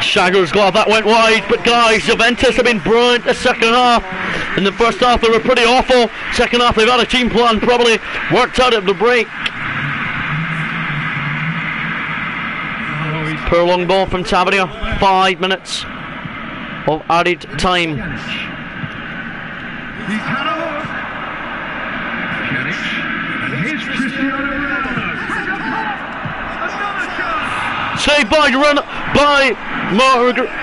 Shagger's glad that went wide, but guys, Juventus have been brilliant the second half. In the first half they were pretty awful. Second half they've had a team plan probably worked out at the break. Poor long ball from Tavernier. 5 minutes of added time. Saved by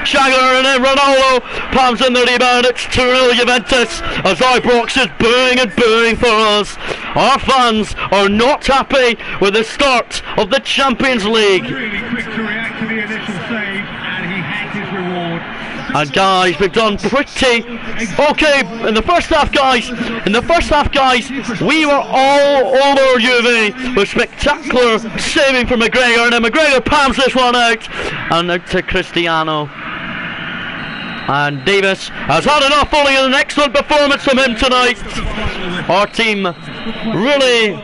Shagger, and then Ronaldo palms in the rebound. It's 2-0 Juventus as Ibrox is booing and booing for us. Our fans are not happy with the start of the Champions League. Really quick to react to the initial save, and he had his reward. And guys, we've done pretty okay in the first half, guys. In the first half, guys, we were all over Juve with spectacular saving from McGregor, and then McGregor palms this one out, and out to Cristiano. And Davis has had enough, following an excellent performance from him tonight. Our team really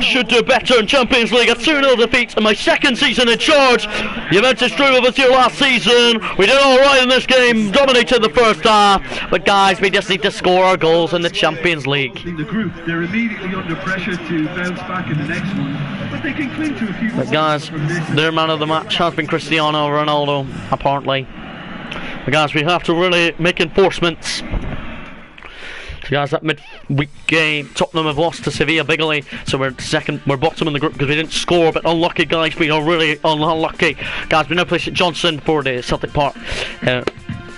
should do better in Champions League. A 2-0 defeat in my second season in charge. Juventus drew with us here last season. We did alright in this game, dominated the first half. But guys, we just need to score our goals in the Champions League. The group, they're immediately under pressure to bounce back in the next one, but they can cling to a few. But guys, their man of the match has been Cristiano Ronaldo, apparently. But guys, we have to really make enforcements. So guys, that midweek game, Tottenham have lost to Sevilla bigly, so we're bottom in the group because we didn't score. But unlucky, guys, we are really unlucky. Guys, we now play St Johnstone for the Celtic Park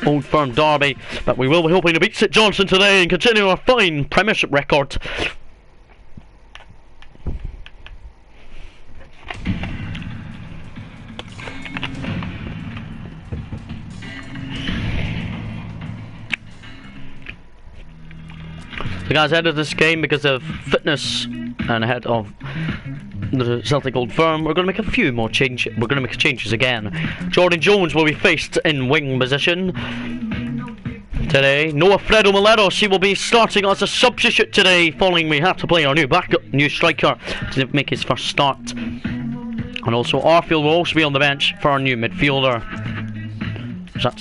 Old Firm derby, but we will be hoping to beat St Johnstone today and continue our fine Premiership record. The guys ahead of this game because of fitness and ahead of the Celtic Old Firm, we're going to make a few more changes. We're going to make changes again. Jordan Jones will be faced in wing position today. No Alfredo Morelos, he will be starting as a substitute today, following we have to play our new striker to make his first start. And also Arfield will also be on the bench for our new midfielder. That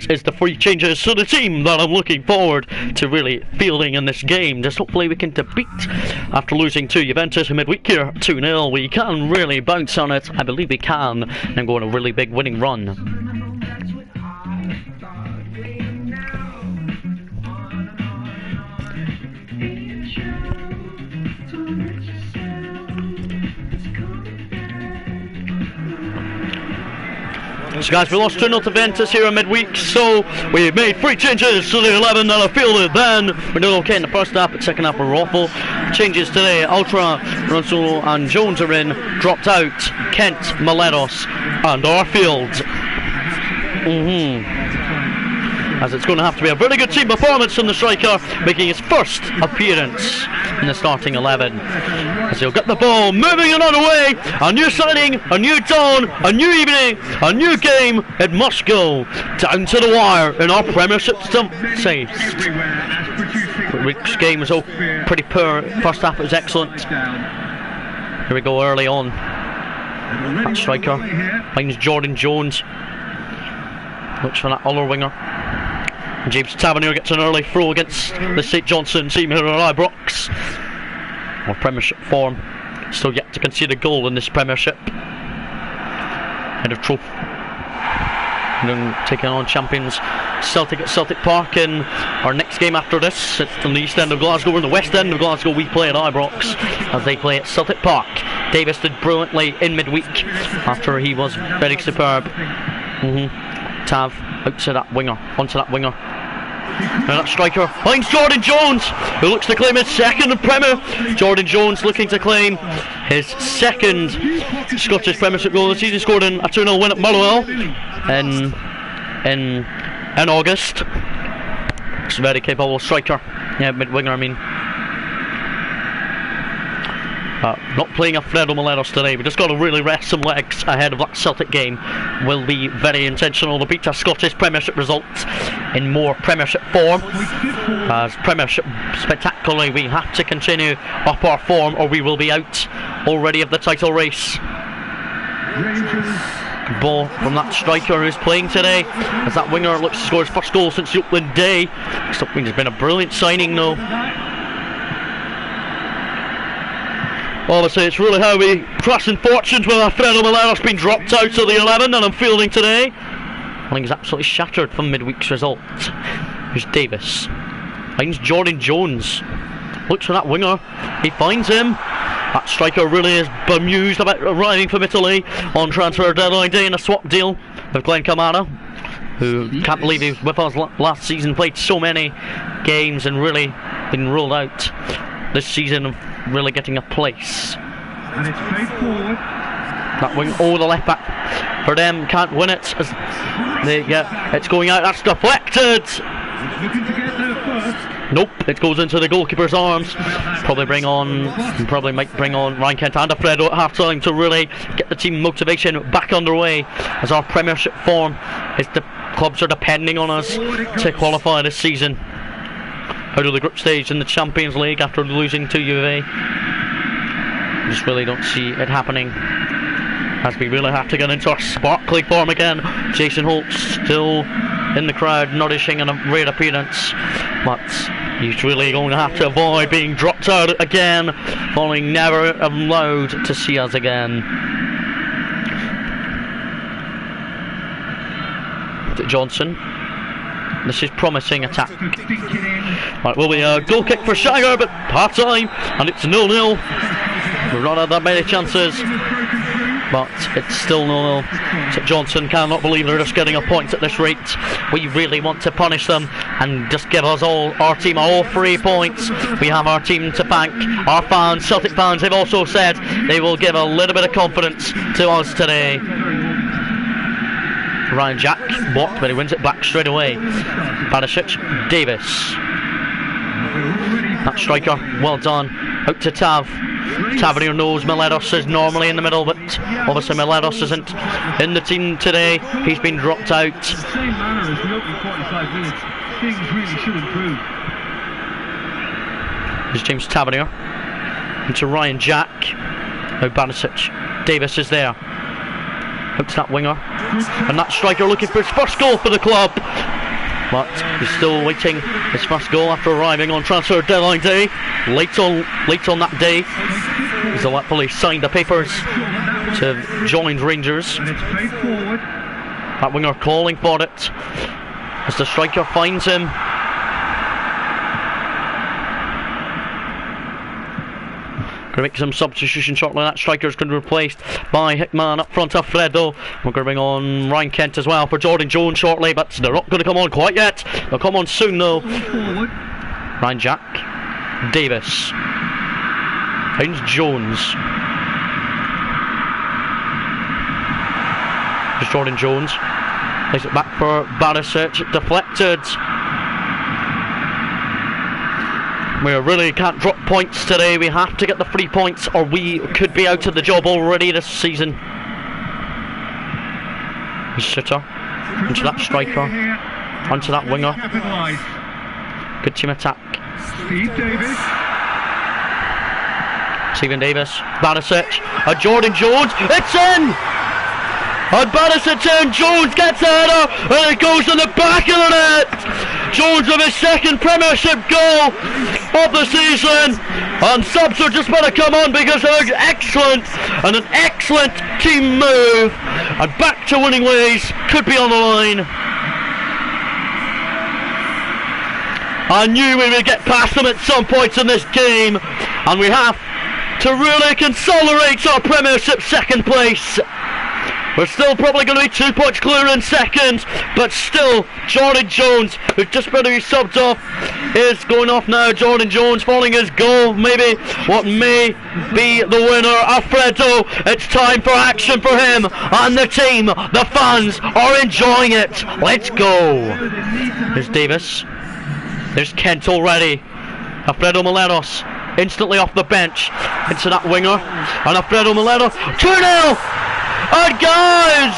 is the three changes to the team that I'm looking forward to really fielding in this game. Just hopefully we can defeat, after losing to Juventus in midweek here 2-0, we can really bounce on it. I believe we can, and go on a really big winning run. So guys, we lost 2-0 to Ventus here in midweek, so we made 3 changes to the 11 that I fielded then. We did okay in the first half, but second half were awful. Changes today: Ultra, Ronso and Jones are in. Dropped out Kent, Maleros and Arfield. As it's going to have to be a very good team performance from the striker, making his first appearance in the starting 11. As he'll get the ball, moving another way. A new signing, a new dawn, a new evening, a new game. It must go down to the wire in our Premiership saves. Week's game was all pretty poor. First half was excellent. Here we go early on. That striker finds Jordan Jones. Looks for that other winger. James Tavernier gets an early throw against the St Johnstone team here at Ibrox. Our Premiership form, still yet to concede a goal in this Premiership. Head of trophy. And then taking on champions Celtic at Celtic Park in our next game after this. On the east end of Glasgow, or the west end of Glasgow, we play at Ibrox as they play at Celtic Park. Davis did brilliantly in midweek after he was very superb. Tav out to that winger, onto that winger. And that striker finds Jordan Jones, who looks to claim his second Premier. Jordan Jones looking to claim his second Scottish Premiership goal of the season. Scored in a 2-0 win at Motherwell in August. It's a very capable striker. Yeah, mid-winger I mean. Not playing Alfredo Maleros today. We just got to really rest some legs ahead of that Celtic game. Will be very intentional to beat our Scottish Premiership results in more Premiership form. As Premiership spectacularly, we have to continue up our form, or we will be out already of the title race. Good ball from that striker who's playing today, as that winger looks to score his first goal since the opening day. Something has been a brilliant signing though. Obviously, it's really how we crossing fortunes with Alfredo Maleros being dropped out of the 11 and I'm fielding today. I think he's absolutely shattered from midweek's result. Here's Davis. Finds Jordan Jones. Looks for that winger. He finds him. That striker really is bemused about arriving from Italy on transfer deadline day in a swap deal with Glenn Kamara, who can't believe he was with us last season, played so many games and really been ruled out this season of really getting a place. And it's played forward. That wing, the left back for them can't win it as they get. It's going out. That's deflected. Looking to get there first. Nope, it goes into the goalkeeper's arms. Probably might bring on Ryan Kent and Alfredo at half time to really get the team motivation back underway, as our Premiership form is the clubs are depending on us to qualify this season out of the group stage in the Champions League after losing to UVA. Just really don't see it happening, as we really have to get into our sparkly form again. Jason Holt still in the crowd, nourishing a rare appearance, but he's really going to have to avoid being dropped out again, following never allowed to see us again. Johnson. This is promising attack. Right, will be a goal kick for Shagger, but half time, and it's 0-0. We've not had that many chances, but it's still 0-0. So Johnson cannot believe they're just getting a point at this rate. We really want to punish them and just give us our team all 3 points. We have our team to thank. Our fans, Celtic fans, have also said they will give a little bit of confidence to us today. Ryan Jack blocked, but he wins it back straight away. Barisic, Davis. That striker, well done. Out to Tav. Tavernier knows Maleros is normally in the middle, but obviously Maleros isn't in the team today. He's been dropped out. The same manner as the opening 45 minutes. Things really should improve. There's James Tavernier. Into Ryan Jack. Now Barisic. Davis is there. Out to that winger. And that striker looking for his first goal for the club. But he's still waiting his first goal after arriving on transfer deadline day. Late on that day, he's electly signed the papers to join Rangers. That winger calling for it as the striker finds him. to make some substitution shortly. That striker's going to be replaced by Hickman. Up front, Alfredo. We're going to bring on Ryan Kent as well for Jordan Jones shortly, but they're not going to come on quite yet. They'll come on soon though. Ryan Jack. Davis. Haynes Jones. There's Jordan Jones. Plays it back for Barisic. Deflected. We really can't drop points today. We have to get the 3 points or we could be out of the job already this season. Sitter. Into that striker. Onto that winger. Good team attack. Stephen Davis. Barisic. Jordan Jones. It's in! And Barisic in. Jones gets a header. And it goes in the back of the net. Jones with his second Premiership goal of the season, and subs are just about to come on because they're excellent and an excellent team move, and back to winning ways could be on the line. I knew we would get past them at some points in this game, and we have to really consolidate our Premiership second place. We're still probably going to be 2 points clear in second, but still, Jordan Jones, who's just better be subbed off, is going off now. Jordan Jones following his goal, maybe what may be the winner. Alfredo, it's time for action for him and the team. The fans are enjoying it. Let's go. There's Davis. There's Kent already. Alfredo Moleros, instantly off the bench, into that winger. And Alfredo Moleros, 2-0! And guys,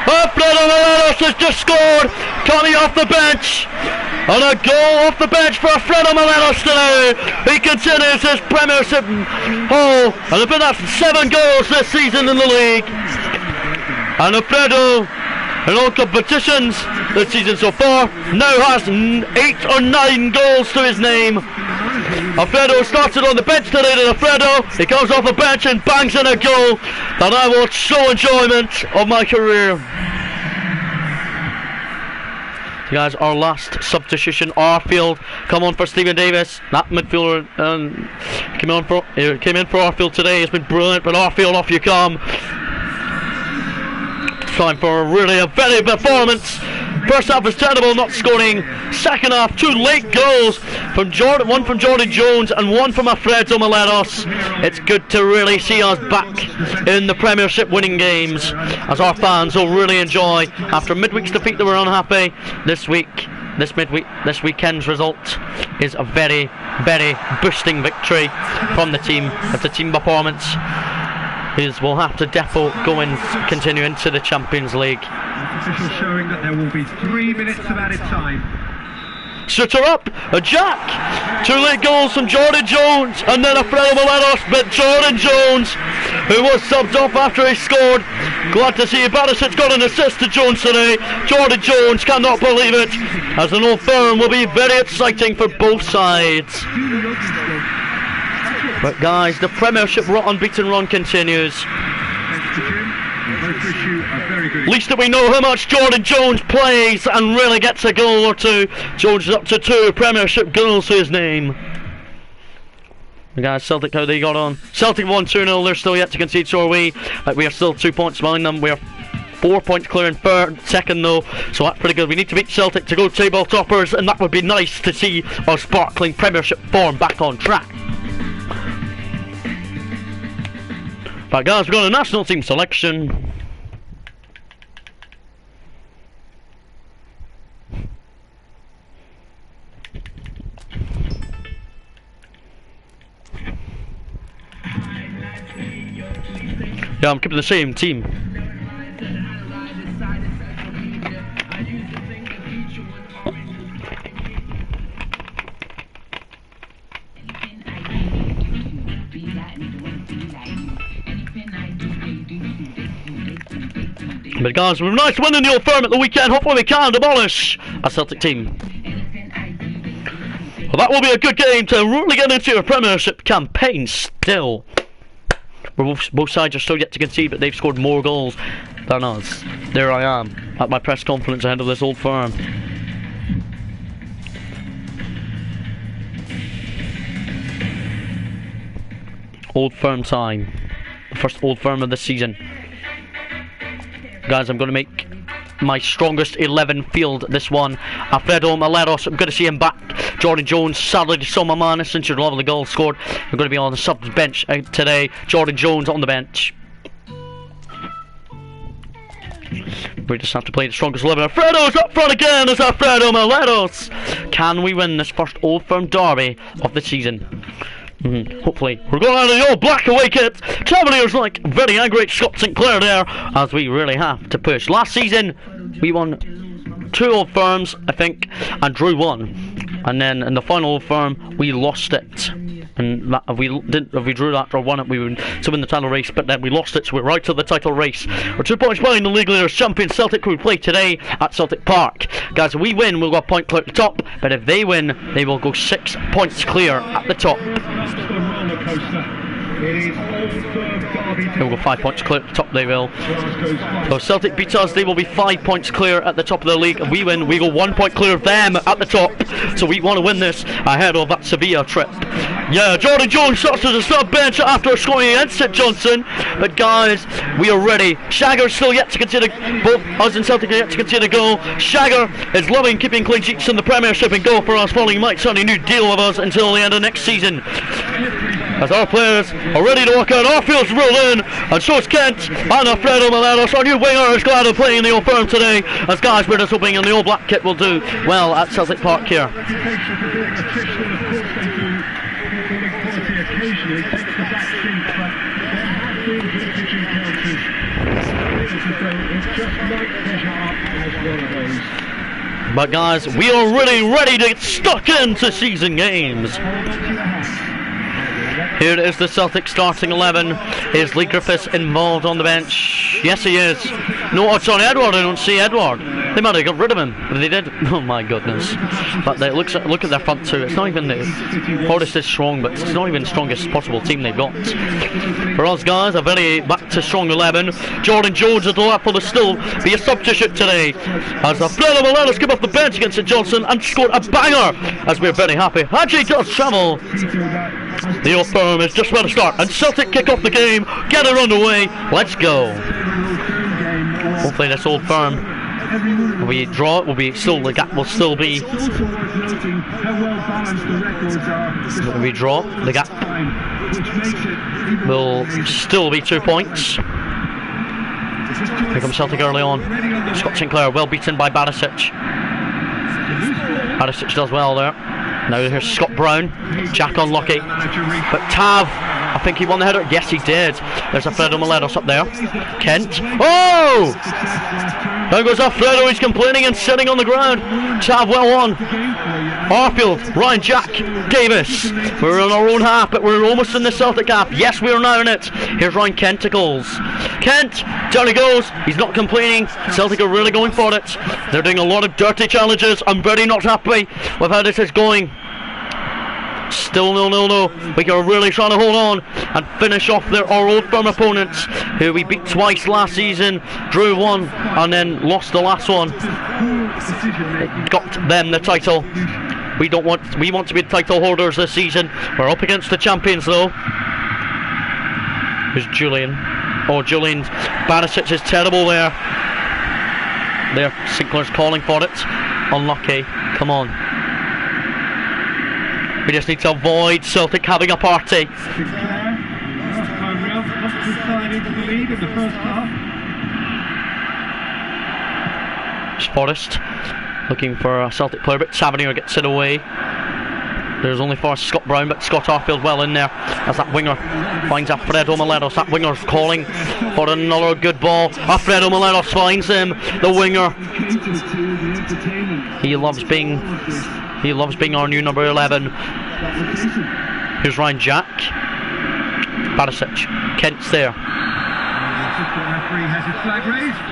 Alfredo Moleros has just scored, coming off the bench, and a goal off the bench for Alfredo Moleros today. He continues his Premiership haul, and I think that's 7 goals this season in the league. And Alfredo, in all competitions this season so far, now has 8 or 9 goals to his name. Alfredo started on the bench today. Alfredo, he comes off the bench and bangs in a goal that I will show enjoyment of my career. So guys, our last substitution, Arfield, come on for Stephen Davis. That midfielder came in for Arfield today. It's been brilliant, but Arfield, off you come. Time for really a very performance. First half was terrible, not scoring. Second half, 2 late goals from Jordan, one from Jordan Jones and one from Alfredo Moleros. It's good to really see us back in the Premiership winning games, as our fans will really enjoy. After midweek's defeat, they were unhappy. This weekend's result is a very, very boosting victory from the team. It's a team performance. We'll have to definitely go and continue into the Champions League. Officials showing that there will be 3 minutes of added time. Shooter up, a Jack. 2 late goals from Jordan Jones, and then Alfredo Moleros, but Jordan Jones, who was subbed off after he scored. Glad to see Barisic's got an assist to Jones today. Jordan Jones cannot believe it, as an Old Firm will be very exciting for both sides. But guys, the Premiership unbeaten run continues. At least that we know how much Jordan Jones plays and really gets a goal or 2. Jones is up to 2 Premiership goals to his name. The guys, Celtic, how they got on. Celtic won 2-0, they're still yet to concede, so are we. We are still 2 points behind them. We are 4 points clear in second though, so that's pretty good. We need to beat Celtic to go table toppers, and that would be nice to see our sparkling Premiership form back on track. But guys, we've got a national team selection. Yeah, I'm keeping the same team. But guys, we've a nice win in the Old Firm at the weekend. Hopefully we can demolish a Celtic team. Well, that will be a good game to really get into a Premiership campaign still. Both sides are still yet to concede, but they've scored more goals than us. There I am, at my press conference ahead of this Old Firm. Old Firm time. The first Old Firm of the season. Guys, I'm going to make my strongest 11 field this one. Alfredo Maleros, I'm going to see him back. Jordan Jones, sadly saw my man since your lovely goal scored. I'm going to be on the sub bench today. Jordan Jones on the bench. We just have to play the strongest 11. Alfredo's up front again. It's Alfredo Maleros. Can we win this first Old Firm derby of the season? Hopefully. We're going out of the old black away kit. Cavaliers like very angry at Scott St Clair there, as we really have to push. Last season we won 2 Old Firms, I think, and drew 1. And then in the final Old Firm we lost it. And that, if we drew that or won it, we would to win the title race, but then we lost it, so we're right to the title race. We're 2 points behind the league leaders, champion Celtic, who we play today at Celtic Park. Guys, if we win, we'll go a point clear at the top, but if they win, they will go 6 points clear at the top. They'll go 5 points clear at the top, they will. So if Celtic beats us, they will be 5 points clear at the top of the league. If we win, we go 1 point clear of them at the top. So we want to win this ahead of that Sevilla trip. Yeah, Jordan Jones starts as a sub bench after scoring against St Johnstone. But guys, we are ready. Shagger's still yet to consider, both us and Celtic are yet to consider goal. Shagger is loving keeping clean sheets in the Premiership and goal for us, following he might sign a new deal with us until the end of next season. As our players are ready to walk out, Arfield's rolled in, and so is Kent, and Alfredo Maleros, our new winger, is glad of playing in the Old Firm today, as guys, we're just hoping in the Old Black kit will do well at Celtic Park here. But guys, we are really ready to get stuck into season games. Here is the Celtic starting 11. Is Lee Griffiths involved on the bench? Yes, he is. No odds on Edward. I don't see Edward. They might have got rid of him, but they did. Oh my goodness! But they look at their front two. It's not even the Forest is strong, but it's not even the strongest possible team they've got. For us guys, a very back to strong 11. Jordan Jones at the left will still be a substitute today, as Alfredo Maleros came off the bench against St Johnstone and scored a banger. As we're very happy. Hadji does travel. The Old Firm is just about to start, and Celtic kick off the game, get it underway, let's go. Hopefully this Old Firm, if we draw it, the gap will still be, if we draw, the gap will still be 2 points. Here comes Celtic early on. Scott St Clair well beaten by Barisic. Barisic does well there. Now here's Scott Brown. Jack unlucky. But Tav, I think he won the header. Yes, he did. There's Alfredo Maleros up there. Kent. Oh! There goes Alfredo. He's complaining and sitting on the ground. Tav well on. Arfield, Ryan, Jack, Davis. We're in our own half, but we're almost in the Celtic half. Yes, we are now in it. Here's Ryan Kenticles. Kent, down he goes. He's not complaining. Celtic are really going for it. They're doing a lot of dirty challenges. I'm very not happy with how this is going. Still 0-0. We are really trying to hold on and finish off our Old Firm opponents, who we beat twice last season, drew 1 and then lost the last one. It got them the title. We want to be the title holders this season. We're up against the champions though. There's Julian. Oh, Julian Barisic is terrible there. There, Sinclair's calling for it. Unlucky. Come on. We just need to avoid Celtic having a party. It's Forrest looking for a Celtic player, but Tavernier gets it away. There's only for Scott Brown, but Scott Arfield well in there as that winger finds Alfredo Maleros. That winger's calling for another good ball. Alfredo Maleros finds him, the winger. He loves being our new number 11. Here's Ryan Jack. Barisic. Kent's there.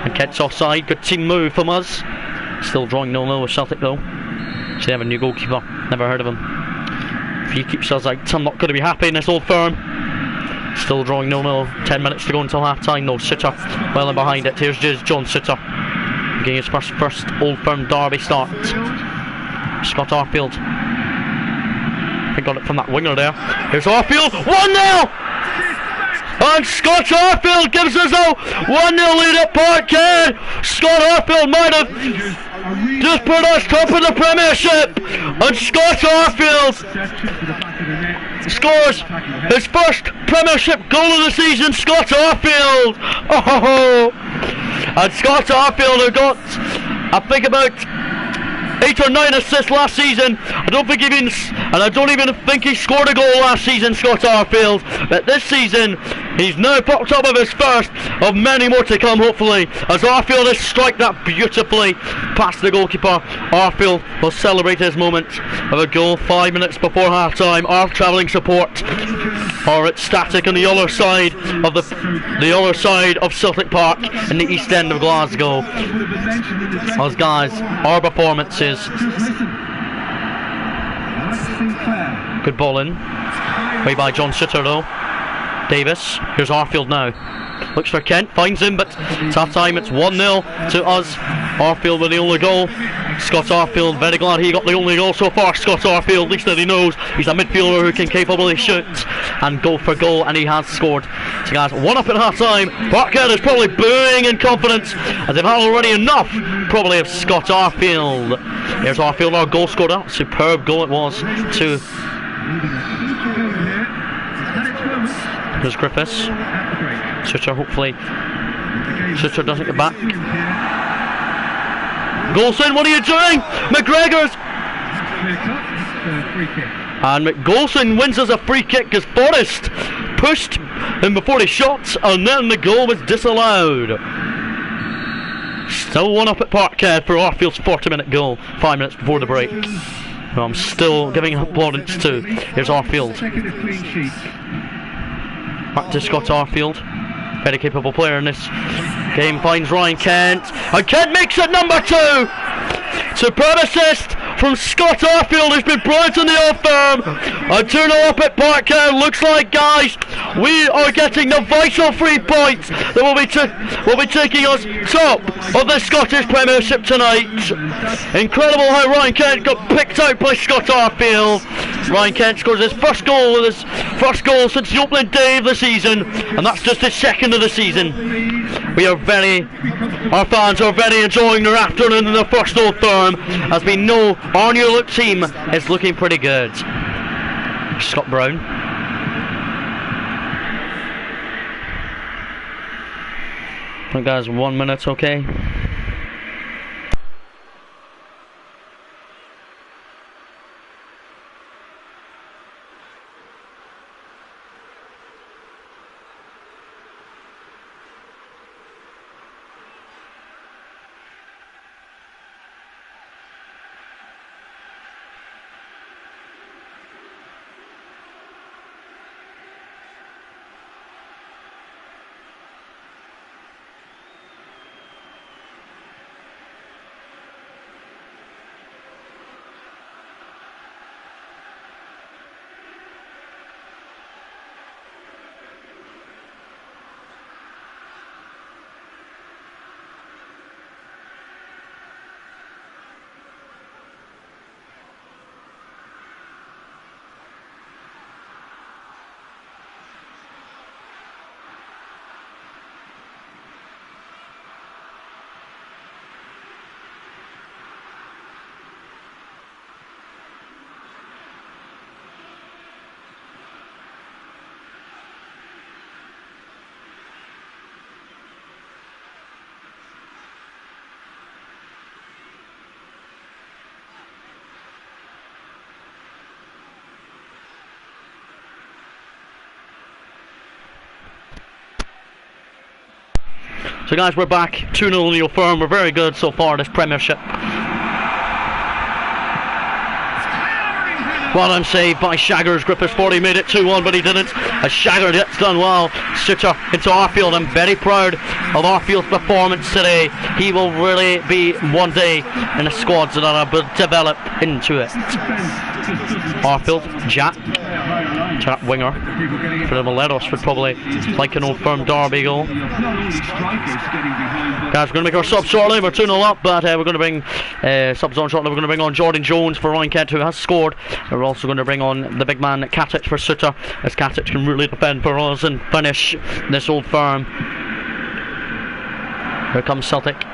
And Kent's offside. Good team move from us. Still drawing 0-0 with Celtic though. So they have a new goalkeeper. Never heard of him. If he keeps us out, I'm not going to be happy in this Old Firm. Still drawing 0-0. 10 minutes to go until half time though. Sitter well in behind it. Here's John Sitter getting his first Old Firm derby start. Scott Arfield. He got it from that winger there. Here's Arfield. 1-0! And Scott Arfield gives us a 1-0 lead at Parkhead. Scott Arfield might have just put us top of the Premiership. And Scott Arfield scores his first Premiership goal of the season. Scott Arfield. Oh, and Scott Arfield who got, I think, about 8 or 9 assists last season. I don't even think he scored a goal last season, Scott Arfield. But this season, he's now popped up with his first of many more to come, hopefully, as Arfield has struck that beautifully past the goalkeeper. Arfield will celebrate his moment of a goal 5 minutes before half-time. Our travelling support are ecstatic on the other side of the other side of Celtic Park in the East End of Glasgow. As guys, our performances. Good ball in. Way by John Sutter though. Davis. Here's Arfield now. Looks for Kent. Finds him, but it's half time. It's 1-0 to us. Arfield with the only goal. Scott Arfield, very glad he got the only goal so far. Scott Arfield, at least that he knows he's a midfielder who can capably shoot and go for goal, and he has scored. So guys, 1 up at half time. Parkhead is probably booing in confidence as they've had already enough probably of Scott Arfield. Here's Arfield, our goal scorer. Superb goal it was to... Here's Griffiths. Sutter, hopefully. Sutter doesn't get back. Golson, what are you doing? McGregor's. And Golson wins as a free kick as Forrest pushed him before he shot, and then the goal was disallowed. Still 1 up at Parkhead for Arfield's 40-minute goal, 5 minutes before the break. I'm still giving importance to. Here's Arfield. Back to Scott Arfield. Very capable player in this game. Finds Ryan Kent. And Kent makes it number 2! Superb assist from Scott Arfield, who's been brilliant in the off firm. A 2-0 up at Parkhead. Looks like, guys, we are getting the vital 3 points that will be taking us top of the Scottish Premiership tonight. Incredible how Ryan Kent got picked out by Scott Arfield. Ryan Kent scores his first goal since the opening day of the season, and that's just his second of the season. Our fans are very enjoying their afternoon in the first Old Firm, as we know our new look team is looking pretty good. Scott Brown. I think guys, 1 minute, okay. So guys, we're back, 2-0 Neil Firm. We're very good so far this Premiership. Well done save by Shaggers. Griffiths 40 made it 2-1, but he didn't. As Shagger gets done well. Sutter into Arfield. I'm very proud of Arfield's performance today. He will really be one day in the squads that will develop into it. Arfield, Jack. to that winger. For the Moleros would probably like an Old Firm derby goal. Guys, we're going to make our subs shortly. We're 2-0 up, but we're going to bring subs on shortly. We're going to bring on Jordan Jones for Ryan Kent, who has scored. We're also going to bring on the big man Katic for Suter, as Katic can really defend for us and finish this Old Firm. Here comes Celtic. They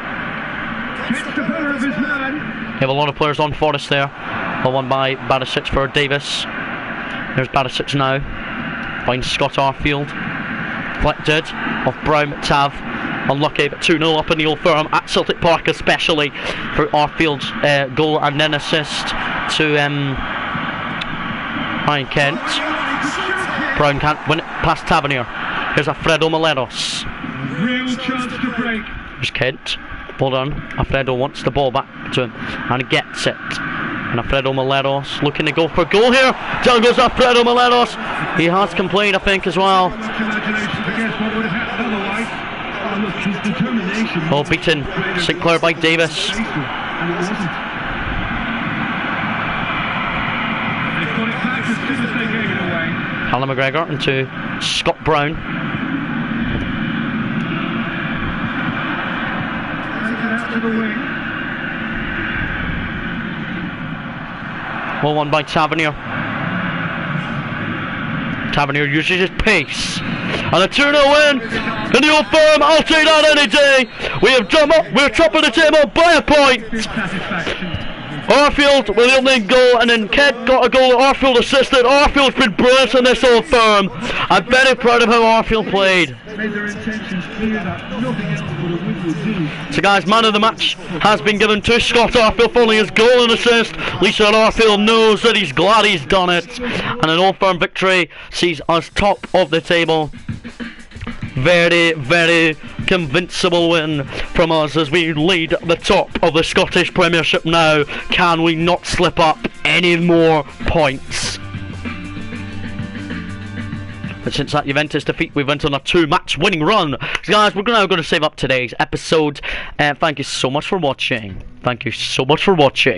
have a lot of players on for us there. Ball won by Barisic for Davis. There's Barisic now. Finds Scott Arfield. Deflected off Brown Tav. Unlucky, but 2-0 up in the Old Firm at Celtic Park, especially for Arfield's goal and then assist to Ryan Kent. Brown can't win it past Tavernier. Here's Alfredo Moleros. Real chance to break. Here's Kent. Hold on. Alfredo wants the ball back to him and he gets it. And Alfredo Moleros looking to go for a goal here. Down goes Alfredo Moleros. He has complained, I think, as well. Oh, beaten St Clair by Davis. Callum McGregor into Scott Brown. Well won by Tavernier. Tavernier uses his pace. And a 2-0 win in the Old Firm. I'll take that any day. We're top of the table by a point. Arfield with the opening goal, and then Kent got a goal that Arfield assisted. Arfield's been brilliant in this Old Firm. I'm very proud of how Arfield played. So guys, man of the match has been given to Scott Arfield following his goal and assist. Lisa Arfield knows that he's glad he's done it. And an Old Firm victory sees us top of the table. Very, very convincible win from us as we lead the top of the Scottish Premiership now. Can we not slip up any more points? But since that Juventus defeat, we went on a 2-match winning run. So guys, we're now going to save up today's episode. Thank you so much for watching. Thank you so much for watching.